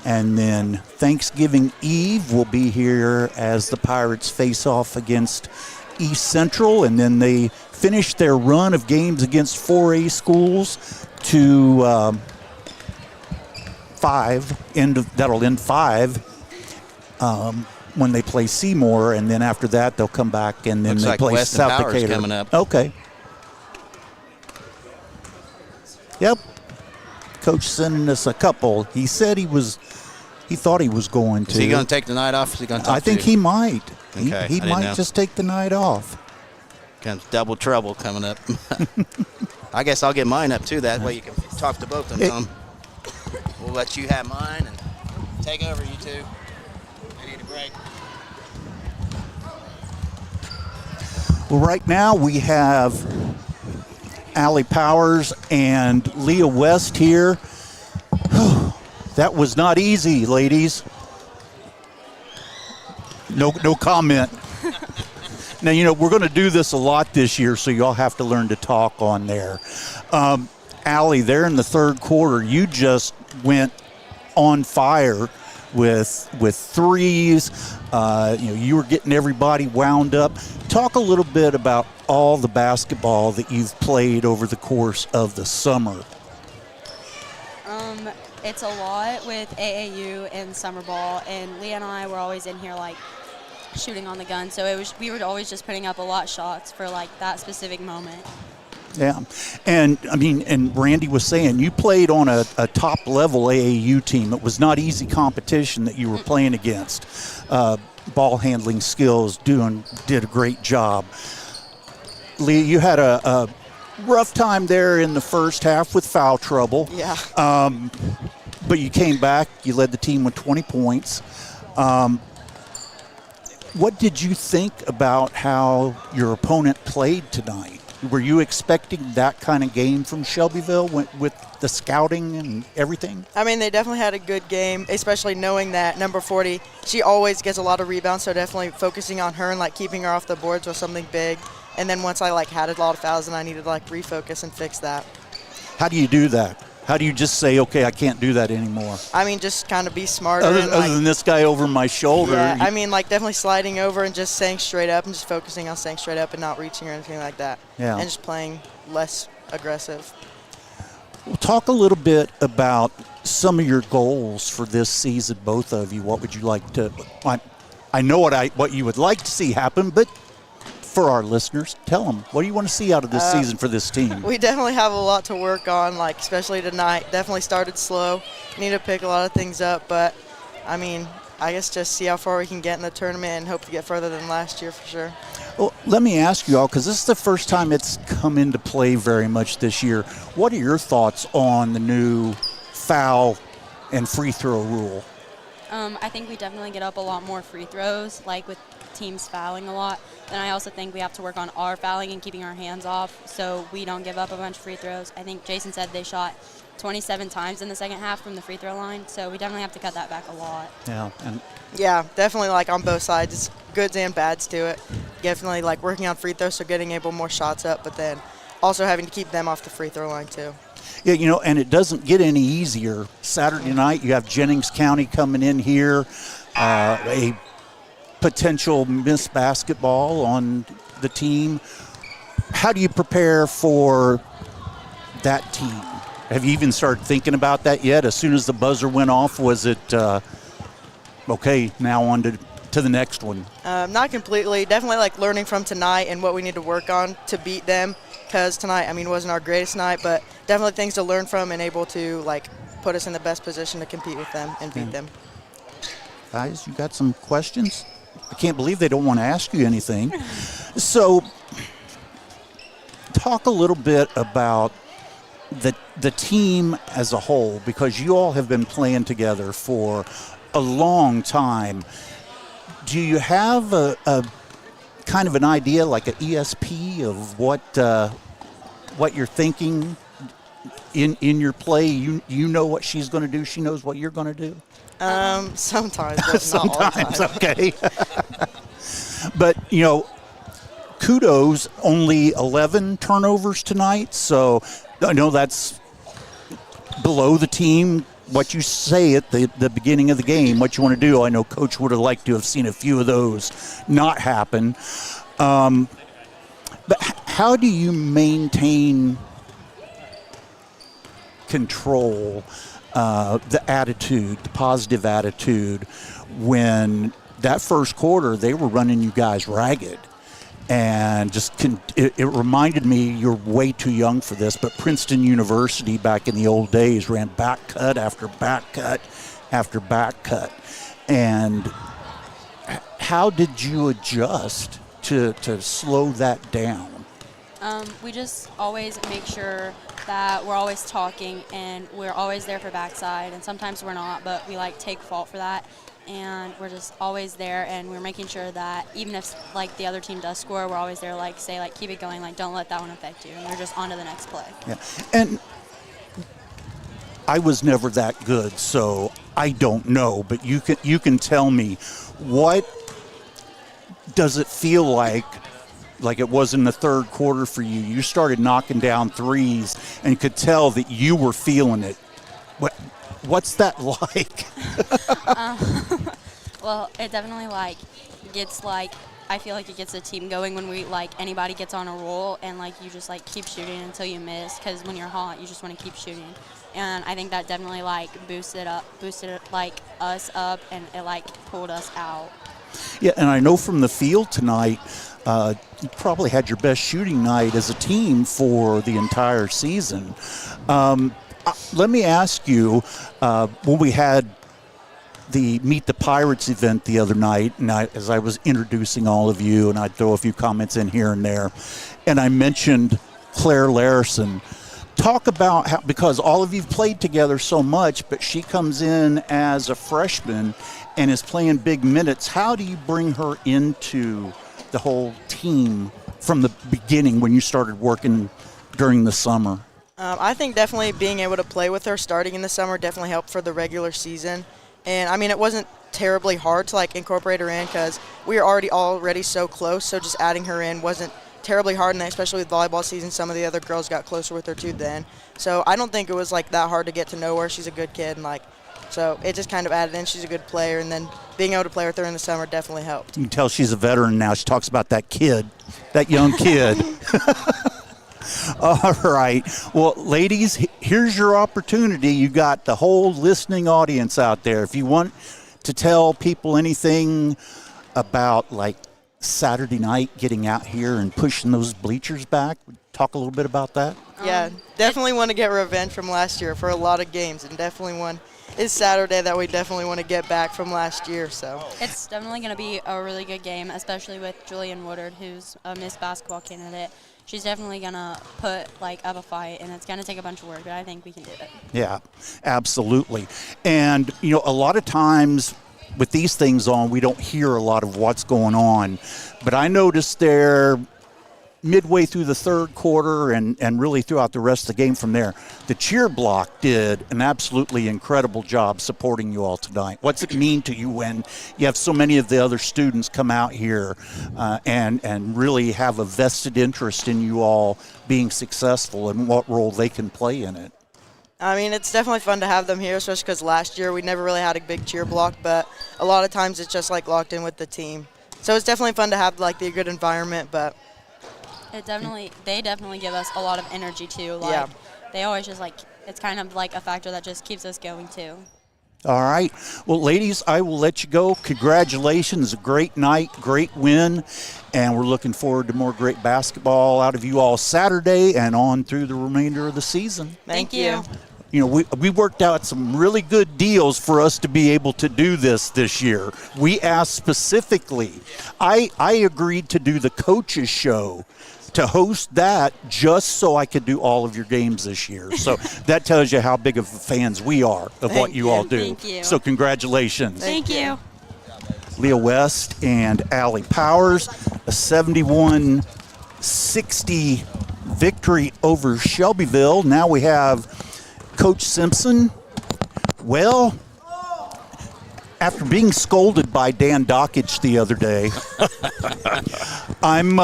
And then Thanksgiving Eve will be here as the Pirates face off against East Central. And then they finish their run of games against 4A schools to 5. That'll end 5 when they play Seymour. And then after that, they'll come back and then they play Weston South Powers Decatur. coming up. Okay. Yep. Coach sending us a couple. He said he thought he was going to. Is he going to take the night off? Is he going to talk I think he might. Okay, He might just take the night off. Comes double trouble coming up. I guess I'll get mine up too. That way you can talk to both of them. Tom. We'll let you have mine and take over, you two. I need a break. Well, right now we have Allie Powers and Leah West here. That was not easy, ladies. No comment. Now, you know, we're going to do this a lot this year, so y'all have to learn to talk on there. Allie, there in the third quarter, you just went on fire with threes. You were getting everybody wound up. Talk a little bit about all the basketball that you've played over the course of the summer. It's a lot with AAU and summer ball, and Leah and I were always in here like shooting on the gun, so we were always just putting up a lot of shots for like that specific moment. Yeah, and I mean, and Randy was saying you played on a top level AAU team. It was not easy competition that you were playing against. Ball handling skills, did a great job. Lee, you had a rough time there in the first half with foul trouble. Yeah. But you came back. You led the team with 20 points. What did you think about how your opponent played tonight? Were you expecting that kind of game from Shelbyville with the scouting and everything? I mean, they definitely had a good game, especially knowing that number 40, she always gets a lot of rebounds, so definitely focusing on her and like keeping her off the boards was something big. And then once I like had a lot of fouls and I needed to like refocus and fix that. How do you do that? How do you just say, okay, I can't do that anymore? I mean, just kind of be smarter. Other than this guy over my shoulder. Yeah, I mean, like definitely sliding over and just staying straight up and just focusing on staying straight up and not reaching or anything like that. Yeah. And just playing less aggressive. Well, talk a little bit about some of your goals for this season, both of you. What would you like to – I know what you would like to see happen, but for our listeners, tell them, what do you want to see out of this season for this team? We definitely have a lot to work on, like especially tonight. Definitely started slow. Need to pick a lot of things up, but, I mean, I guess just see how far we can get in the tournament and hope to get further than last year for sure. Well, let me ask you all, because this is the first time it's come into play very much this year. What are your thoughts on the new foul and free throw rule? I think we definitely get up a lot more free throws, like with teams fouling a lot. And I also think we have to work on our fouling and keeping our hands off so we don't give up a bunch of free throws. I think Jason said they shot 27 times in the second half from the free throw line, so we definitely have to cut that back a lot. Yeah, definitely like on both sides. It's goods and bads to it. Definitely like working on free throws, so getting able more shots up, but then also having to keep them off the free throw line too. Yeah, you know, and it doesn't get any easier. Saturday night, you have Jennings County coming in here, a potential Miss Basketball on the team. How do you prepare for that team? Have you even started thinking about that yet? As soon as the buzzer went off, was it, okay, now on to the next one? Not completely. Definitely like learning from tonight and what we need to work on to beat them. Because tonight, I mean, wasn't our greatest night, but definitely things to learn from and able to like put us in the best position to compete with them and beat them. Guys, you got some questions? I can't believe they don't want to ask you anything. So, talk a little bit about the team as a whole, because you all have been playing together for a long time. Do you have a kind of an idea, like an ESP of what you're thinking in your play? You know what she's going to do. She knows what you're going to do. Sometimes, but not all the time. Okay. But you know, kudos. Only 11 turnovers tonight, so I know that's below the team. What you say at the beginning of the game, what you want to do. I know Coach would have liked to have seen a few of those not happen. But how do you maintain control, the attitude, the positive attitude, when that first quarter they were running you guys ragged? And it reminded me, you're way too young for this, but Princeton University back in the old days ran back cut after back cut after back cut. And how did you adjust to slow that down? We just always make sure that we're always talking and we're always there for backside, and sometimes we're not, but we like take fault for that. And we're just always there, and we're making sure that even if like the other team does score, we're always there, like say like keep it going, like don't let that one affect you, and we're just on to the next play. Yeah, and I was never that good, so I don't know, but you can tell me, what does it feel like it was in the third quarter for you? You started knocking down threes and could tell that you were feeling it. What's that like? Well, it definitely gets I feel like it gets the team going when we anybody gets on a roll, and you just keep shooting until you miss, because when you're hot you just want to keep shooting. And I think that definitely boosted us up, and it pulled us out. Yeah, and I know from the field tonight, you probably had your best shooting night as a team for the entire season. Let me ask you, when we had the Meet the Pirates event the other night, and as I was introducing all of you, and I'd throw a few comments in here and there, and I mentioned Claire Larison. Talk about how, because all of you played together so much, but she comes in as a freshman and is playing big minutes. How do you bring her into the whole team from the beginning when you started working during the summer? I think definitely being able to play with her starting in the summer definitely helped for the regular season. And, I mean, it wasn't terribly hard to, incorporate her in, because we were already so close, so just adding her in wasn't terribly hard, and especially with volleyball season, some of the other girls got closer with her too then. So I don't think it was, that hard to get to know her. She's a good kid, and, so it just kind of added in. She's a good player, and then being able to play with her in the summer definitely helped. You can tell she's a veteran now. She talks about that kid, that young kid. All right. Well, ladies, here's your opportunity. You got the whole listening audience out there. If you want to tell people anything about, Saturday night, getting out here and pushing those bleachers back, talk a little bit about that. Yeah, definitely want to get revenge from last year for a lot of games, and definitely want is Saturday that we definitely want to get back from last year. So It's definitely going to be a really good game, especially with Julian Woodard, who's a Miss Basketball candidate. She's definitely going to put up a fight, and it's going to take a bunch of work, but I think we can do it. Yeah, absolutely. And, a lot of times with these things on, we don't hear a lot of what's going on. But I noticed there midway through the third quarter and really throughout the rest of the game from there, the cheer block did an absolutely incredible job supporting you all tonight. What's it mean to you when you have so many of the other students come out here and really have a vested interest in you all being successful and what role they can play in it? I mean, it's definitely fun to have them here, especially because last year we never really had a big cheer block, but a lot of times it's just locked in with the team. So it's definitely fun to have the good environment, but They definitely give us a lot of energy too. Yeah. They always just it's kind of a factor that just keeps us going too. All right. Well, ladies, I will let you go. Congratulations. A great night, great win, and we're looking forward to more great basketball out of you all Saturday and on through the remainder of the season. Thank you. We worked out some really good deals for us to be able to do this year. We asked specifically. I agreed to do the coaches show, to host that just so I could do all of your games this year. So that tells you how big of fans we are of what you all do. Thank you. So congratulations. Thank you. Leah West and Allie Powers, a 71-60 victory over Shelbyville. Now we have Coach Simpson. Well, after being scolded by Dan Dockich the other day, I'm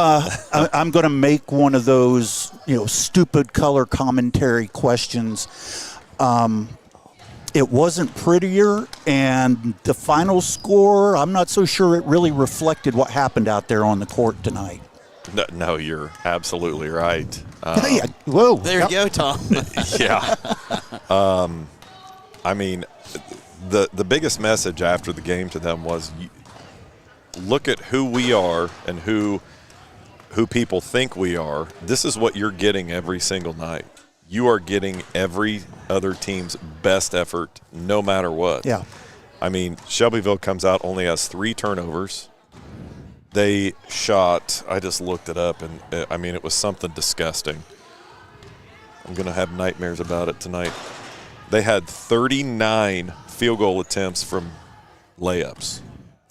going to make one of those stupid color commentary questions. It wasn't prettier, and the final score, I'm not so sure it really reflected what happened out there on the court tonight. No, you're absolutely right. Whoa. There you go, Tom. Yeah. I mean, the biggest message after the game to them was look at who we are and who people think we are. This is what you're getting every single night. You are getting every other team's best effort no matter what. Yeah. I mean, Shelbyville comes out, only has 3 turnovers. They shot, I just looked it up, and it was something disgusting. I'm going to have nightmares about it tonight. They had 39 field goal attempts from layups.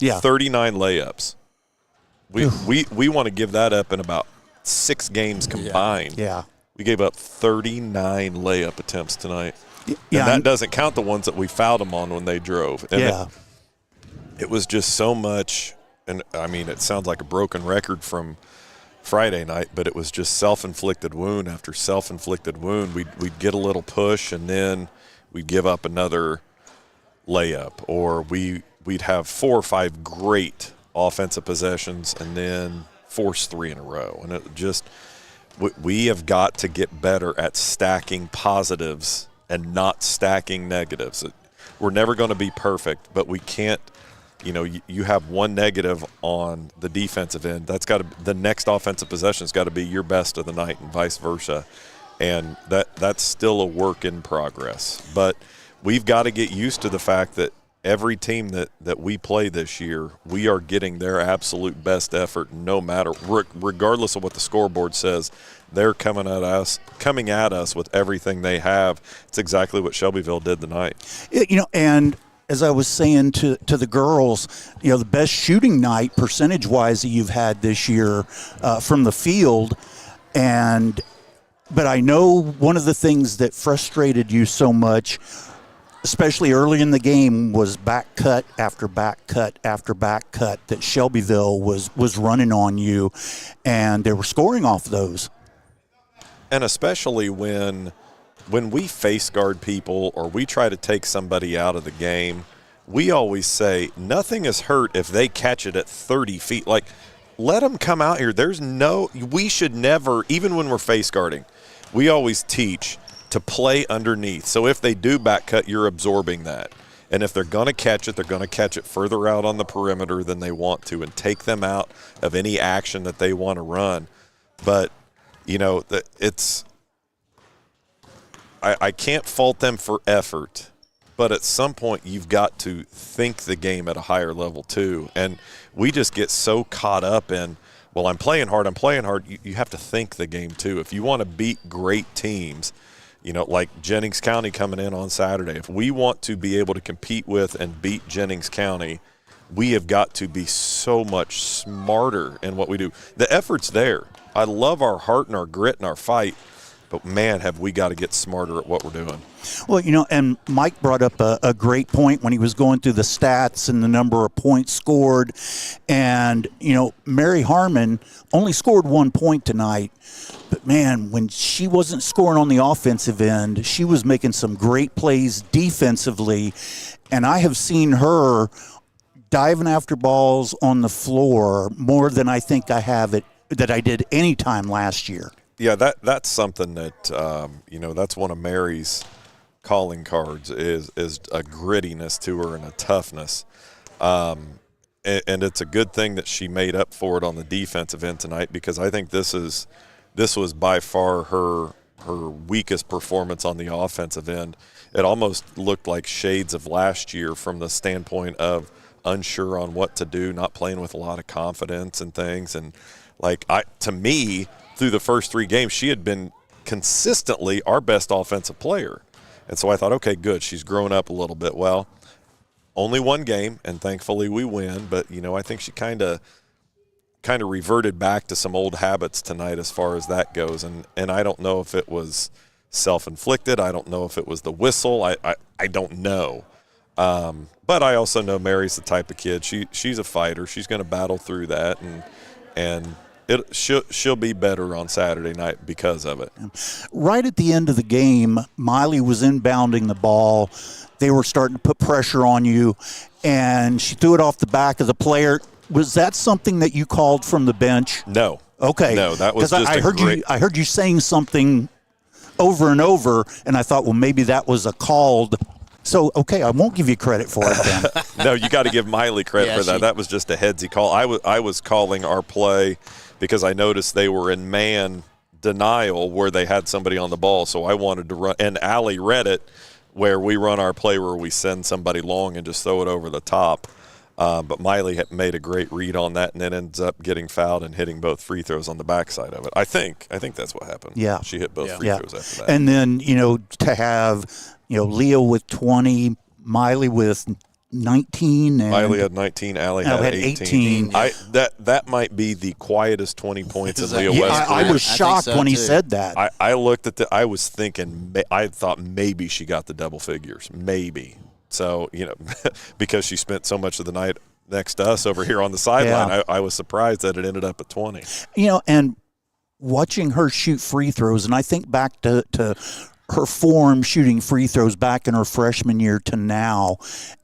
Yeah. 39 layups. We want to give that up in about 6 games combined. Yeah. We gave up 39 layup attempts tonight. Yeah. And that doesn't count the ones that we fouled them on when they drove. And it was just so much. And, it sounds like a broken record from Friday night, but it was just self-inflicted wound after self-inflicted wound. We'd get a little push, and then we'd give up another layup. Or we'd have 4 or 5 great offensive possessions and then force 3 in a row. And it just we have got to get better at stacking positives and not stacking negatives. We're never going to be perfect, but we can't. You have one negative on the defensive end. The next offensive possession's got to be your best of the night, and vice versa. And that's still a work in progress. But we've got to get used to the fact that every team that we play this year, we are getting their absolute best effort, no matter, regardless of what the scoreboard says. They're coming at us with everything they have. It's exactly what Shelbyville did tonight. And as I was saying to the girls, the best shooting night percentage-wise that you've had this year from the field. But I know one of the things that frustrated you so much, especially early in the game, was back cut after back cut after back cut that Shelbyville was running on you, and they were scoring off those. And especially when we face guard people or we try to take somebody out of the game, we always say nothing is hurt if they catch it at 30 feet. Let them come out here. We should never, even when we're face guarding, we always teach to play underneath. So if they do back cut, you're absorbing that. And if they're going to catch it, they're going to catch it further out on the perimeter than they want to and take them out of any action that they want to run. But, I can't fault them for effort, but at some point you've got to think the game at a higher level too. And we just get so caught up in, well, I'm playing hard. You have to think the game too. If you want to beat great teams, like Jennings County coming in on Saturday, if we want to be able to compete with and beat Jennings County, we have got to be so much smarter in what we do. The effort's there. I love our heart and our grit and our fight, but, man, have we got to get smarter at what we're doing. Well, and Mike brought up a great point when he was going through the stats and the number of points scored. And, Mary Harmon only scored 1 point tonight. But, man, when she wasn't scoring on the offensive end, she was making some great plays defensively. And I have seen her diving after balls on the floor more than I think that I did any time last year. Yeah, that's something that, that's one of Mary's calling cards is a grittiness to her and a toughness. And it's a good thing that she made up for it on the defensive end tonight, because I think this was by far her weakest performance on the offensive end. It almost looked like shades of last year from the standpoint of unsure on what to do, not playing with a lot of confidence and things. And to me, through the first 3 games, she had been consistently our best offensive player. And so I thought, okay, good, she's grown up a little bit. Well, only 1 game, and thankfully we win. But, I think she kind of reverted back to some old habits tonight as far as that goes. And I don't know if it was self-inflicted. I don't know if it was the whistle. I don't know. But I also know Mary's the type of kid. She's a fighter. She's going to battle through that, and she'll be better on Saturday night because of it. Right at the end of the game, Miley was inbounding the ball. They were starting to put pressure on you, and she threw it off the back of the player. Was that something that you called from the bench? No. Okay. No, that was just I heard you saying something over and over, and I thought, well, maybe that was a called. So, okay, I won't give you credit for it then. No, you got to give Miley credit for that. That was just a headsy call. I was calling our play because I noticed they were in man denial where they had somebody on the ball, so I wanted to run. And Allie read it where we run our play where we send somebody long and just throw it over the top. But Miley had made a great read on that and then ends up getting fouled and hitting both free throws on the backside of it. I think that's what happened. Yeah. She hit both free throws after that. And then, to have, Leo with 20, Miley with 19. And Miley had 19, Allie had 18. That might be the quietest 20 points in Leo West's career. I was shocked when he said that. I looked at I was thinking, I thought maybe she got the double figures. Maybe. So, because she spent so much of the night next to us over here on the sideline, I was surprised that it ended up at 20. And watching her shoot free throws, and I think back to her form shooting free throws back in her freshman year to now,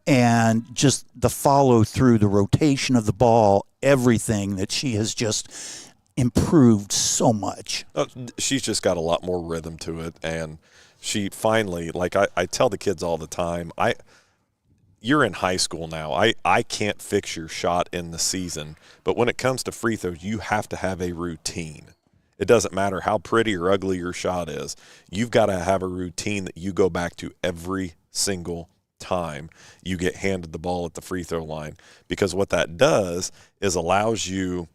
and just the follow through, the rotation of the ball, everything that she has just improved so much. She's just got a lot more rhythm to it, and she finally, I tell the kids all the time, you're in high school now. I can't fix your shot in the season, but when it comes to free throws, you have to have a routine. It doesn't matter how pretty or ugly your shot is. You've got to have a routine that you go back to every single time you get handed the ball at the free throw line, because what that does is allows you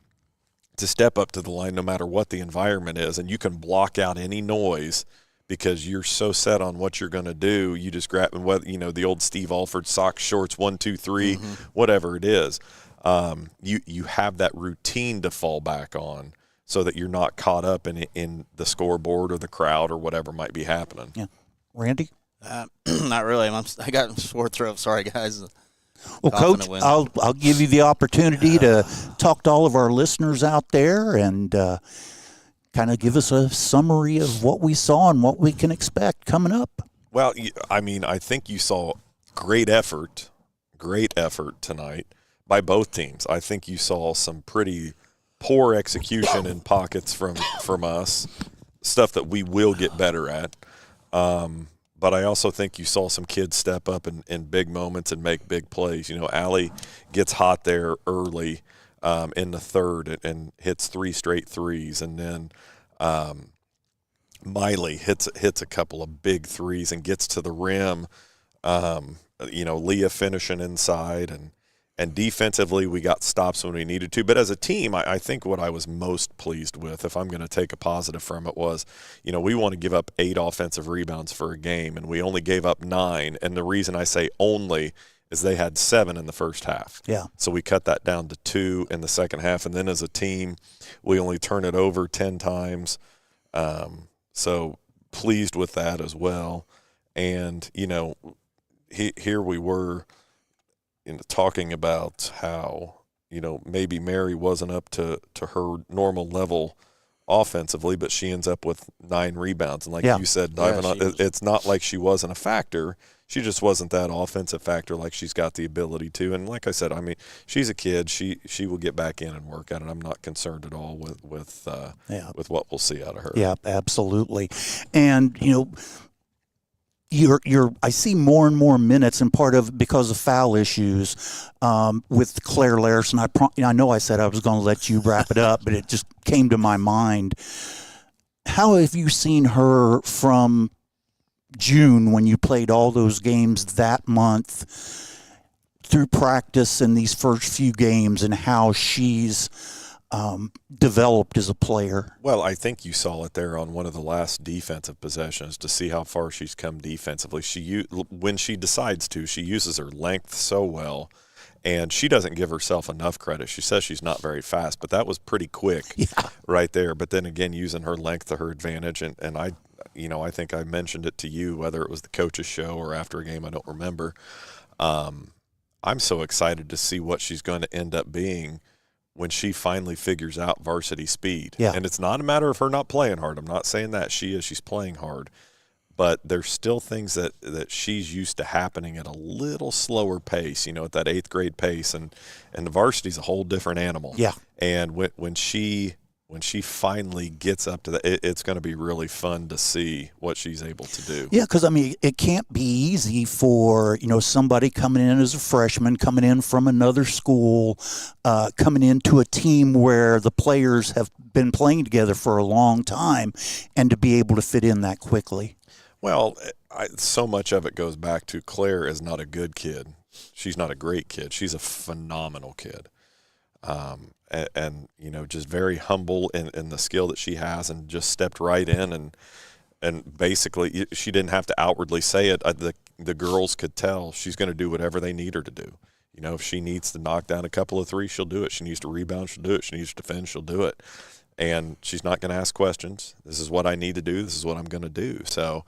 to step up to the line no matter what the environment is, and you can block out any noise because you're so set on what you're going to do. You just grab, the old Steve Alford socks, shorts, 1, 2, 3, whatever it is. You have that routine to fall back on so that you're not caught up in the scoreboard or the crowd or whatever might be happening. Yeah. Randy? Not really. I got a sore throat. Sorry, guys. Well, Coach, I'll give you the opportunity to talk to all of our listeners out there and kind of give us a summary of what we saw and what we can expect coming up. Well, I think you saw great effort tonight by both teams. I think you saw some pretty poor execution in pockets from us, stuff that we will get better at. But I also think you saw some kids step up in big moments and make big plays. Allie gets hot there early in the third and hits 3 straight threes, and then Miley hits a couple of big threes and gets to the rim Leah finishing inside, and defensively we got stops when we needed to. But as a team, I think what I was most pleased with, if I'm going to take a positive from it, was, we want to give up 8 offensive rebounds for a game, and we only gave up 9. And the reason I say only is they had 7 in the first half. Yeah. So we cut that down to 2 in the second half. And then as a team, we only turn it over 10 times. So pleased with that as well. And, here we were talking about how, maybe Mary wasn't up to her normal level offensively, but she ends up with 9 rebounds. And like you said, it's not like she wasn't a factor. She just wasn't that offensive factor like she's got the ability to. And like I said, I mean, she's a kid. She will get back in and work at it. I'm not concerned at all with what we'll see out of her. Yeah, absolutely. And, I see more and more minutes, and part of because of foul issues with Claire Larson. I know I said I was going to let you wrap it up, but it just came to my mind. How have you seen her from June, when you played all those games that month, through practice in these first few games, and how she's developed as a player? Well, I think you saw it there on one of the last defensive possessions to see how far she's come defensively. When she decides to, she uses her length so well, and she doesn't give herself enough credit. She says she's not very fast, but that was pretty quick right there. But then again, using her length to her advantage, and I think I mentioned it to you, whether it was the coach's show or after a game, I don't remember. I'm so excited to see what she's going to end up being when she finally figures out varsity speed. Yeah. And it's not a matter of her not playing hard. I'm not saying that. She's playing hard. But there's still things that she's used to happening at a little slower pace, at that 8th grade pace. And the varsity's a whole different animal. Yeah. And when she finally gets up to that, it's going to be really fun to see what she's able to do. Yeah, because, it can't be easy for, somebody coming in as a freshman, coming in from another school, coming into a team where the players have been playing together for a long time, and to be able to fit in that quickly. Well, So much of it goes back to Claire is not a good kid. She's not a great kid. She's a phenomenal kid. And just very humble in the skill that she has, and just stepped right in, and basically she didn't have to outwardly say it. The girls could tell she's going to do whatever they need her to do. If she needs to knock down a couple of threes, she'll do it. She needs to rebound, she'll do it. She needs to defend, she'll do it. And she's not going to ask questions. This is what I need to do. This is what I'm going to do. So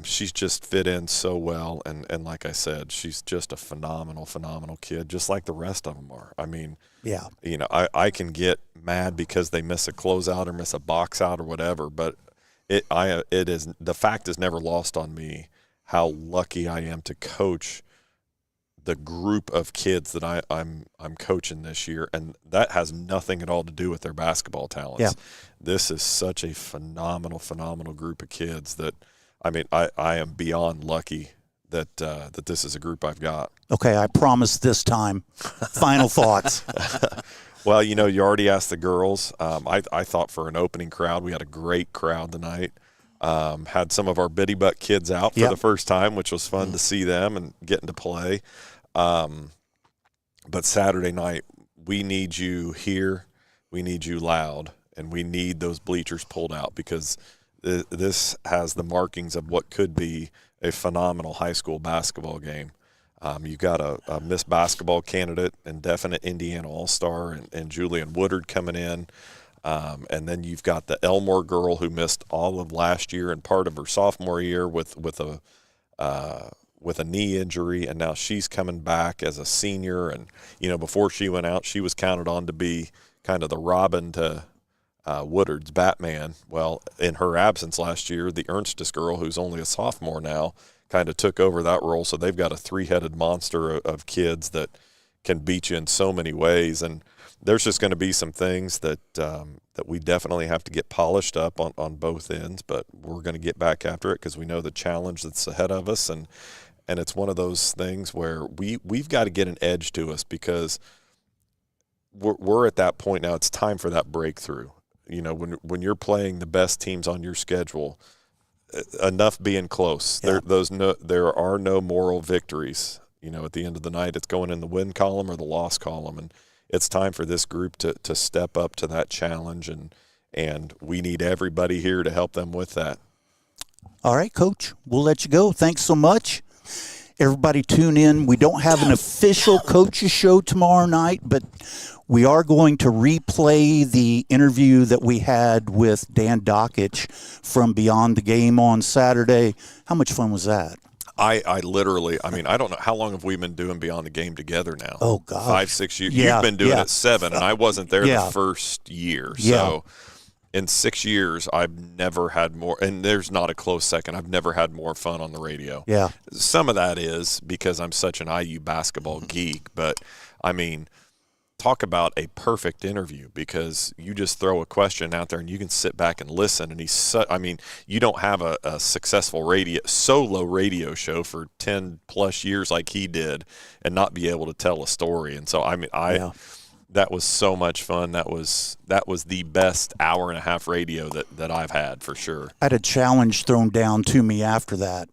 she's just fit in so well, and like I said, she's just a phenomenal kid, just like the rest of them are. Yeah. I can get mad because they miss a closeout or miss a box out or whatever, but the fact is never lost on me how lucky I am to coach the group of kids that I'm coaching this year, and that has nothing at all to do with their basketball talents. Yeah. This is such a phenomenal group of kids that I am beyond lucky that this is a group I've got. Okay, I promise this time. Final thoughts. Well, you already asked the girls. I thought for an opening crowd, we had a great crowd tonight. Had some of our Biddy Butt kids out for the first time, which was fun to see them and getting to play. But Saturday night, we need you here, we need you loud, and we need those bleachers pulled out, because this has the markings of what could be a phenomenal high school basketball game. You've got a Miss Basketball candidate and definite Indiana All-Star and Julian Woodard coming in. And then you've got the Elmore girl who missed all of last year and part of her sophomore year with a knee injury, and now she's coming back as a senior. And, before she went out, she was counted on to be kind of the Robin to Woodard's Batman. Well, in her absence last year, the Ernstis girl, who's only a sophomore now, kind of took over that role. So they've got a 3-headed monster of kids that can beat you in so many ways. And there's just going to be some things that we definitely have to get polished up on both ends, but we're going to get back after it because we know the challenge that's ahead of us. And it's one of those things where we've got to get an edge to us, because we're at that point now. It's time for that breakthrough. When you're playing the best teams on your schedule, enough being close. Yeah. There are no moral victories. At the end of the night, it's going in the win column or the loss column, and it's time for this group to step up to that challenge, and we need everybody here to help them with that. All right, Coach, we'll let you go. Thanks so much. Everybody tune in. We don't have an official coaches show tomorrow night, but we are going to replay the interview that we had with Dan Dockich from Beyond the Game on Saturday. How much fun was that? I literally, I don't know, how long have we been doing Beyond the Game together now? Oh, God. 5-6 years. Yeah, You've been doing yeah. it 7, and I wasn't there Yeah. the first year. Yeah. So in 6 years, I've never had more, and there's not a close second, I've never had more fun on the radio. Yeah. Some of that is because I'm such an IU basketball geek, but, talk about a perfect interview, because you just throw a question out there and you can sit back and listen. And you don't have a successful solo radio show for 10 plus years like he did and not be able to tell a story. And so, that was so much fun. That was the best hour and a half radio that I've had, for sure. I had a challenge thrown down to me after that.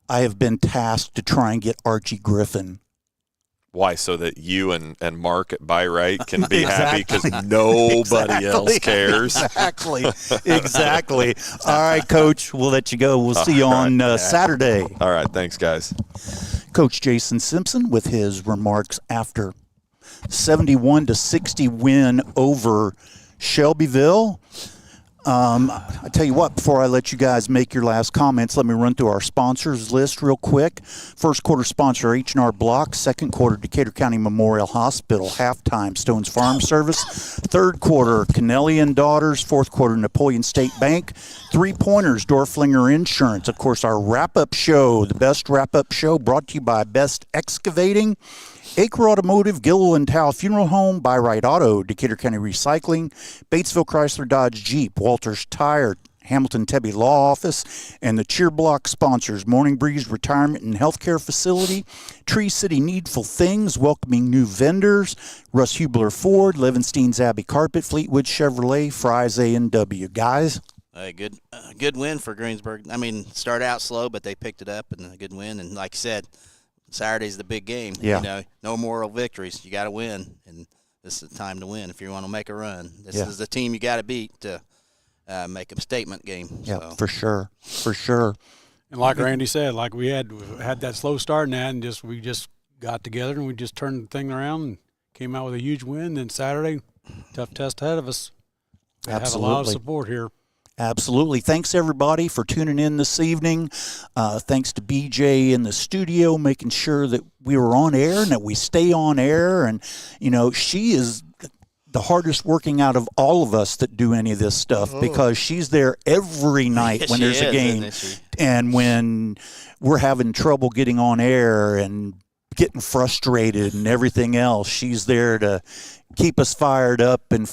I have been tasked to try and get Archie Griffin. Why? So that you and Mark at Byright can be Exactly. happy, because nobody else cares. Exactly. All right, Coach, we'll let you go. We'll see you on Saturday. All right, thanks, guys. Coach Jason Simpson with his remarks after 71-60 win over Shelbyville. I tell you what, before I let you guys make your last comments, let me run through our sponsors list real quick. First quarter sponsor, H&R Block. Second quarter, Decatur County Memorial Hospital. Halftime, Stones Farm Service. Third quarter, Kennelly and Daughters. Fourth quarter, Napoleon State Bank. 3-pointers, Dorflinger Insurance. Of course, our wrap-up show, the best wrap-up show, brought to you by Best Excavating, Acre Automotive, Gilliland and Towel Funeral Home, Byright Auto, Decatur County Recycling, Batesville Chrysler Dodge Jeep, Walters Tire, Hamilton Tebby Law Office, and the Cheer Block sponsors, Morning Breeze Retirement and Healthcare Facility, Tree City Needful Things, welcoming new vendors, Russ Hubler Ford, Levenstein's Abbey Carpet, Fleetwood Chevrolet, Fry's A&W. Guys? A good win for Greensburg. Started out slow, but they picked it up, and a good win. And like you said, Saturday's the big game. Yeah. No moral victories. You got to win, and this is the time to win if you want to make a run. This is the team you got to beat to make a statement game. Yeah, for sure. And like Randy said, like we had that slow start in that, and we just got together and we just turned the thing around and came out with a huge win. Then Saturday, tough test ahead of us. We have a lot of support here. Absolutely. Thanks, everybody, for tuning in this evening. Thanks to BJ in the studio, making sure that we were on air and that we stay on air. And, she is the hardest working out of all of us that do any of this stuff, because she's there every night when there's a game. And when we're having trouble getting on air and getting frustrated and everything else, she's there to keep us fired up and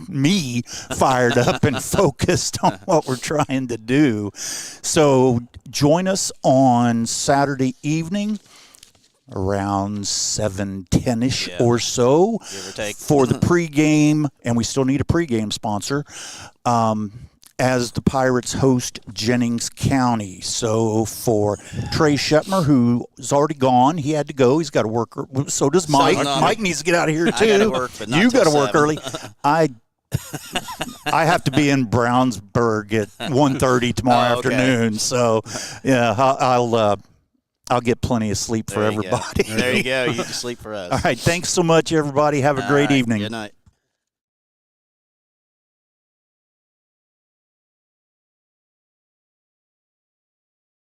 me fired up and focused on what we're trying to do. So join us on Saturday evening around 7:10-ish or so, give or take, for the pregame, and we still need a pregame sponsor, as the Pirates host Jennings County. So for Trey Shepner, who is already gone, he had to go. He's got to work. So does Mike. Mike needs to get out of here too. I gotta work, but not you till got to work 7. early. I have to be in Brownsburg at 1:30 tomorrow afternoon. So yeah, I'll get plenty of sleep for everybody. There you go. You can sleep for us. All right. Thanks so much, everybody. Have a great evening. Good night.